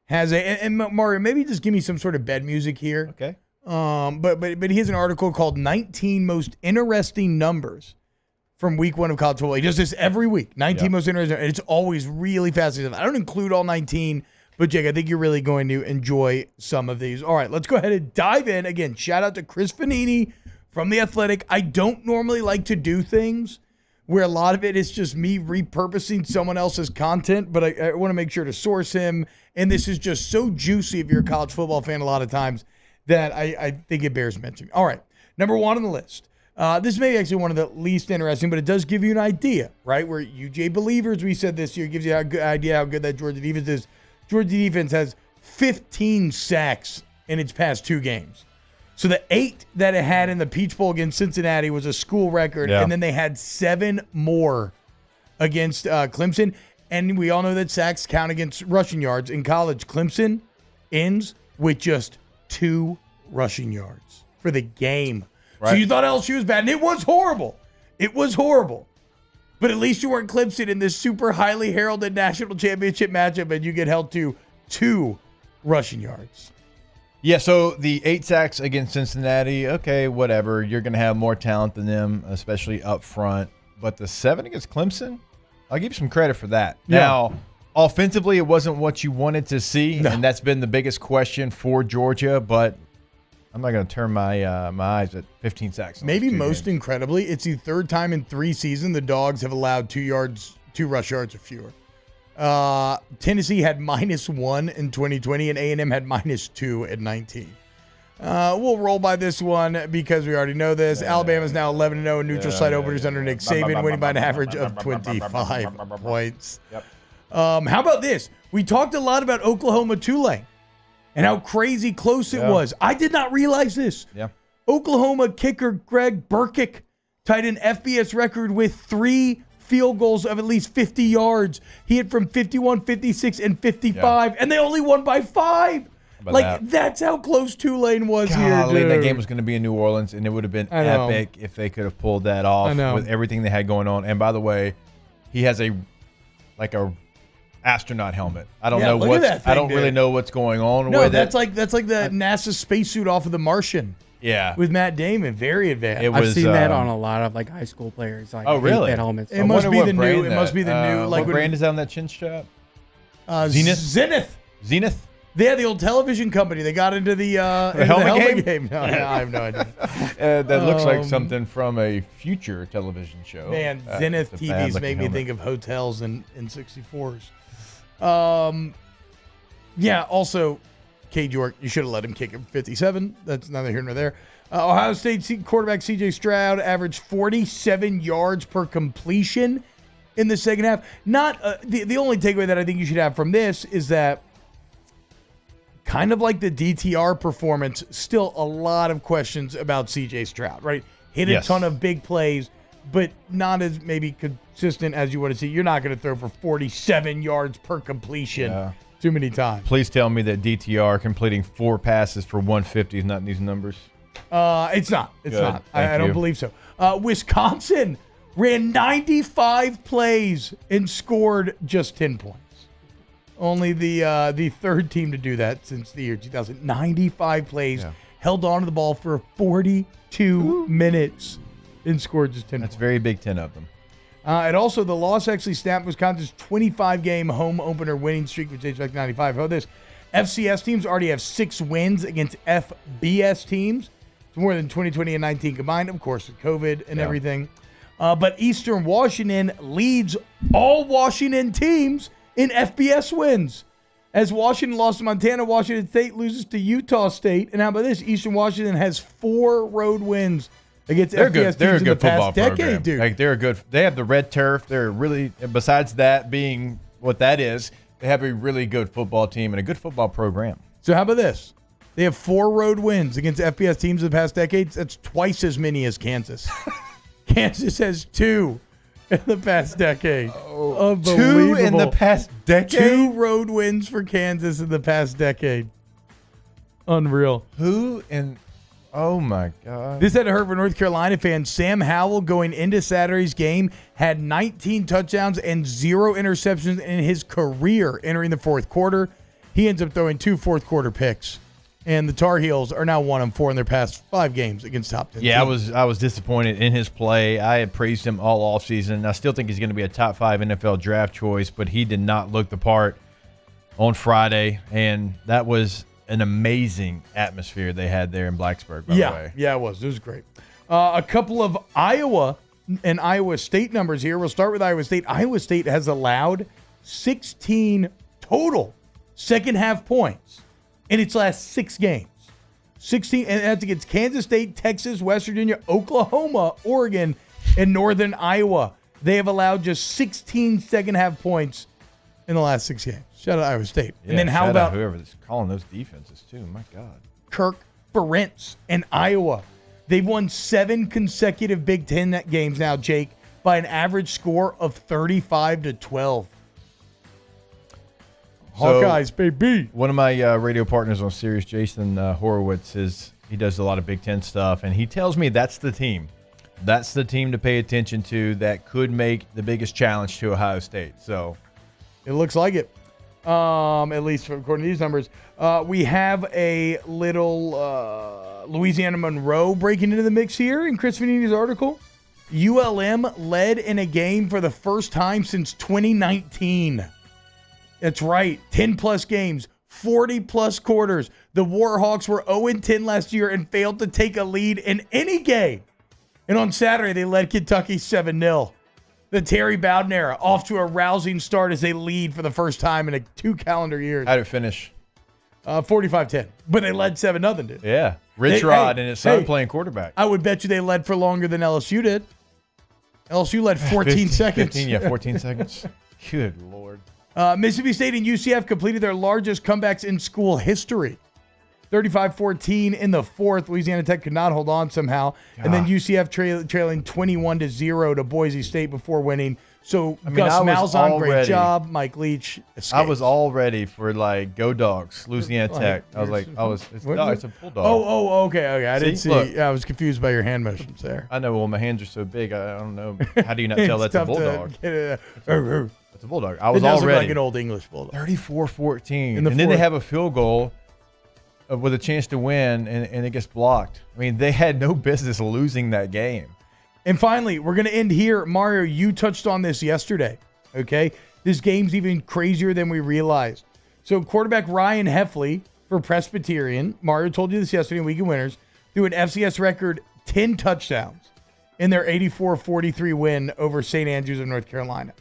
has and Mario, maybe just give me some sort of bed music here. Okay. But he has an article called 19 Most Interesting Numbers from week 1 of college football. He does this every week. 19 most interesting. And it's always really fascinating. I don't include all 19, but Jake, I think you're really going to enjoy some of these. All right, let's go ahead and dive in. Again, shout out to Chris Vanini from The Athletic. I don't normally like to do things where a lot of it is just me repurposing someone else's content, but I want to make sure to source him. And this is just so juicy if you're a college football fan a lot of times that I think it bears mentioning. All right, number 1 on the list. This may be actually one of the least interesting, but it does give you an idea, right? Where UJ Believers, we said this year, gives you an idea how good that Georgia defense is. Georgia defense has 15 sacks in its past 2 games. So the 8 that it had in the Peach Bowl against Cincinnati was a school record, and then they had 7 more against Clemson. And we all know that sacks count against rushing yards. In college, Clemson ends with just 2 rushing yards for the game. Right. So you thought LSU was bad, and it was horrible. It was horrible. But at least you weren't Clemson in this super highly heralded national championship matchup, and you get held to 2 rushing yards. Yeah, so the 8 sacks against Cincinnati, okay, whatever. You're going to have more talent than them, especially up front. But the 7 against Clemson, I'll give you some credit for that. Yeah. Now, offensively, it wasn't what you wanted to see, and that's been the biggest question for Georgia. But I'm not going to turn my my eyes at 15 sacks. Maybe most incredibly, it's the third time in 3 seasons the Dogs have allowed 2 rush yards or fewer. Tennessee had -1 in 2020, and A&M had -2 at 19. We'll roll by this one because we already know this. Alabama's now 11-0 in neutral site openers under Nick Saban, winning by an average of 25 points. Yep. How about this? We talked a lot about Oklahoma-Tulane and how crazy close it was. I did not realize this. Yeah. Oklahoma kicker Greg Burkick tied an FBS record with 3 field goals of at least 50 yards. He hit from 51, 56, and 55, and they only won by 5. That's how close Tulane was here, dude. That game was going to be in New Orleans, and it would have been epic if they could have pulled that off with everything they had going on. And by the way, he has a astronaut helmet. I don't know really know what's going on with that's like the NASA spacesuit off of The Martian. Yeah, with Matt Damon, very advanced. I've seen that on a lot of high school players. Oh, really? That helmets. It must be the new. It must be the new. What brand is that on that chin strap? Zenith. Zenith. They had the old television company. They got into the helmet game. No, I have no idea. That looks like something from a future television show. Man, Zenith TVs make me think of hotels in 64s. Yeah, also, Cade York, you should have let him kick him 57. That's neither here nor there. Ohio State quarterback C.J. Stroud averaged 47 yards per completion in the second half. Not the only takeaway that I think you should have from this is that kind of like the DTR performance, still a lot of questions about C.J. Stroud, right? Hit a ton of big plays, but not as maybe consistent as you want to see. You're not going to throw for 47 yards per completion too many times. Please tell me that DTR completing 4 passes for 150 is not in these numbers. It's not. It's not. I don't believe so. Wisconsin ran 95 plays and scored just 10 points. Only the third team to do that since the year 2000. 95 plays, held on to the ball for 42 minutes and scored just 10 That's points. very Big Ten of them. And also, the loss actually snapped Wisconsin's 25-game home opener winning streak, which dates back to 95. How this? FCS teams already have 6 wins against FBS teams. It's more than 2020 and 19 combined, of course, with COVID and everything. But Eastern Washington leads all Washington teams in FBS wins. As Washington lost to Montana, Washington State loses to Utah State. And how about this? Eastern Washington has 4 road wins against FBS teams in the past decade, dude. Like they're good. They have the red turf. They're really, besides that being what that is, they have a really good football team and a good football program. So how about this? They have 4 road wins against FBS teams in the past decades. That's twice as many as Kansas. Kansas has 2 in the past decade. Unbelievable. 2 in the past decade? 2 road wins for Kansas in the past decade. Unreal. Oh, my God. This had to hurt for North Carolina fans. Sam Howell, going into Saturday's game, had 19 touchdowns and 0 interceptions in his career entering the fourth quarter. He ends up throwing 2 fourth-quarter picks. And the Tar Heels are now 1-4 in their past 5 games against top 10 teams. I was disappointed in his play. I had praised him all offseason. I still think he's going to be a top 5 NFL draft choice, but he did not look the part on Friday. And that was an amazing atmosphere they had there in Blacksburg, by the way. Yeah, it was. It was great. A couple of Iowa and Iowa State numbers here. We'll start with Iowa State. Iowa State has allowed 16 total second-half points in its last 6 games. 16, and that's against Kansas State, Texas, West Virginia, Oklahoma, Oregon, and Northern Iowa. They have allowed just 16 second-half points in the last 6 games. Shout out Iowa State. Yeah, and then how about whoever's calling those defenses too? My God. Kirk Ferentz and Iowa? They've won 7 consecutive Big Ten games now, Jake, by an average score of 35-12. Hawkeyes, baby. One of my radio partners on Sirius, Jason Horowitz, he does a lot of Big Ten stuff, and he tells me that's the team. That's the team to pay attention to that could make the biggest challenge to Ohio State. So it looks like it. at least according to these numbers. We have a little Louisiana Monroe breaking into the mix here in Chris Vanini's article. ULM led in a game for the first time since 2019. That's right, 10-plus games, 40-plus quarters. The Warhawks were 0-10 last year and failed to take a lead in any game. And on Saturday, they led Kentucky 7-0. The Terry Bowden era off to a rousing start as they lead for the first time in 2 calendar years. How'd it finish? 45-10. But they led 7-0, dude. Yeah. Rich Rod and his son playing quarterback. I would bet you they led for longer than LSU did. LSU led 14 seconds. 14 seconds. Good Lord. Mississippi State and UCF completed their largest comebacks in school history. 35-14 in the fourth. Louisiana Tech could not hold on somehow. And then UCF trailing 21-0 to Boise State before winning. So Gus Malzahn, great job. Mike Leach escaped. I was all ready for go Dogs, Louisiana Tech. It's a Bulldog. Okay. I didn't see. Look, I was confused by your hand motions there. I know. Well, my hands are so big. I don't know. How do you not tell that's a Bulldog? It's a Bulldog. I was all ready. It does look like an old English Bulldog. 34-14. And then they have a field goal with a chance to win, and it gets blocked. I mean, they had no business losing that game. And finally, we're going to end here. Mario, you touched on this yesterday, okay? This game's even crazier than we realized. So quarterback Ryan Heffley for Presbyterian, Mario told you this yesterday in Weekend Winners, threw an FCS record 10 touchdowns in their 84-43 win over St. Andrews of North Carolina.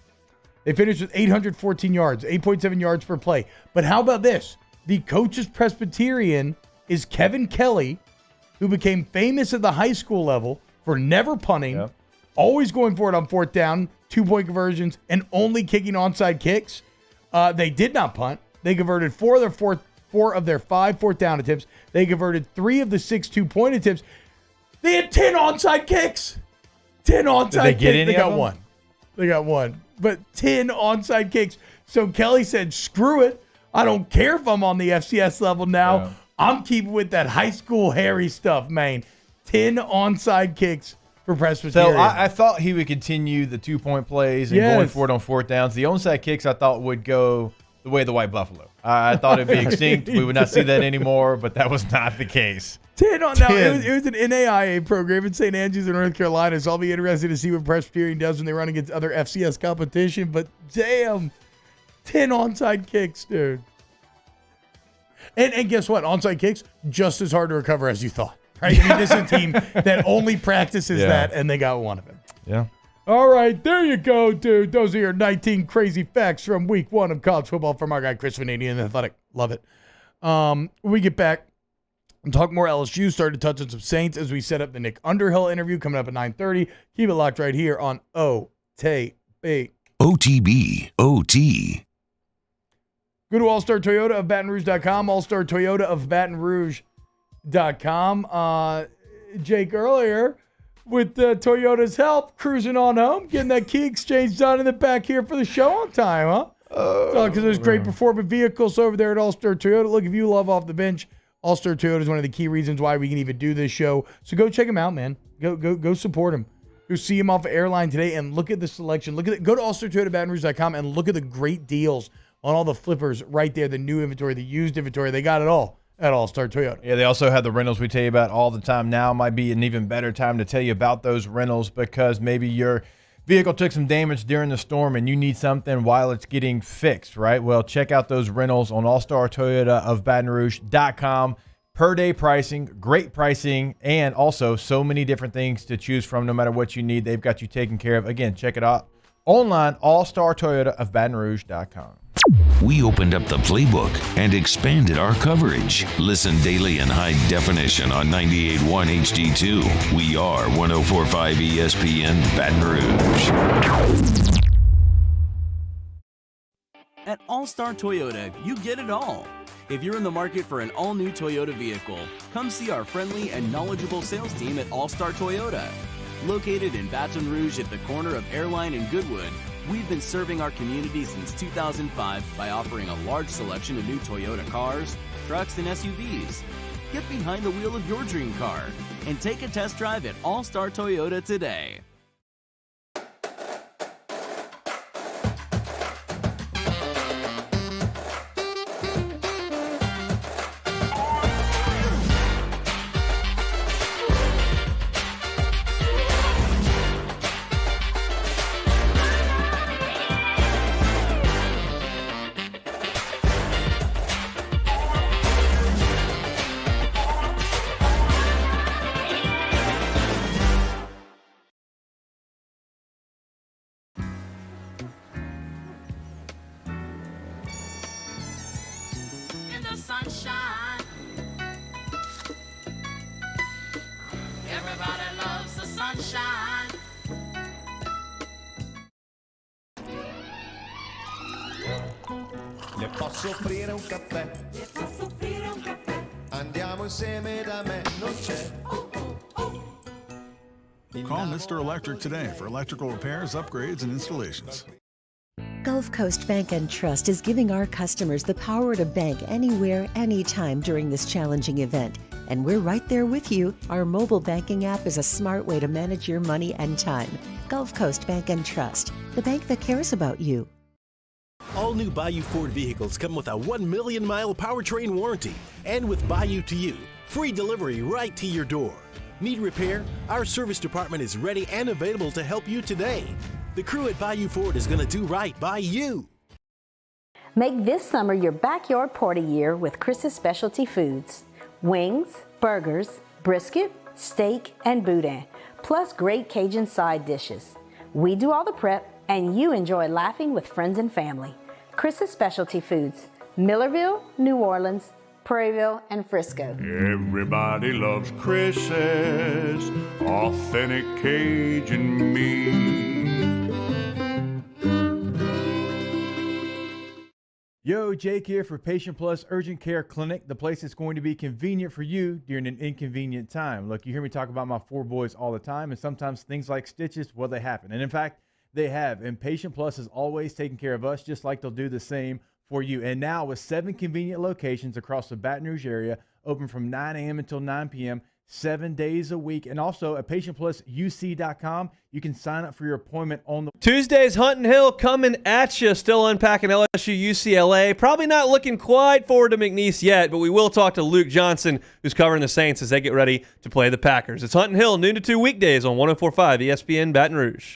They finished with 814 yards, 8.7 yards per play. But how about this? The coach's Presbyterian is Kevin Kelly, who became famous at the high school level for never punting, always going for it on fourth down, 2-point conversions, and only kicking onside kicks. They did not punt. They converted four of their 5 fourth down attempts. They converted 3 of the 6 2-point attempts. They had 10 onside kicks. 10 onside kicks. They got one. They got one. But 10 onside kicks. So Kelly said, screw it. I don't care if I'm on the FCS level now. Yeah. I'm keeping with that high school hairy stuff, man. 10 onside kicks for Presbyterian. So I thought he would continue the 2-point plays and going for it on fourth downs. The onside kicks I thought would go the way of the White Buffalo. I thought it'd be extinct. We would not see that anymore, but that was not the case. 10 on now. It was an NAIA program in St. Andrews in North Carolina, so I'll be interested to see what Presbyterian does when they run against other FCS competition. But damn, 10 onside kicks, dude. And guess what? Onside kicks, just as hard to recover as you thought. Right? I mean, this is a team that only practices that, and they got one of them. Yeah. All right, there you go, dude. Those are your 19 crazy facts from week 1 of college football from our guy Chris Vanini and the Athletic. Love it. When we get back and talk more LSU, start to touch on some Saints as we set up the Nick Underhill interview coming up at 9:30. Keep it locked right here on OTB. OTB. OT. Go to All-Star Toyota of Baton Rouge.com, All-Star Toyota of Baton Rouge.com. Jake, earlier, with Toyota's help, cruising on home, getting that key exchange done in the back here for the show on time, huh? Because there's great performing vehicles over there at All-Star Toyota. Look, if you love off the bench, All-Star Toyota is one of the key reasons why we can even do this show. So go check them out, man. Go support them. Go see them off of Airline today and look at the selection. Go to allstartoyotabatonrouge.com and look at the great deals on all the flippers right there, the new inventory, the used inventory. They got it all at All-Star Toyota. Yeah, they also have the rentals we tell you about all the time. Now might be an even better time to tell you about those rentals because maybe your vehicle took some damage during the storm and you need something while it's getting fixed, right? Well, check out those rentals on All-Star Toyota of Baton Rouge.com. Per day pricing, great pricing, and also so many different things to choose from no matter what you need. They've got you taken care of. Again, check it out online, All-Star Toyota of Baton Rouge.com. We opened up the playbook and expanded our coverage. Listen daily in high definition on 98.1 HD2. We are 104.5 ESPN Baton Rouge. At All-Star Toyota, you get it all. If you're in the market for an all-new Toyota vehicle, come see our friendly and knowledgeable sales team at All-Star Toyota. Located in Baton Rouge at the corner of Airline and Goodwood, we've been serving our community since 2005 by offering a large selection of new Toyota cars, trucks, and SUVs. Get behind the wheel of your dream car and take a test drive at All-Star Toyota today. sunshine. Everybody loves the sunshine. Le posso offrire un caffè? Le posso offrire un caffè? Andiamo insieme da me, non c'è. Call Mr. Electric today for electrical repairs, upgrades, and installations. Gulf Coast Bank and Trust is giving our customers the power to bank anywhere, anytime during this challenging event. And we're right there with you. Our mobile banking app is a smart way to manage your money and time. Gulf Coast Bank and Trust, the bank that cares about you. All new Bayou Ford vehicles come with a 1 million mile powertrain warranty. And with Bayou to You, free delivery right to your door. Need repair? Our service department is ready and available to help you today. The crew at Bayou Ford is going to do right by you. Make this summer your backyard party year with Chris's Specialty Foods. Wings, burgers, brisket, steak, and boudin, plus great Cajun side dishes. We do all the prep, and you enjoy laughing with friends and family. Chris's Specialty Foods, Millerville, New Orleans, Prairieville, and Frisco. Everybody loves Chris's authentic Cajun meat. Yo, Jake here for Patient Plus Urgent Care Clinic, the place that's going to be convenient for you during an inconvenient time. Look, you hear me talk about my 4 boys all the time, and sometimes things like stitches, well, they happen. And in fact, they have. And Patient Plus is always taking care of us, just like they'll do the same for you. And now with 7 convenient locations across the Baton Rouge area, open from 9 a.m. until 9 p.m., 7 days a week. And also at patientplusuc.com, you can sign up for your appointment on the Tuesday's Hunting Hill coming at you. Still unpacking LSU UCLA. Probably not looking quite forward to McNeese yet, but we will talk to Luke Johnson, who's covering the Saints as they get ready to play the Packers. It's Hunting Hill, noon to 2 weekdays on 104.5 ESPN Baton Rouge.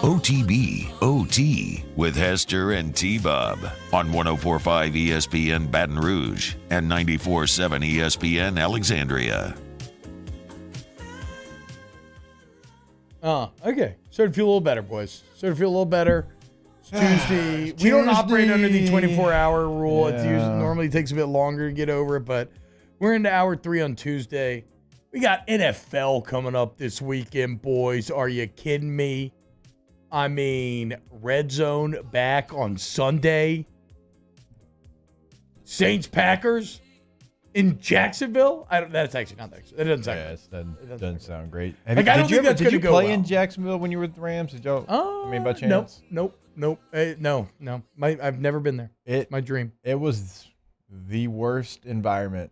OTB OT with Hester and T-Bob on 104.5 ESPN Baton Rouge and 94.7 ESPN Alexandria. Okay. Starting to feel a little better, boys. Starting to feel a little better. It's Tuesday. We don't operate under the 24-hour rule. Yeah. It normally takes a bit longer to get over it, but we're into hour 3 on Tuesday. We got NFL coming up this weekend, boys. Are you kidding me? I mean, Red Zone back on Sunday. Saints Packers in Jacksonville. That's actually not that. That doesn't sound. That doesn't sound great. Like, I don't think that's did going you to go play well. in Jacksonville when you were with the Rams? Did y'all? I mean, by chance? Nope. No. I've never been there. It's my dream. It was the worst environment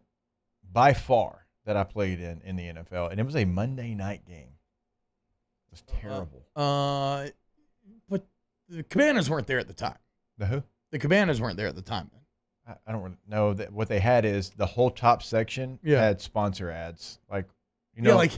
by far that I played in the NFL, and it was a Monday night game. It was terrible. But the Cabanas weren't there at the time. The who? The Cabanas weren't there at the time. I don't really know. That what they had is the whole top section had sponsor ads. Like, you know, like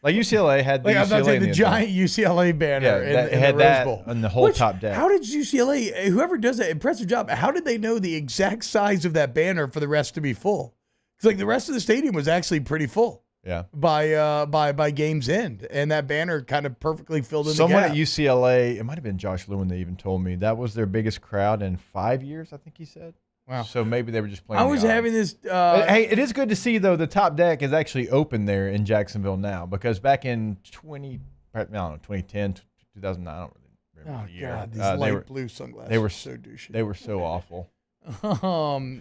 UCLA had the like I thought UCLA the giant UCLA banner in had the Rose that Bowl. on the whole top deck. How did UCLA, whoever does that, impressive job, how did they know the exact size of that banner for the rest to be full? Because like the rest of the stadium was actually pretty full. Yeah. By game's end, and that banner kind of perfectly filled in Someone the gap. at UCLA, it might have been Josh Lewin that even told me that was their biggest crowd in 5 years, I think he said. Wow. So maybe they were just playing. I was having this. Hey, it is good to see though the top deck is actually open there in Jacksonville now, because back in 2010, 2009, I don't really remember the year. God, these light blue sunglasses they were are so douchey. They were so awful.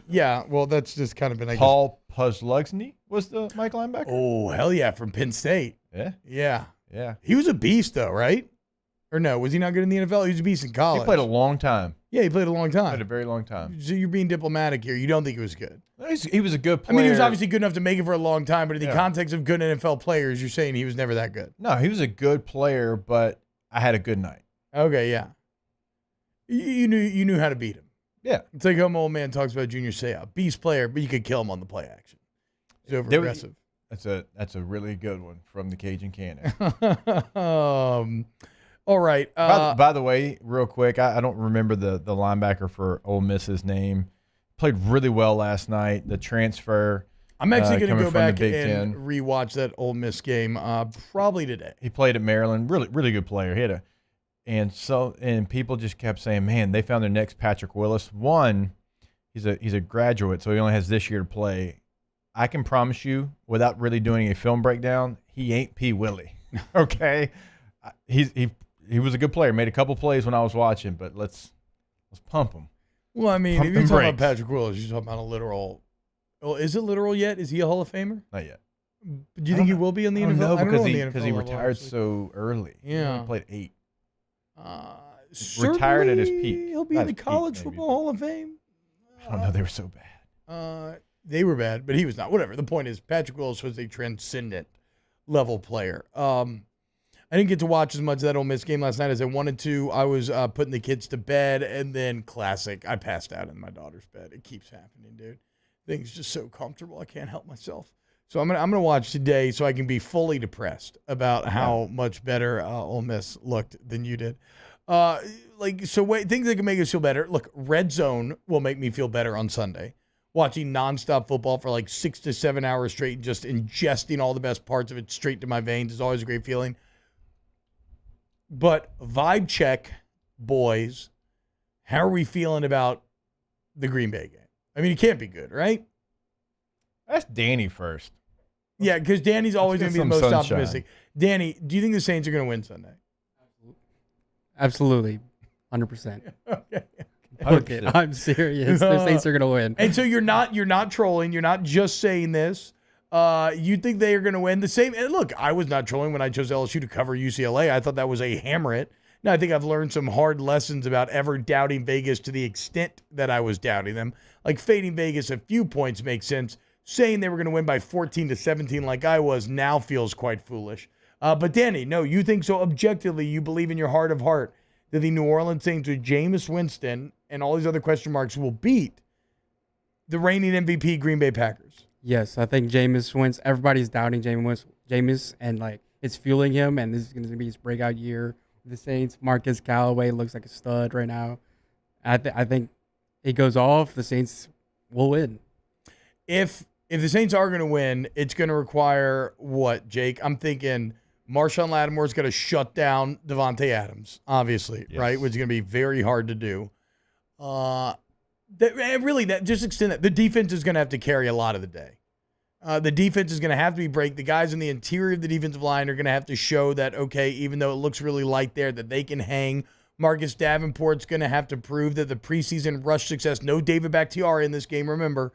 Yeah, well, that's just kind of been. Paul Puslugny was the Mike linebacker. Oh, hell yeah, from Penn State. Yeah. He was a beast though, right? Or no, was he not good in the NFL? He was a beast in college. He played a long time. Yeah, he played a long time. Played a very long time. So you're being diplomatic here. You don't think he was good. He was a good player. I mean, he was obviously good enough to make it for a long time, but in the Yeah. context of good NFL players, you're saying he was never that good. No, he was a good player, but I had a good night. Okay, yeah. You knew how to beat him. Yeah. It's like how my old man talks about Junior Seau. Beast player, but you could kill him on the play action. He's over aggressive. That's a really good one from the Cajun Cannon. All right. By the way, real quick, I don't remember the linebacker for Ole Miss's name. Played really well last night. The transfer. I'm actually going to coming go from the back Big and Ten. rewatch that Ole Miss game probably today. He played at Maryland. Really good player. He had and people just kept saying, man, they found their next Patrick Willis. One, he's a graduate, so he only has this year to play. I can promise you, without really doing a film breakdown, he ain't P. Willie. Okay, he was a good player. Made a couple plays when I was watching, but let's pump him. Well, I mean, Pump if you're them talking about brakes. Patrick Willis, you're talking about a literal. Oh, is it literal yet? Is he a Hall of Famer? Not yet. Do you think he will be in the NFL? No, I don't because know he on the NFL he level, retired actually. so early. He Yeah. only played 8. Certainly Retired at his peak. He'll be Not in the his peak, College maybe, Football Hall of Fame. I don't know. They were so bad. They were bad, but he was not. Whatever. The point is, Patrick Willis was a transcendent level player. I didn't get to watch as much of that Ole Miss game last night as I wanted to. I was putting the kids to bed, and then classic, I passed out in my daughter's bed. It keeps happening, dude. Things just so comfortable, I can't help myself. So I'm gonna watch today so I can be fully depressed about how much better Ole Miss looked than you did. Things that can make us feel better. Look, Red Zone will make me feel better on Sunday. Watching nonstop football for like 6 to 7 hours straight, just ingesting all the best parts of it straight to my veins is always a great feeling. But vibe check, boys. How are we feeling about the Green Bay game? I mean, it can't be good, right? That's Danny first. Yeah, because Danny's always going Let's to be get the most some sunshine. optimistic. Danny, do you think the Saints are going to win Sunday? Absolutely. 100%. Okay. Okay, I'm serious. The Saints are going to win. And so you're not trolling. You're not just saying this. You think they are going to win the same. And look, I was not trolling when I chose LSU to cover UCLA. I thought that was a hammer it. Now, I think I've learned some hard lessons about ever doubting Vegas to the extent that I was doubting them. Like fading Vegas a few points makes sense. Saying they were going to win by 14-17 like I was now feels quite foolish. But Danny, no, you think so objectively. You believe in your heart of heart that the New Orleans Saints with Jameis Winston and all these other question marks will beat the reigning MVP Green Bay Packers. Yes, I think Jameis wins. Everybody's doubting Jameis, and like it's fueling him. And this is going to be his breakout year with the Saints. Marcus Callaway looks like a stud right now. I think it goes off. The Saints will win. If the Saints are going to win, it's going to require what, Jake? I'm thinking Marshawn Lattimore's got to shut down Devontae Adams, obviously, right? Which is going to be very hard to do. Just extend that. The defense is going to have to carry a lot of the day. The defense is going to have to be break. The guys in the interior of the defensive line are going to have to show that, okay, even though it looks really light there, that they can hang. Marcus Davenport's going to have to prove that the preseason rush success, no David Bakhtiari in this game, remember.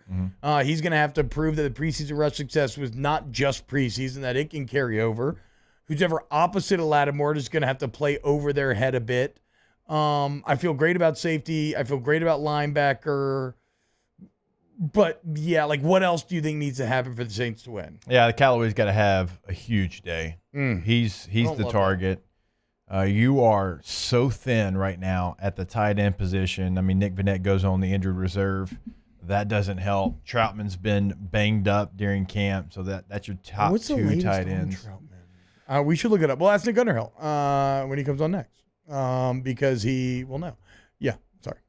He's going to have to prove that the preseason rush success was not just preseason, that it can carry over. Who's ever opposite of Lattimore is going to have to play over their head a bit. I feel great about safety. I feel great about linebacker. But, yeah, like what else do you think needs to happen for the Saints to win? Yeah, the Callaway's got to have a huge day. He's the target. You are so thin right now at the tight end position. I mean, Nick Vannett goes on the injured reserve. That doesn't help. Troutman's been banged up during camp, so that's your top What's the two latest tight on ends. Troutman? We should look it up. Well, ask Nick Underhill when he comes on next because he will know. Yeah, sorry.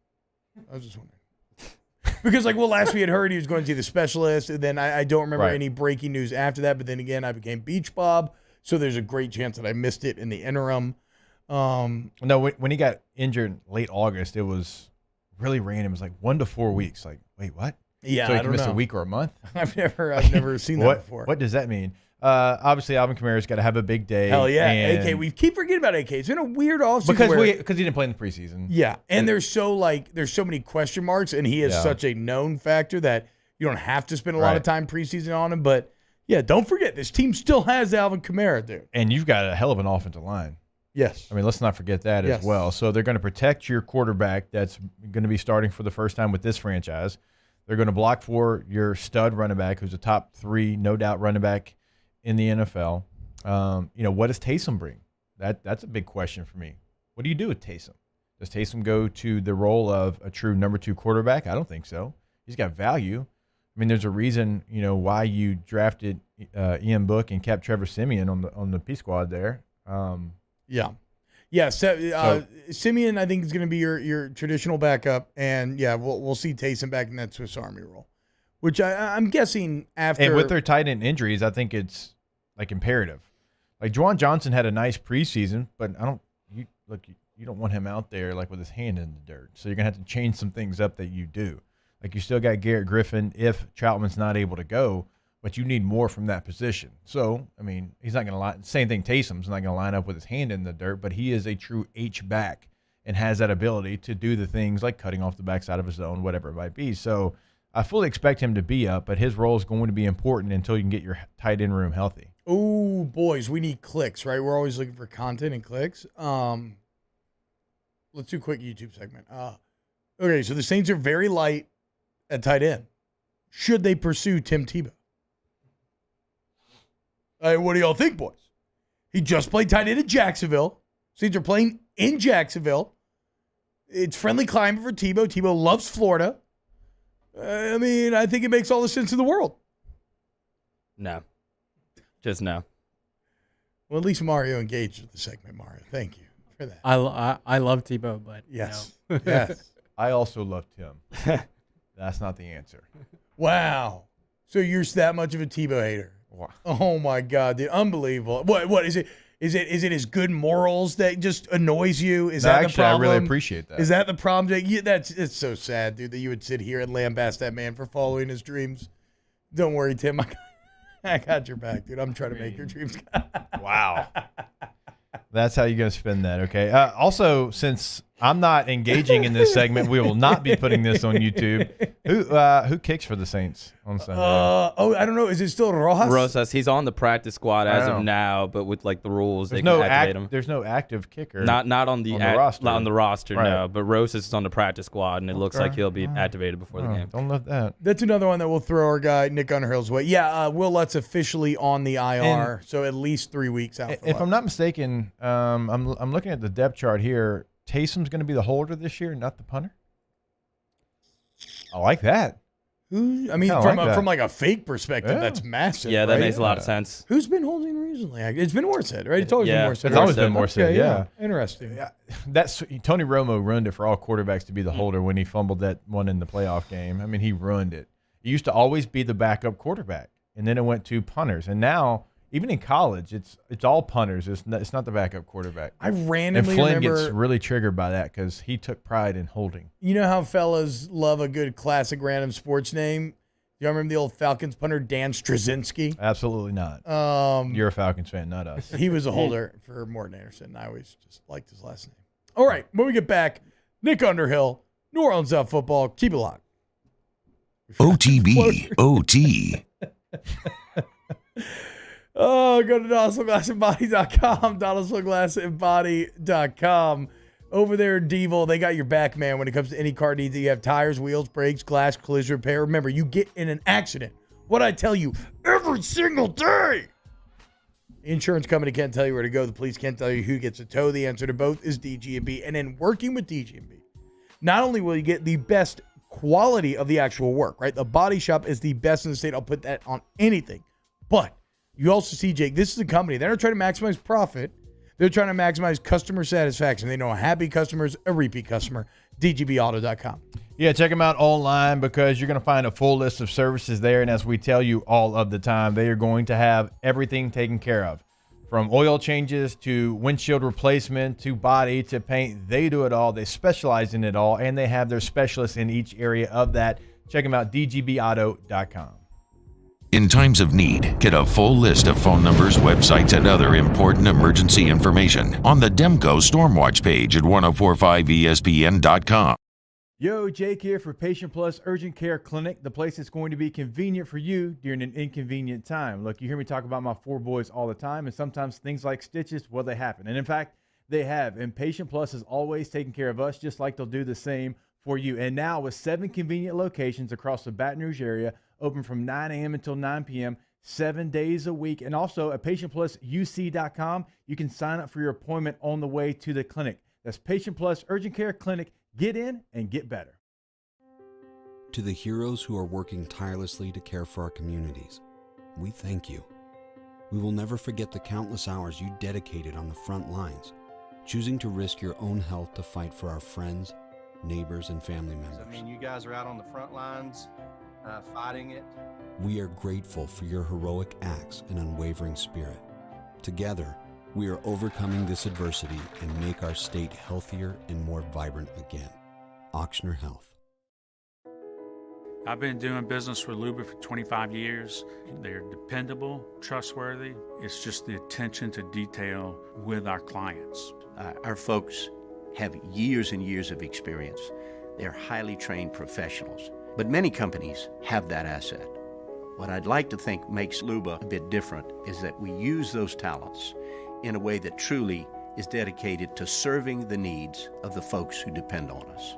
I was just wondering. Because, last we had heard he was going to see the specialist, and then I don't remember any breaking news after that, but then again, I became Beach Bob, so there's a great chance that I missed it in the interim. No, when he got injured late August, it was really random. It was like 1 to 4 weeks. Like, wait, what? Yeah, so he I can don't miss know. a week or a month? I've never seen that before. What does that mean? Obviously, Alvin Kamara's got to have a big day. Hell yeah, and AK. We keep forgetting about AK. It's been a weird offseason because he didn't play in the preseason. Yeah, and there's so many question marks, and he is such a known factor that you don't have to spend a lot of time preseason on him. But yeah, don't forget this team still has Alvin Kamara, dude. And you've got a hell of an offensive line. Yes. I mean, let's not forget that Yes. as well. So they're going to protect your quarterback that's going to be starting for the first time with this franchise. They're going to block for your stud running back, who's a top 3, no doubt, running back in the NFL. What does Taysom bring? That's a big question for me. What do you do with Taysom? Does Taysom go to the role of a true number 2 quarterback? I don't think so. He's got value. I mean, there's a reason, why you drafted Ian Book and kept Trevor Siemian on the P squad there. Simeon, I think, is going to be your traditional backup, and we'll see Taysom back in that Swiss Army role, which I'm guessing after. And with their tight end injuries, I think it's like imperative. Like Juwan Johnson had a nice preseason, but you don't want him out there like with his hand in the dirt. So you're gonna have to change some things up that you do. Like you still got Garrett Griffin if Troutman's not able to go, but you need more from that position. So, I mean, he's not going to line. Same thing, Taysom's not going to line up with his hand in the dirt, but he is a true H-back and has that ability to do the things like cutting off the backside of his zone, whatever it might be. So I fully expect him to be up, but his role is going to be important until you can get your tight end room healthy. Oh, boys, we need clicks, right? We're always looking for content and clicks. Let's do a quick YouTube segment. Okay, so the Saints are very light at tight end. Should they pursue Tim Tebow? What do y'all think, boys? He just played tight end at Jacksonville. Saints are playing in Jacksonville. It's friendly climate for Tebow. Tebow loves Florida. I mean, I think it makes all the sense in the world. No. Just no. Well, at least Mario engaged with the segment, Mario. Thank you for that. I love Tebow, but yes. Yes. I also love Tim. That's not the answer. Wow. So you're that much of a Tebow hater? Wow. Oh my God, dude. Unbelievable. What is it? Is it his good morals that just annoys you? Is that the problem? I really appreciate that. Is that the problem? It's so sad, dude, that you would sit here and lambaste that man for following his dreams. Don't worry, Tim. I got your back, dude. I'm trying to make your dreams. Wow. That's how you're going to spin that, okay? Also, since I'm not engaging in this segment, we will not be putting this on YouTube. Who kicks for the Saints on Sunday? I don't know. Is it still Rojas? Rosas, he's on the practice squad as of now, but with like the rules, There's they can activate him. There's no active kicker. Not on the roster. Not on the roster, Right. no. But Rosas is on the practice squad, and it looks like he'll be activated before the game. Don't love that. That's another one that we'll throw our guy Nick Underhill's way. Yeah, Will Lutz officially on the IR, so at least 3 weeks out. If I'm not mistaken, I'm looking at the depth chart here. Taysom's going to be the holder this year, not the punter. I like that. From like a fake perspective, that's massive. Yeah, that right? makes a lot of sense. Who's been holding recently? It's been Morstead, right? It's always been Morstead. It's always been Morstead, yeah. Interesting. That's Tony Romo ruined it for all quarterbacks to be the holder when he fumbled that one in the playoff game. I mean, he ruined it. It used to always be the backup quarterback, and then it went to punters, and now even in college, it's all punters. It's not the backup quarterback. I randomly and Flynn remember, gets really triggered by that because he took pride in holding. You know how fellas love a good classic random sports name? Do you remember the old Falcons punter Dan Straczynski? Absolutely not. You're a Falcons fan, not us. He was a holder for Morton Anderson. I always just liked his last name. All right, when we get back, Nick Underhill, New Orleans out football. Keep it locked. OTB, OT. Oh, go to DallasSunglassandBody.com, DallasSunglassandBody.com. Over there in Devil, they got your back, man, when it comes to any car needs. You have tires, wheels, brakes, glass, collision repair. Remember, you get in an accident. What I tell you every single day. The insurance company can't tell you where to go. The police can't tell you who gets a tow. The answer to both is DG&B. And in working with DG&B, not only will you get the best quality of the actual work, right? The body shop is the best in the state. I'll put that on anything. But you also see, Jake, this is a company. They're not trying to maximize profit. They're trying to maximize customer satisfaction. They know a happy customer is a repeat customer. DGBauto.com. Yeah, check them out online because you're going to find a full list of services there. And as we tell you all of the time, they are going to have everything taken care of. From oil changes to windshield replacement to body to paint. They do it all. They specialize in it all. And they have their specialists in each area of that. Check them out, DGBauto.com. In times of need, get a full list of phone numbers, websites, and other important emergency information on the Demco Stormwatch page at 1045ESPN.com. Yo, Jake here for Patient Plus Urgent Care Clinic, the place that's going to be convenient for you during an inconvenient time. Look, you hear me talk about my four boys all the time, and sometimes things like stitches, well, they happen. And in fact, They have. And Patient Plus has always taken care of us, just like they'll do the same for you. And now with 7 convenient locations across the Baton Rouge area, open from 9 a.m. until 9 p.m., 7 days a week. And also at patientplusuc.com, you can sign up for your appointment on the way to the clinic. That's Patient Plus Urgent Care Clinic. Get in and get better. To the heroes who are working tirelessly to care for our communities, we thank you. We will never forget the countless hours you dedicated on the front lines, choosing to risk your own health to fight for our friends, neighbors, and family members. I mean, you guys are out on the front lines fighting it. We are grateful for your heroic acts and unwavering spirit. Together, we are overcoming this adversity and make our state healthier and more vibrant again. Ochsner Health. I've been doing business with Luba for 25 years. They're dependable, trustworthy. It's just the attention to detail with our clients. Our folks have years and years of experience. They're highly trained professionals, but many companies have that asset. What I'd like to think makes Luba a bit different is that we use those talents in a way that truly is dedicated to serving the needs of the folks who depend on us.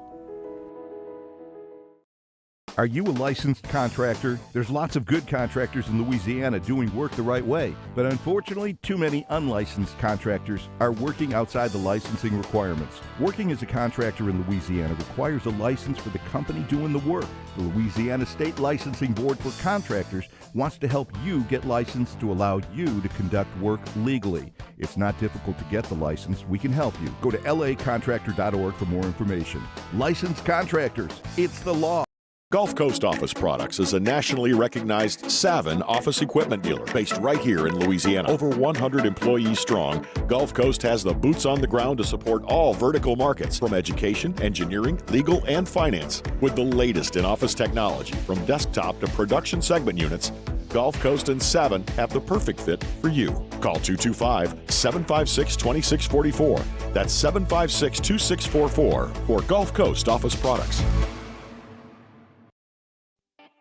Are you a licensed contractor? There's lots of good contractors in Louisiana doing work the right way, but unfortunately, too many unlicensed contractors are working outside the licensing requirements. Working as a contractor in Louisiana requires a license for the company doing the work. The Louisiana State Licensing Board for Contractors wants to help you get licensed to allow you to conduct work legally. It's not difficult to get the license. We can help you. Go to lacontractor.org for more information. Licensed contractors, it's the law. Gulf Coast Office Products is a nationally recognized Savin office equipment dealer based right here in Louisiana. Over 100 employees strong, Gulf Coast has the boots on the ground to support all vertical markets, from education, engineering, legal, and finance. With the latest in office technology, from desktop to production segment units, Gulf Coast and Savin have the perfect fit for you. Call 225-756-2644. That's 756-2644 for Gulf Coast Office Products.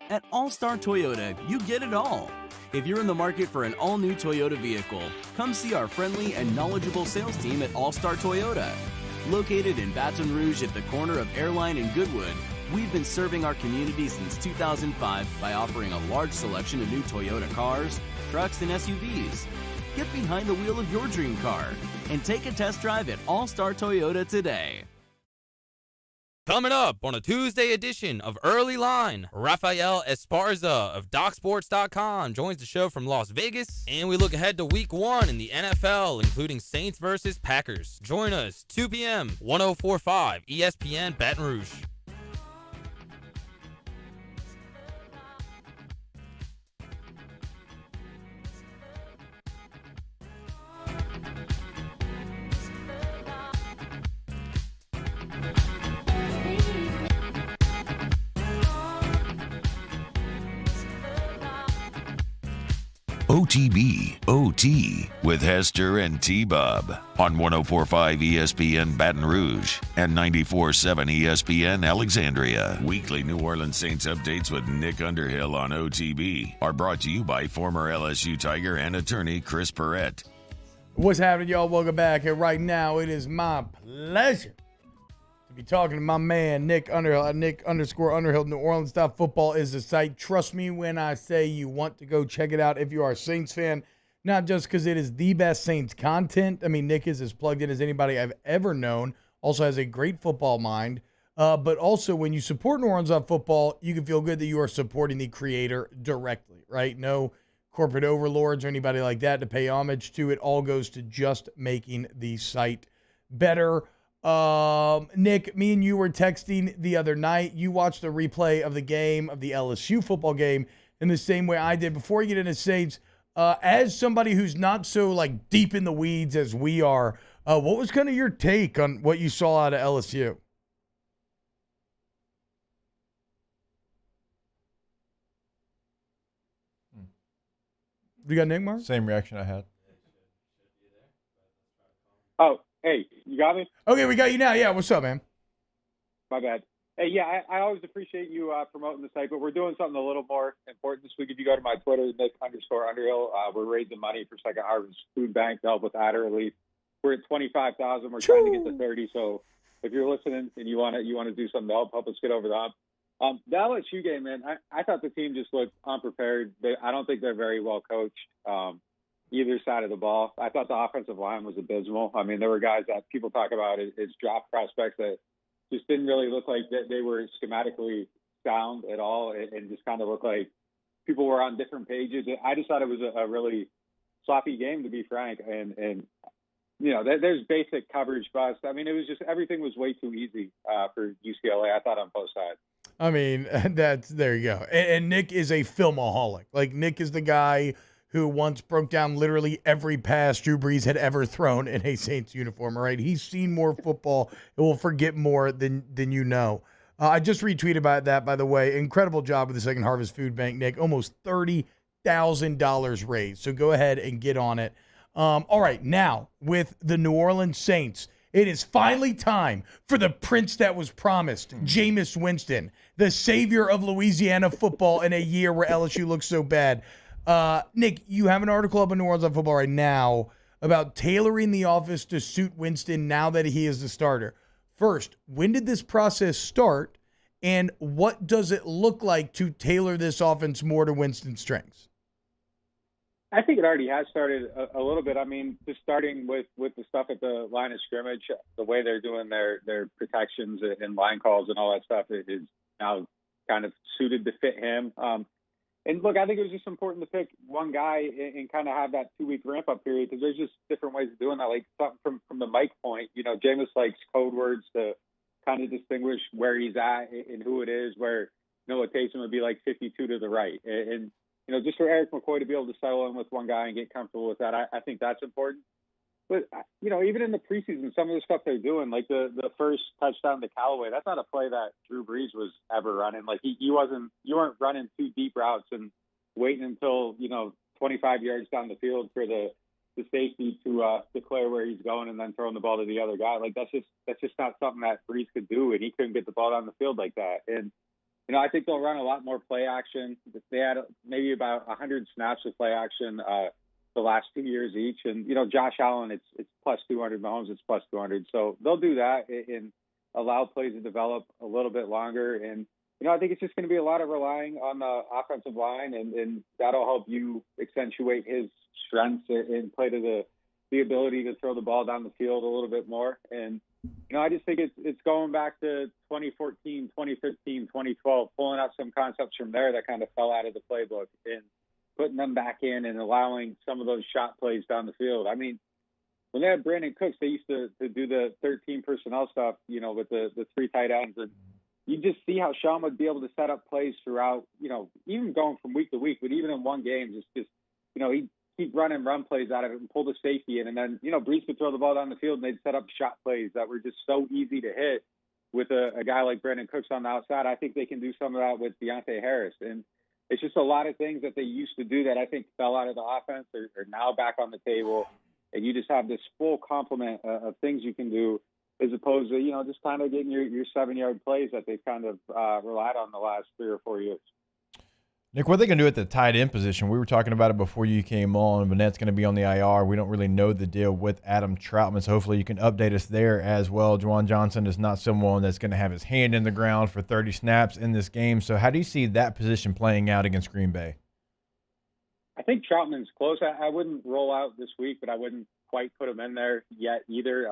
At All Star Toyota, you get it all. If you're in the market for an all-new Toyota vehicle, come see our friendly and knowledgeable sales team at All Star Toyota. Located in Baton Rouge at the corner of Airline and Goodwood, we've been serving our community since 2005 by offering a large selection of new Toyota cars, trucks, and SUVs. Get behind the wheel of your dream car and take a test drive at All Star Toyota today. Coming up on a Tuesday edition of Early Line, Rafael Esparza of DocSports.com joins the show from Las Vegas, and we look ahead to Week 1 in the NFL, including Saints versus Packers. Join us, 2 p.m., 104.5 ESPN Baton Rouge. OTB, OT, with Hester and T-Bob on 104.5 ESPN Baton Rouge and 94.7 ESPN Alexandria. Weekly New Orleans Saints updates with Nick Underhill on OTB are brought to you by former LSU Tiger and attorney Chris Perrette. What's happening, y'all? Welcome back. And right now, it is my pleasure to be talking to my man, Nick Underhill, at Nick_Underhill. New Orleans Football is the site. Trust me when I say you want to go check it out if you are a Saints fan, not just because it is the best Saints content. I mean, Nick is as plugged in as anybody I've ever known. Also has a great football mind. But also, when you support New Orleans Football, you can feel good that you are supporting the creator directly, right? No corporate overlords or anybody like that to pay homage to. It all goes to just making the site better. Nick, me and you were texting the other night. You watched a replay of the game, of the LSU football game, in the same way I did. Before you get into Saints, as somebody who's not so like deep in the weeds as we are, what was kind of your take on what you saw out of LSU? You got Nick, Mark? Same reaction I had. Oh, hey, you got me? Okay, we got you now. Yeah, what's up, man? My bad. Hey, yeah, I always appreciate you promoting the site, but we're doing something a little more important this week. If you go to my Twitter, Nick_Underhill, we're raising money for Second Harvest Food Bank to help with adder relief. we're at 25,000. We're trying to get to 30. So if you're listening and you want to do something to help us get over the hump. The LSU game, man, I thought the team just looked unprepared. I don't think they're very well coached. Either side of the ball. I thought the offensive line was abysmal. I mean, there were guys that people talk about as draft prospects that just didn't really look like that they were schematically sound at all, and just kind of looked like people were on different pages. I just thought it was a really sloppy game, to be frank. And you know, there's basic coverage bust. I mean, it was just everything was way too easy for UCLA. I thought on both sides. I mean, there you go. And Nick is a filmaholic. Like, Nick is the guy who once broke down literally every pass Drew Brees had ever thrown in a Saints uniform, all right? He's seen more football and will forget more than you know. I just retweeted about that, by the way. Incredible job with the Second Harvest Food Bank, Nick. Almost $30,000 raised. So go ahead and get on it. All right, now with the New Orleans Saints, it is finally time for the prince that was promised, Jameis Winston, the savior of Louisiana football in a year where LSU looks so bad. Nick, you have an article up on New Orleans on Football right now about tailoring the offense to suit Winston now that he is the starter. First, when did this process start, and what does it look like to tailor this offense more to Winston's strengths? I think it already has started a little bit. I mean, just starting with the stuff at the line of scrimmage, the way they're doing their protections and line calls and all that stuff is now kind of suited to fit him. And look, I think it was just important to pick one guy and kind of have that 2-week ramp up period, because there's just different ways of doing that. Like from the Mike point, you know, Jameis likes code words to kind of distinguish where he's at and who it is, where Noah Taysom would be like 52 to the right. And you know, just for Eric McCoy to be able to settle in with one guy and get comfortable with that, I think that's important. But, you know, even in the preseason, some of the stuff they're doing, like the first touchdown to Callaway, that's not a play that Drew Brees was ever running. Like you weren't running 2 deep routes and waiting until, you know, 25 yards down the field for the safety to declare where he's going and then throwing the ball to the other guy. Like that's just not something that Brees could do, and he couldn't get the ball down the field like that. And you know, I think they'll run a lot more play action. They had maybe about 100 snaps of play action the last 2 years each. And, you know, Josh Allen, it's plus 200. Mahomes, it's plus 200. So they'll do that and allow plays to develop a little bit longer. And, you know, I think it's just going to be a lot of relying on the offensive line, and that'll help you accentuate his strengths and play to the ability to throw the ball down the field a little bit more. And, you know, I just think it's going back to 2014, 2015, 2012, pulling out some concepts from there that kind of fell out of the playbook and putting them back in and allowing some of those shot plays down the field. I mean, when they had Brandon Cooks, they used to do the 13 personnel stuff, you know, with the 3 tight ends. And you just see how Sean would be able to set up plays throughout, you know, even going from week to week, but even in one game, just you know, he'd keep running run plays out of it and pull the safety in. And then, you know, Brees could throw the ball down the field and they'd set up shot plays that were just so easy to hit with a guy like Brandon Cooks on the outside. I think they can do some of that with Deontay Harris. And it's just a lot of things that they used to do that I think fell out of the offense are now back on the table. And you just have this full complement of things you can do, as opposed to, you know, just kind of getting your 7-yard plays that they've kind of relied on the last 3 or 4 years. Nick, what are they going to do at the tight end position? We were talking about it before you came on. Vanette's going to be on the IR. We don't really know the deal with Adam Troutman, so hopefully you can update us there as well. Juwan Johnson is not someone that's going to have his hand in the ground for 30 snaps in this game. So how do you see that position playing out against Green Bay? I think Troutman's close. I wouldn't roll out this week, but I wouldn't quite put him in there yet either.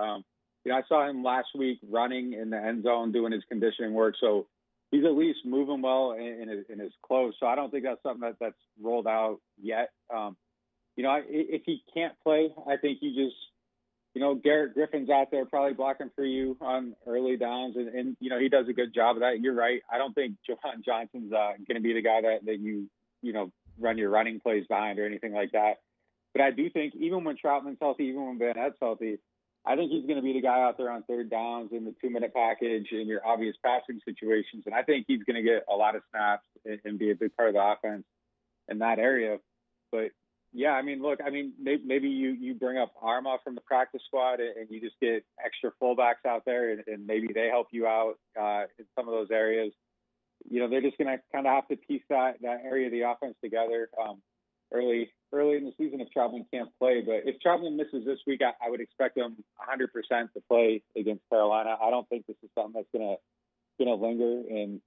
You know, I saw him last week running in the end zone, doing his conditioning work. So he's at least moving well and is close. So I don't think that's something that's rolled out yet. You know, if he can't play, I think you just, you know, Garrett Griffin's out there probably blocking for you on early downs. And you know, he does a good job of that. You're right. I don't think Juwan Johnson's going to be the guy that you know, run your running plays behind or anything like that. But I do think even when Troutman's healthy, even when Vanette's healthy, I think he's going to be the guy out there on third downs in the 2-minute package in your obvious passing situations. And I think he's going to get a lot of snaps and be a big part of the offense in that area. But yeah, I mean, look, I mean, maybe you bring up Arma from the practice squad and you just get extra fullbacks out there and maybe they help you out in some of those areas. You know, they're just going to kind of have to piece that area of the offense together early early in the season if Troutman can't play. But if Troutman misses this week, I would expect him 100% to play against Carolina. I don't think this is something that's gonna linger. And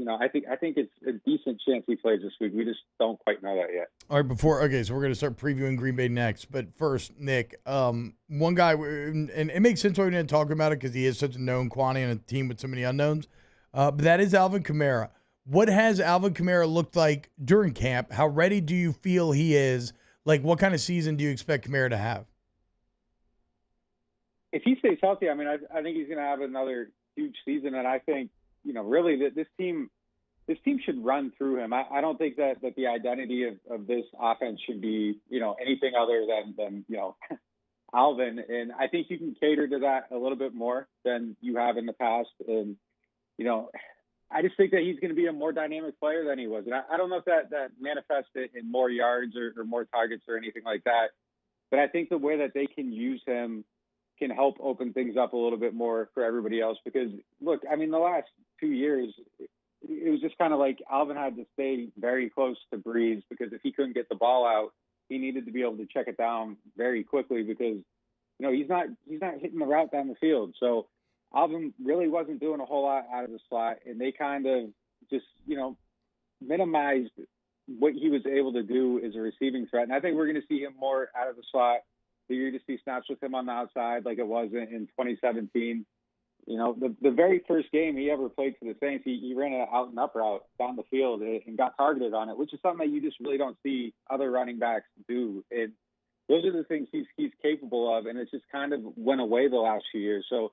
I think it's a decent chance he plays this week. We just don't quite know that yet. All right, so we're going to start previewing Green Bay next. But first, Nick, one guy, and it makes sense why we didn't talk about it because he is such a known quantity on a team with so many unknowns. But that is Alvin Kamara. What has Alvin Kamara looked like during camp? How ready do you feel he is? Like, what kind of season do you expect Kamara to have? If he stays healthy, I think he's going to have another huge season. And I think, really this team should run through him. I don't think that the identity of this offense should be, anything other than Alvin. And I think you can cater to that a little bit more than you have in the past. And, I just think that he's going to be a more dynamic player than he was. And I don't know if that manifests it in more yards or more targets or anything like that. But I think the way that they can use him can help open things up a little bit more for everybody else. Because, look, the last 2 years, it was just kind of like Alvin had to stay very close to Breeze because if he couldn't get the ball out, he needed to be able to check it down very quickly because, he's not hitting the route down the field. So Alvin really wasn't doing a whole lot out of the slot, and they kind of just, minimized what he was able to do as a receiving threat. And I think we're going to see him more out of the slot. You're going to see snaps with him on the outside like it was in 2017. The very first game he ever played for the Saints, he ran an out and up route down the field and got targeted on it, which is something that you just really don't see other running backs do. And those are the things he's capable of, and it just kind of went away the last few years. So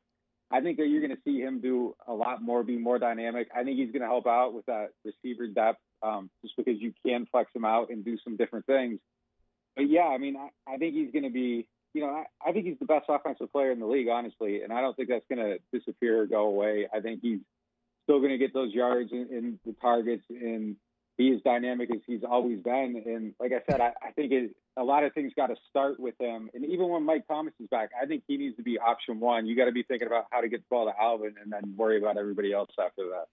I think that you're going to see him do a lot more, be more dynamic. I think he's going to help out with that receiver depth just because you can flex him out and do some different things. But, yeah, I think he's going to be I think he's the best offensive player in the league, honestly, and I don't think that's going to disappear or go away. I think he's still going to get those yards and the targets and be as dynamic as he's always been. And like I said, I think a lot of things got to start with him. And even when Mike Thomas is back, I think he needs to be option one. You got to be thinking about how to get the ball to Alvin and then worry about everybody else after that.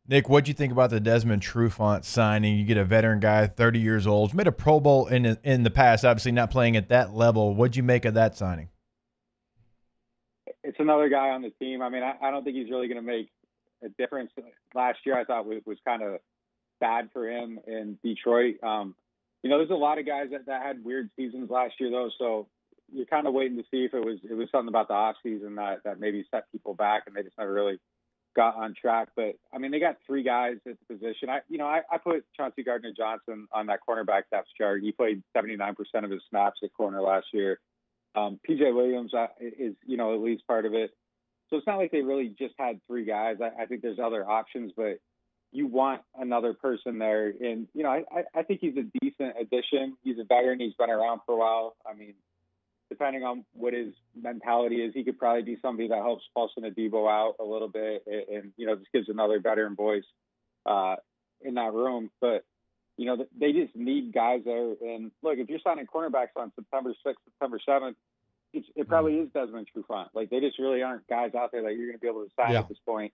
Nick, what'd you think about the Desmond Trufant signing? You get a veteran guy, 30 years old. He's made a Pro Bowl in the past, obviously not playing at that level. What'd you make of that signing? It's another guy on the team. I don't think he's really going to make a difference. Last year I thought was kind of bad for him in Detroit. There's a lot of guys that had weird seasons last year, though, so you're kind of waiting to see if it was something about the offseason that maybe set people back and they just never really got on track. But they got three guys at the position. I put Chauncey Gardner-Johnson on that cornerback depth chart. He played 79% of his snaps at corner last year. PJ Williams is at least part of it. So it's not like they really just had three guys. I think there's other options, but you want another person there. And I think he's a decent addition. He's a veteran. He's been around for a while. Depending on what his mentality is, he could probably be somebody that helps Paulson Adebo out a little bit and just gives another veteran voice in that room. But, they just need guys there. And, look, if you're signing cornerbacks on September 6th, September 7th, it probably is Desmond Trufant. Like, they just really aren't guys out there that you're going to be able to sign at this point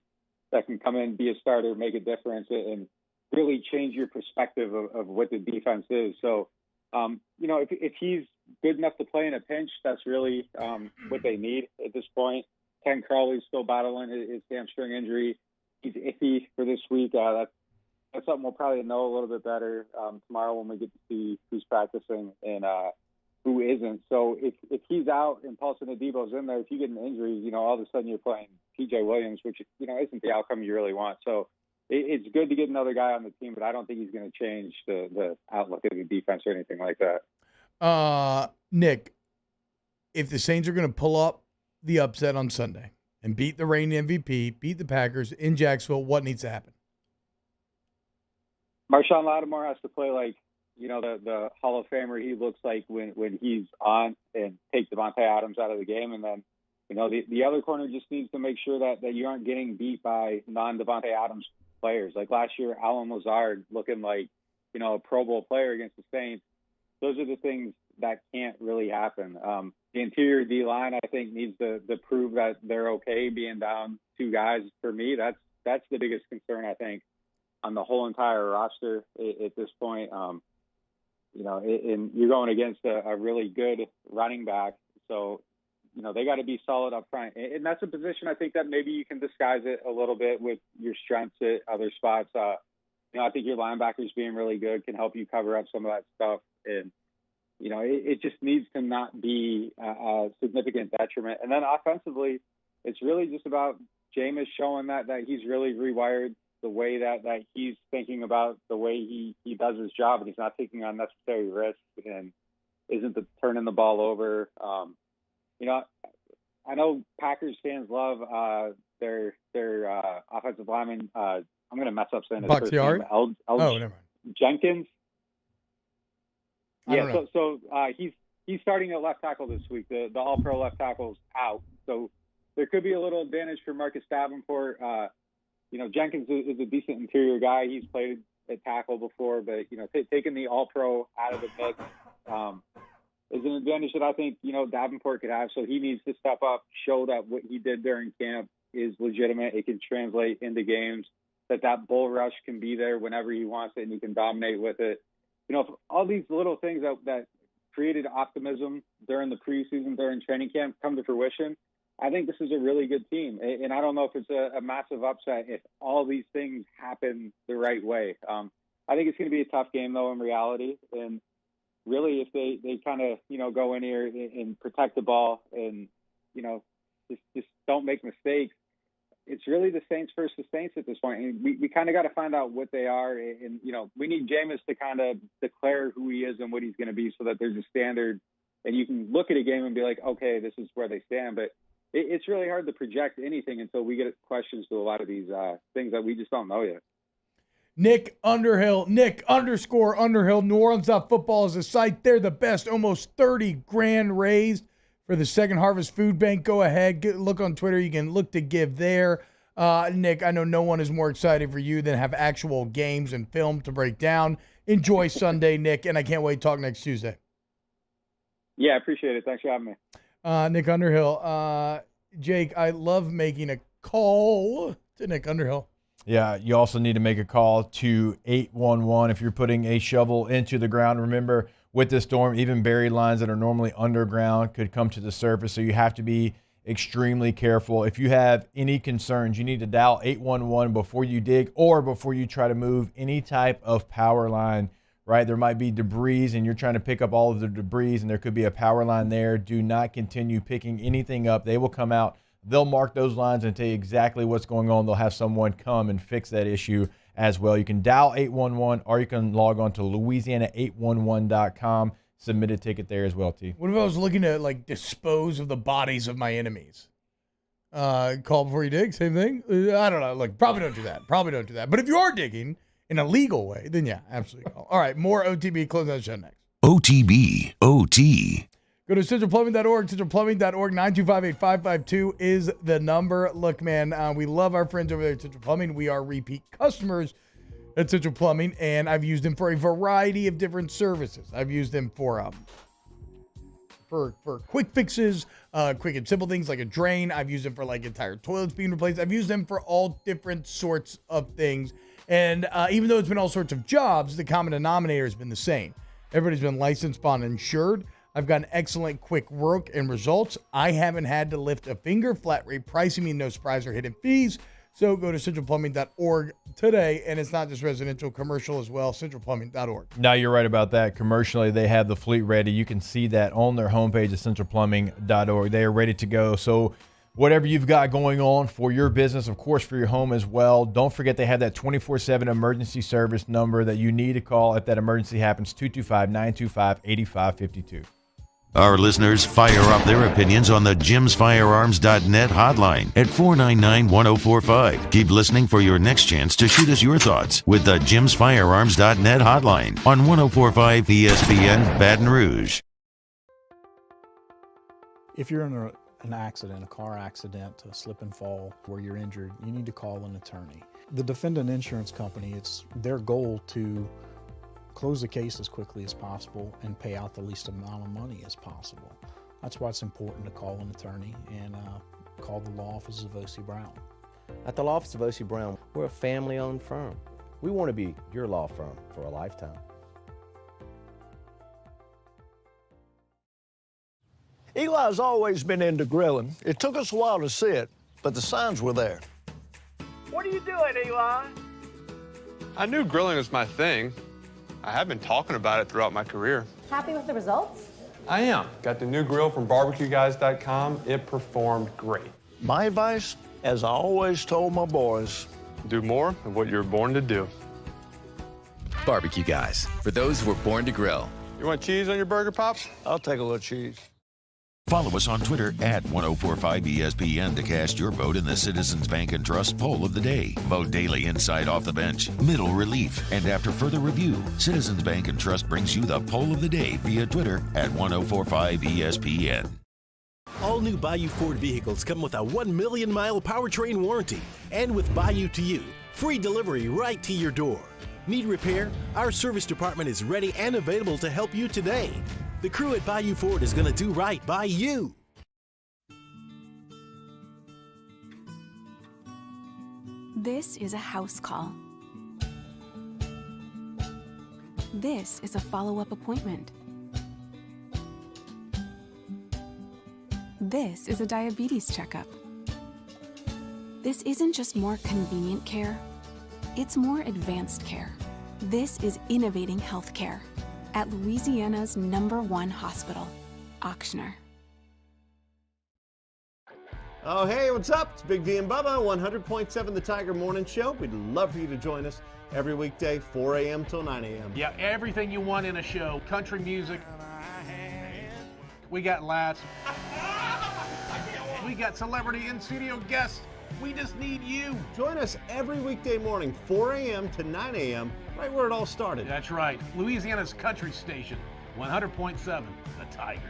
that can come in, be a starter, make a difference, and really change your perspective of what the defense is. So, if he's good enough to play in a pinch, that's really what they need at this point. Ken Crawley's still battling his hamstring injury. He's iffy for this week. That's something we'll probably know a little bit better tomorrow when we get to see who's practicing and who isn't. So if he's out and Paulson Adebo's in there, if you get an injury, all of a sudden you're playing PJ Williams, which isn't the outcome you really want. So it's good to get another guy on the team, but I don't think he's going to change the outlook of the defense or anything like that. Nick, if the Saints are going to pull up the upset on Sunday and beat the reigning MVP, beat the Packers in Jacksonville, what needs to happen? Marshawn Lattimore has to play like, the Hall of Famer he looks like when he's on, and take Devontae Adams out of the game. And then, the other corner just needs to make sure that you aren't getting beat by non-Devontae Adams players. Like last year, Alan Lazard looking like, a Pro Bowl player against the Saints. Those are the things that can't really happen. The interior D-line, I think, needs to prove that they're okay being down two guys. For me, that's the biggest concern, I think, on the whole entire roster at this point. and you're going against a really good running back. So, they got to be solid up front. And that's a position I think that maybe you can disguise it a little bit with your strengths at other spots. I think your linebackers being really good can help you cover up some of that stuff. And, it just needs to not be a significant detriment. And then offensively, it's really just about Jameis showing that he's really rewired the way that he's thinking about the way he does his job, and he's not taking unnecessary risks and isn't turning the ball over. I know Packers fans love their offensive lineman. I'm going to mess up saying his first name. Never mind. Jenkins. I don't know. So he's starting at left tackle this week. The All-Pro left tackle's out, so there could be a little advantage for Marcus Davenport. Jenkins is a decent interior guy. He's played at tackle before, but taking the All-Pro out of the mix is an advantage that I think Davenport could have. So he needs to step up, show that what he did during camp is legitimate. It can translate into games. That bull rush can be there whenever he wants it, and he can dominate with it. All these little things that created optimism during the preseason, during training camp, come to fruition. I think this is a really good team, and I don't know if it's a massive upset if all these things happen the right way. I think it's going to be a tough game, though, in reality. And really, if they kind of go in here and protect the ball and just don't make mistakes, it's really the Saints versus the Saints at this point. And we kind of got to find out what they are, and we need Jameis to kind of declare who he is and what he's going to be, so that there's a standard, and you can look at a game and be like, okay, this is where they stand, but. It's really hard to project anything until we get questions to a lot of these things that we just don't know yet. Nick Underhill, Nick_Underhill, NewOrleans.football is the site. They're the best. Almost $30,000 raised for the Second Harvest Food Bank. Go ahead, look on Twitter. You can look to give there. Nick, I know no one is more excited for you than have actual games and film to break down. Enjoy Sunday, Nick, and I can't wait to talk next Tuesday. Yeah, I appreciate it. Thanks for having me. Nick Underhill. Jake, I love making a call to Nick Underhill. Yeah, you also need to make a call to 811 if you're putting a shovel into the ground. Remember, with this storm, even buried lines that are normally underground could come to the surface, so you have to be extremely careful. If you have any concerns, you need to dial 811 before you dig or before you try to move any type of power line. Right, there might be debris and you're trying to pick up all of the debris and there could be a power line there. Do not continue picking anything up. They will come out. They'll mark those lines and tell you exactly what's going on. They'll have someone come and fix that issue as well. You can dial 811 or you can log on to Louisiana811.com. Submit a ticket there as well, T. What if I was looking to dispose of the bodies of my enemies? Call before you dig, same thing? I don't know. Probably don't do that. But if you are digging in a legal way, then yeah, absolutely. All right, more OTB. Close that show next. OTB, OT. Go to centralplumbing.org, centralplumbing.org. 925-8552 is the number. Look, man, we love our friends over there at Central Plumbing. We are repeat customers at Central Plumbing, and I've used them for a variety of different services. I've used them for quick fixes, quick and simple things like a drain. I've used them for entire toilets being replaced. I've used them for all different sorts of things. And even though it's been all sorts of jobs, the common denominator has been the same. Everybody's been licensed, bond, insured. I've gotten excellent quick work and results. I haven't had to lift a finger. Flat rate pricing means no surprise or hidden fees. So go to centralplumbing.org today. And it's not just residential, commercial as well, centralplumbing.org. No, you're right about that. Commercially, they have the fleet ready. You can see that on their homepage at centralplumbing.org. They are ready to go. So whatever you've got going on for your business, of course, for your home as well, don't forget they have that 24/7 emergency service number that you need to call if that emergency happens, 225-925-8552. Our listeners fire off their opinions on the jimsfirearms.net hotline at 499-1045. Keep listening for your next chance to shoot us your thoughts with the jimsfirearms.net hotline on 1045 ESPN Baton Rouge. If you're in an accident, a car accident, a slip and fall where you're injured, you need to call an attorney. The defendant insurance company, it's their goal to close the case as quickly as possible and pay out the least amount of money as possible. That's why it's important to call an attorney and call the law office of O.C. Brown. At the law office of O.C. Brown, we're a family-owned firm. We want to be your law firm for a lifetime. Eli's always been into grilling. It took us a while to see it, but the signs were there. What are you doing, Eli? I knew grilling was my thing. I have been talking about it throughout my career. Happy with the results? I am. Got the new grill from barbecueguys.com. It performed great. My advice, as I always told my boys, do more of what you're born to do. Barbecue Guys, for those who were born to grill. You want cheese on your burger, Pops? I'll take a little cheese. Follow us on Twitter at 1045ESPN to cast your vote in the Citizens Bank and Trust poll of the day. Vote daily inside Off the Bench, middle relief, and after further review, Citizens Bank and Trust brings you the poll of the day via Twitter at 1045ESPN. All new Bayou Ford vehicles come with a 1 million mile powertrain warranty. And with Bayou to You, free delivery right to your door. Need repair? Our service department is ready and available to help you today. The crew at Bayou Ford is going to do right by you. This is a house call. This is a follow-up appointment. This is a diabetes checkup. This isn't just more convenient care, it's more advanced care. This is innovating healthcare at Louisiana's #1 hospital, Auctioner. Oh, hey, what's up? It's Big D and Bubba, 100.7 The Tiger Morning Show. We'd love for you to join us every weekday, 4 a.m. till 9 a.m. Yeah, everything you want in a show. Country music. We got laughs. We got celebrity in-studio guests. We just need you. Join us every weekday morning, 4 a.m. to 9 a.m., right where it all started. That's right. Louisiana's country station, 100.7 The Tiger.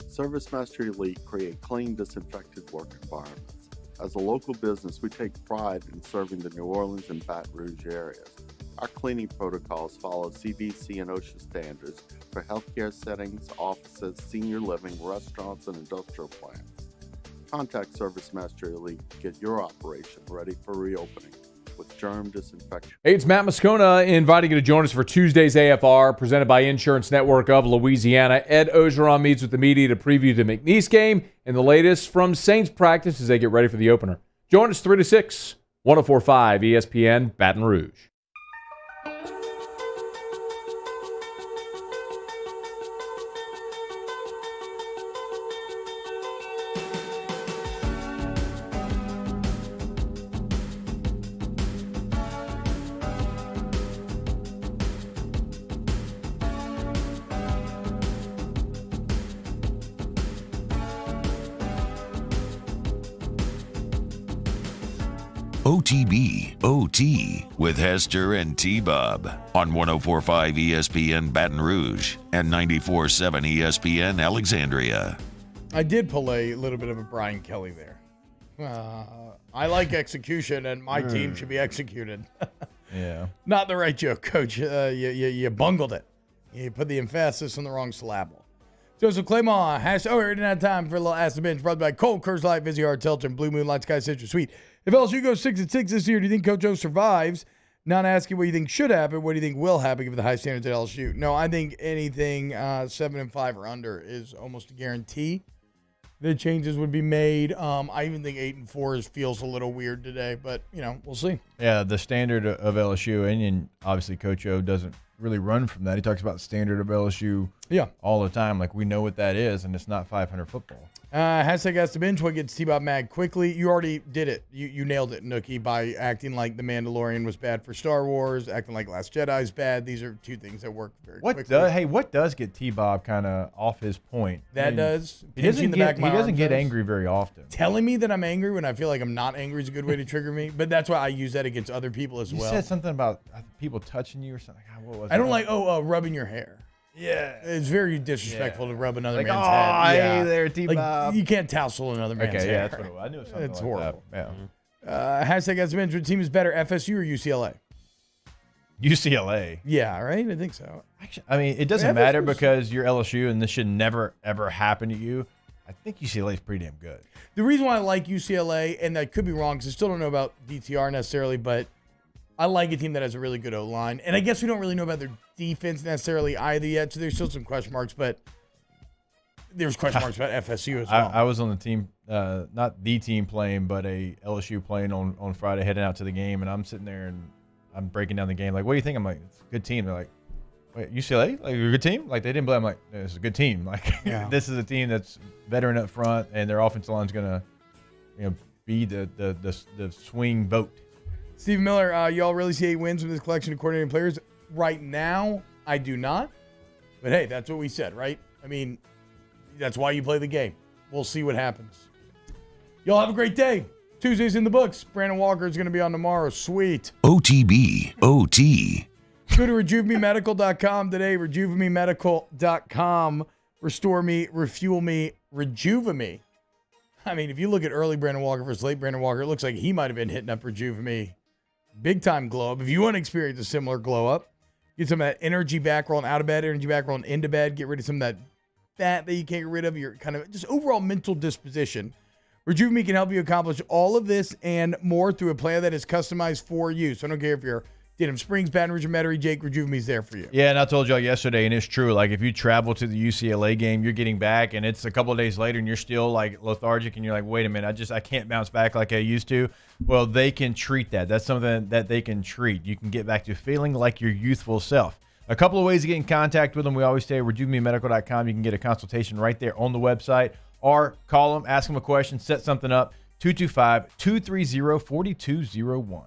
ServiceMaster Elite create clean, disinfected work environments. As a local business, we take pride in serving the New Orleans and Baton Rouge areas. Our cleaning protocols follow CDC and OSHA standards for healthcare settings, offices, senior living, restaurants, and industrial plants. Contact ServiceMaster Elite to get your operation ready for reopening with germ disinfection. Hey, it's Matt Moscona inviting you to join us for Tuesday's AFR, presented by Insurance Network of Louisiana. Ed Ogeron meets with the media to preview the McNeese game and the latest from Saints practice as they get ready for the opener. Join us 3 to 6, 104.5 ESPN Baton Rouge. OTB, OT, with Hester and T-Bob on 104.5 ESPN Baton Rouge and 94.7 ESPN Alexandria. I did pull a little bit of a Brian Kelly there. I like execution, and my team should be executed. Yeah. Not the right joke, Coach. You bungled it. You put the emphasis on the wrong syllable. Joseph Claymont has already had time for a little Ask the Bench, brought by Cold Curse Light, Vizzy Hard Tilton, Blue Moon Light Sky Citrus Sweet. If LSU goes 6-6 this year, do you think Coach O survives? Not asking what you think should happen, what do you think will happen given the high standards at LSU? No, I think anything 7-5 or under is almost a guarantee. The changes would be made. I even think 8-4 feels a little weird today, but we'll see. Yeah, the standard of LSU, and obviously Coach O doesn't really run from that. He talks about the standard of LSU all the time. Like, we know what that is, and it's not 500 football. Hashtag Ask the Bench. What gets T-Bob mad quickly? You already did it. You nailed it, Nookie, by acting like The Mandalorian was bad for Star Wars, acting like Last Jedi is bad. These are two things that work very quickly. What does get T-Bob kind of off his point? He doesn't get angry very often. Telling me that I'm angry when I feel like I'm not angry is a good way to trigger me, but that's why I use that against other people as well. You said something about people touching you or something. What was I don't like rubbing your hair. Yeah. It's very disrespectful to rub another man's head. head. Hey there, T-Bob. You can't tousle another man's hair. Yeah, that's what it was. I knew it was something it's like horrible. That. Yeah. Hashtag Ask the Bench. What team is better, FSU or UCLA? UCLA. Yeah, right? I think so. Actually, I mean, it doesn't matter because you're LSU and this should never, ever happen to you. I think UCLA is pretty damn good. The reason why I like UCLA, and I could be wrong because I still don't know about DTR necessarily, but I like a team that has a really good O-line. And I guess we don't really know about their defense necessarily either yet, so there's still some question marks, but there's question marks about FSU as well. I was on the team, not the team playing, but a LSU playing on Friday, heading out to the game, and I'm sitting there and I'm breaking down the game. Like, what do you think? I'm like, it's a good team. They're like, wait, UCLA? Like, you're a good team? Like, they didn't play. I'm like, it's a good team. Like, this is a team that's veteran up front, and their offensive line's going to be the swing vote. Steve Miller, y'all really see 8 wins from this collection of coordinating players? Right now, I do not. But, hey, that's what we said, right? I mean, that's why you play the game. We'll see what happens. Y'all have a great day. Tuesday's in the books. Brandon Walker is going to be on tomorrow. Sweet. OTB, OT. Go to RejuveMeMedical.com today. RejuveMeMedical.com. Restore me, refuel me, rejuve me. I mean, if you look at early Brandon Walker versus late Brandon Walker, it looks like he might have been hitting up Rejuve me. Big time glow up. If you want to experience a similar glow up, get some of that energy back rolling out of bed, energy back rolling into bed. Get rid of some of that fat that you can't get rid of. Your kind of just overall mental disposition. Rejuve me can help you accomplish all of this and more through a plan that is customized for you. So I don't care if you're Denham Springs, Baton Rouge, or Metairie, Jake, Rejuve me's there for you. Yeah, and I told y'all yesterday, and it's true. Like, if you travel to the UCLA game, you're getting back, and it's a couple of days later, and you're still, like, lethargic, and you're like, wait a minute, I can't bounce back like I used to. Well, they can treat that. That's something that they can treat. You can get back to feeling like your youthful self. A couple of ways to get in contact with them. We always say RejuveMeMedical.com. You can get a consultation right there on the website, or call them, ask them a question, set something up, 225-230-4201.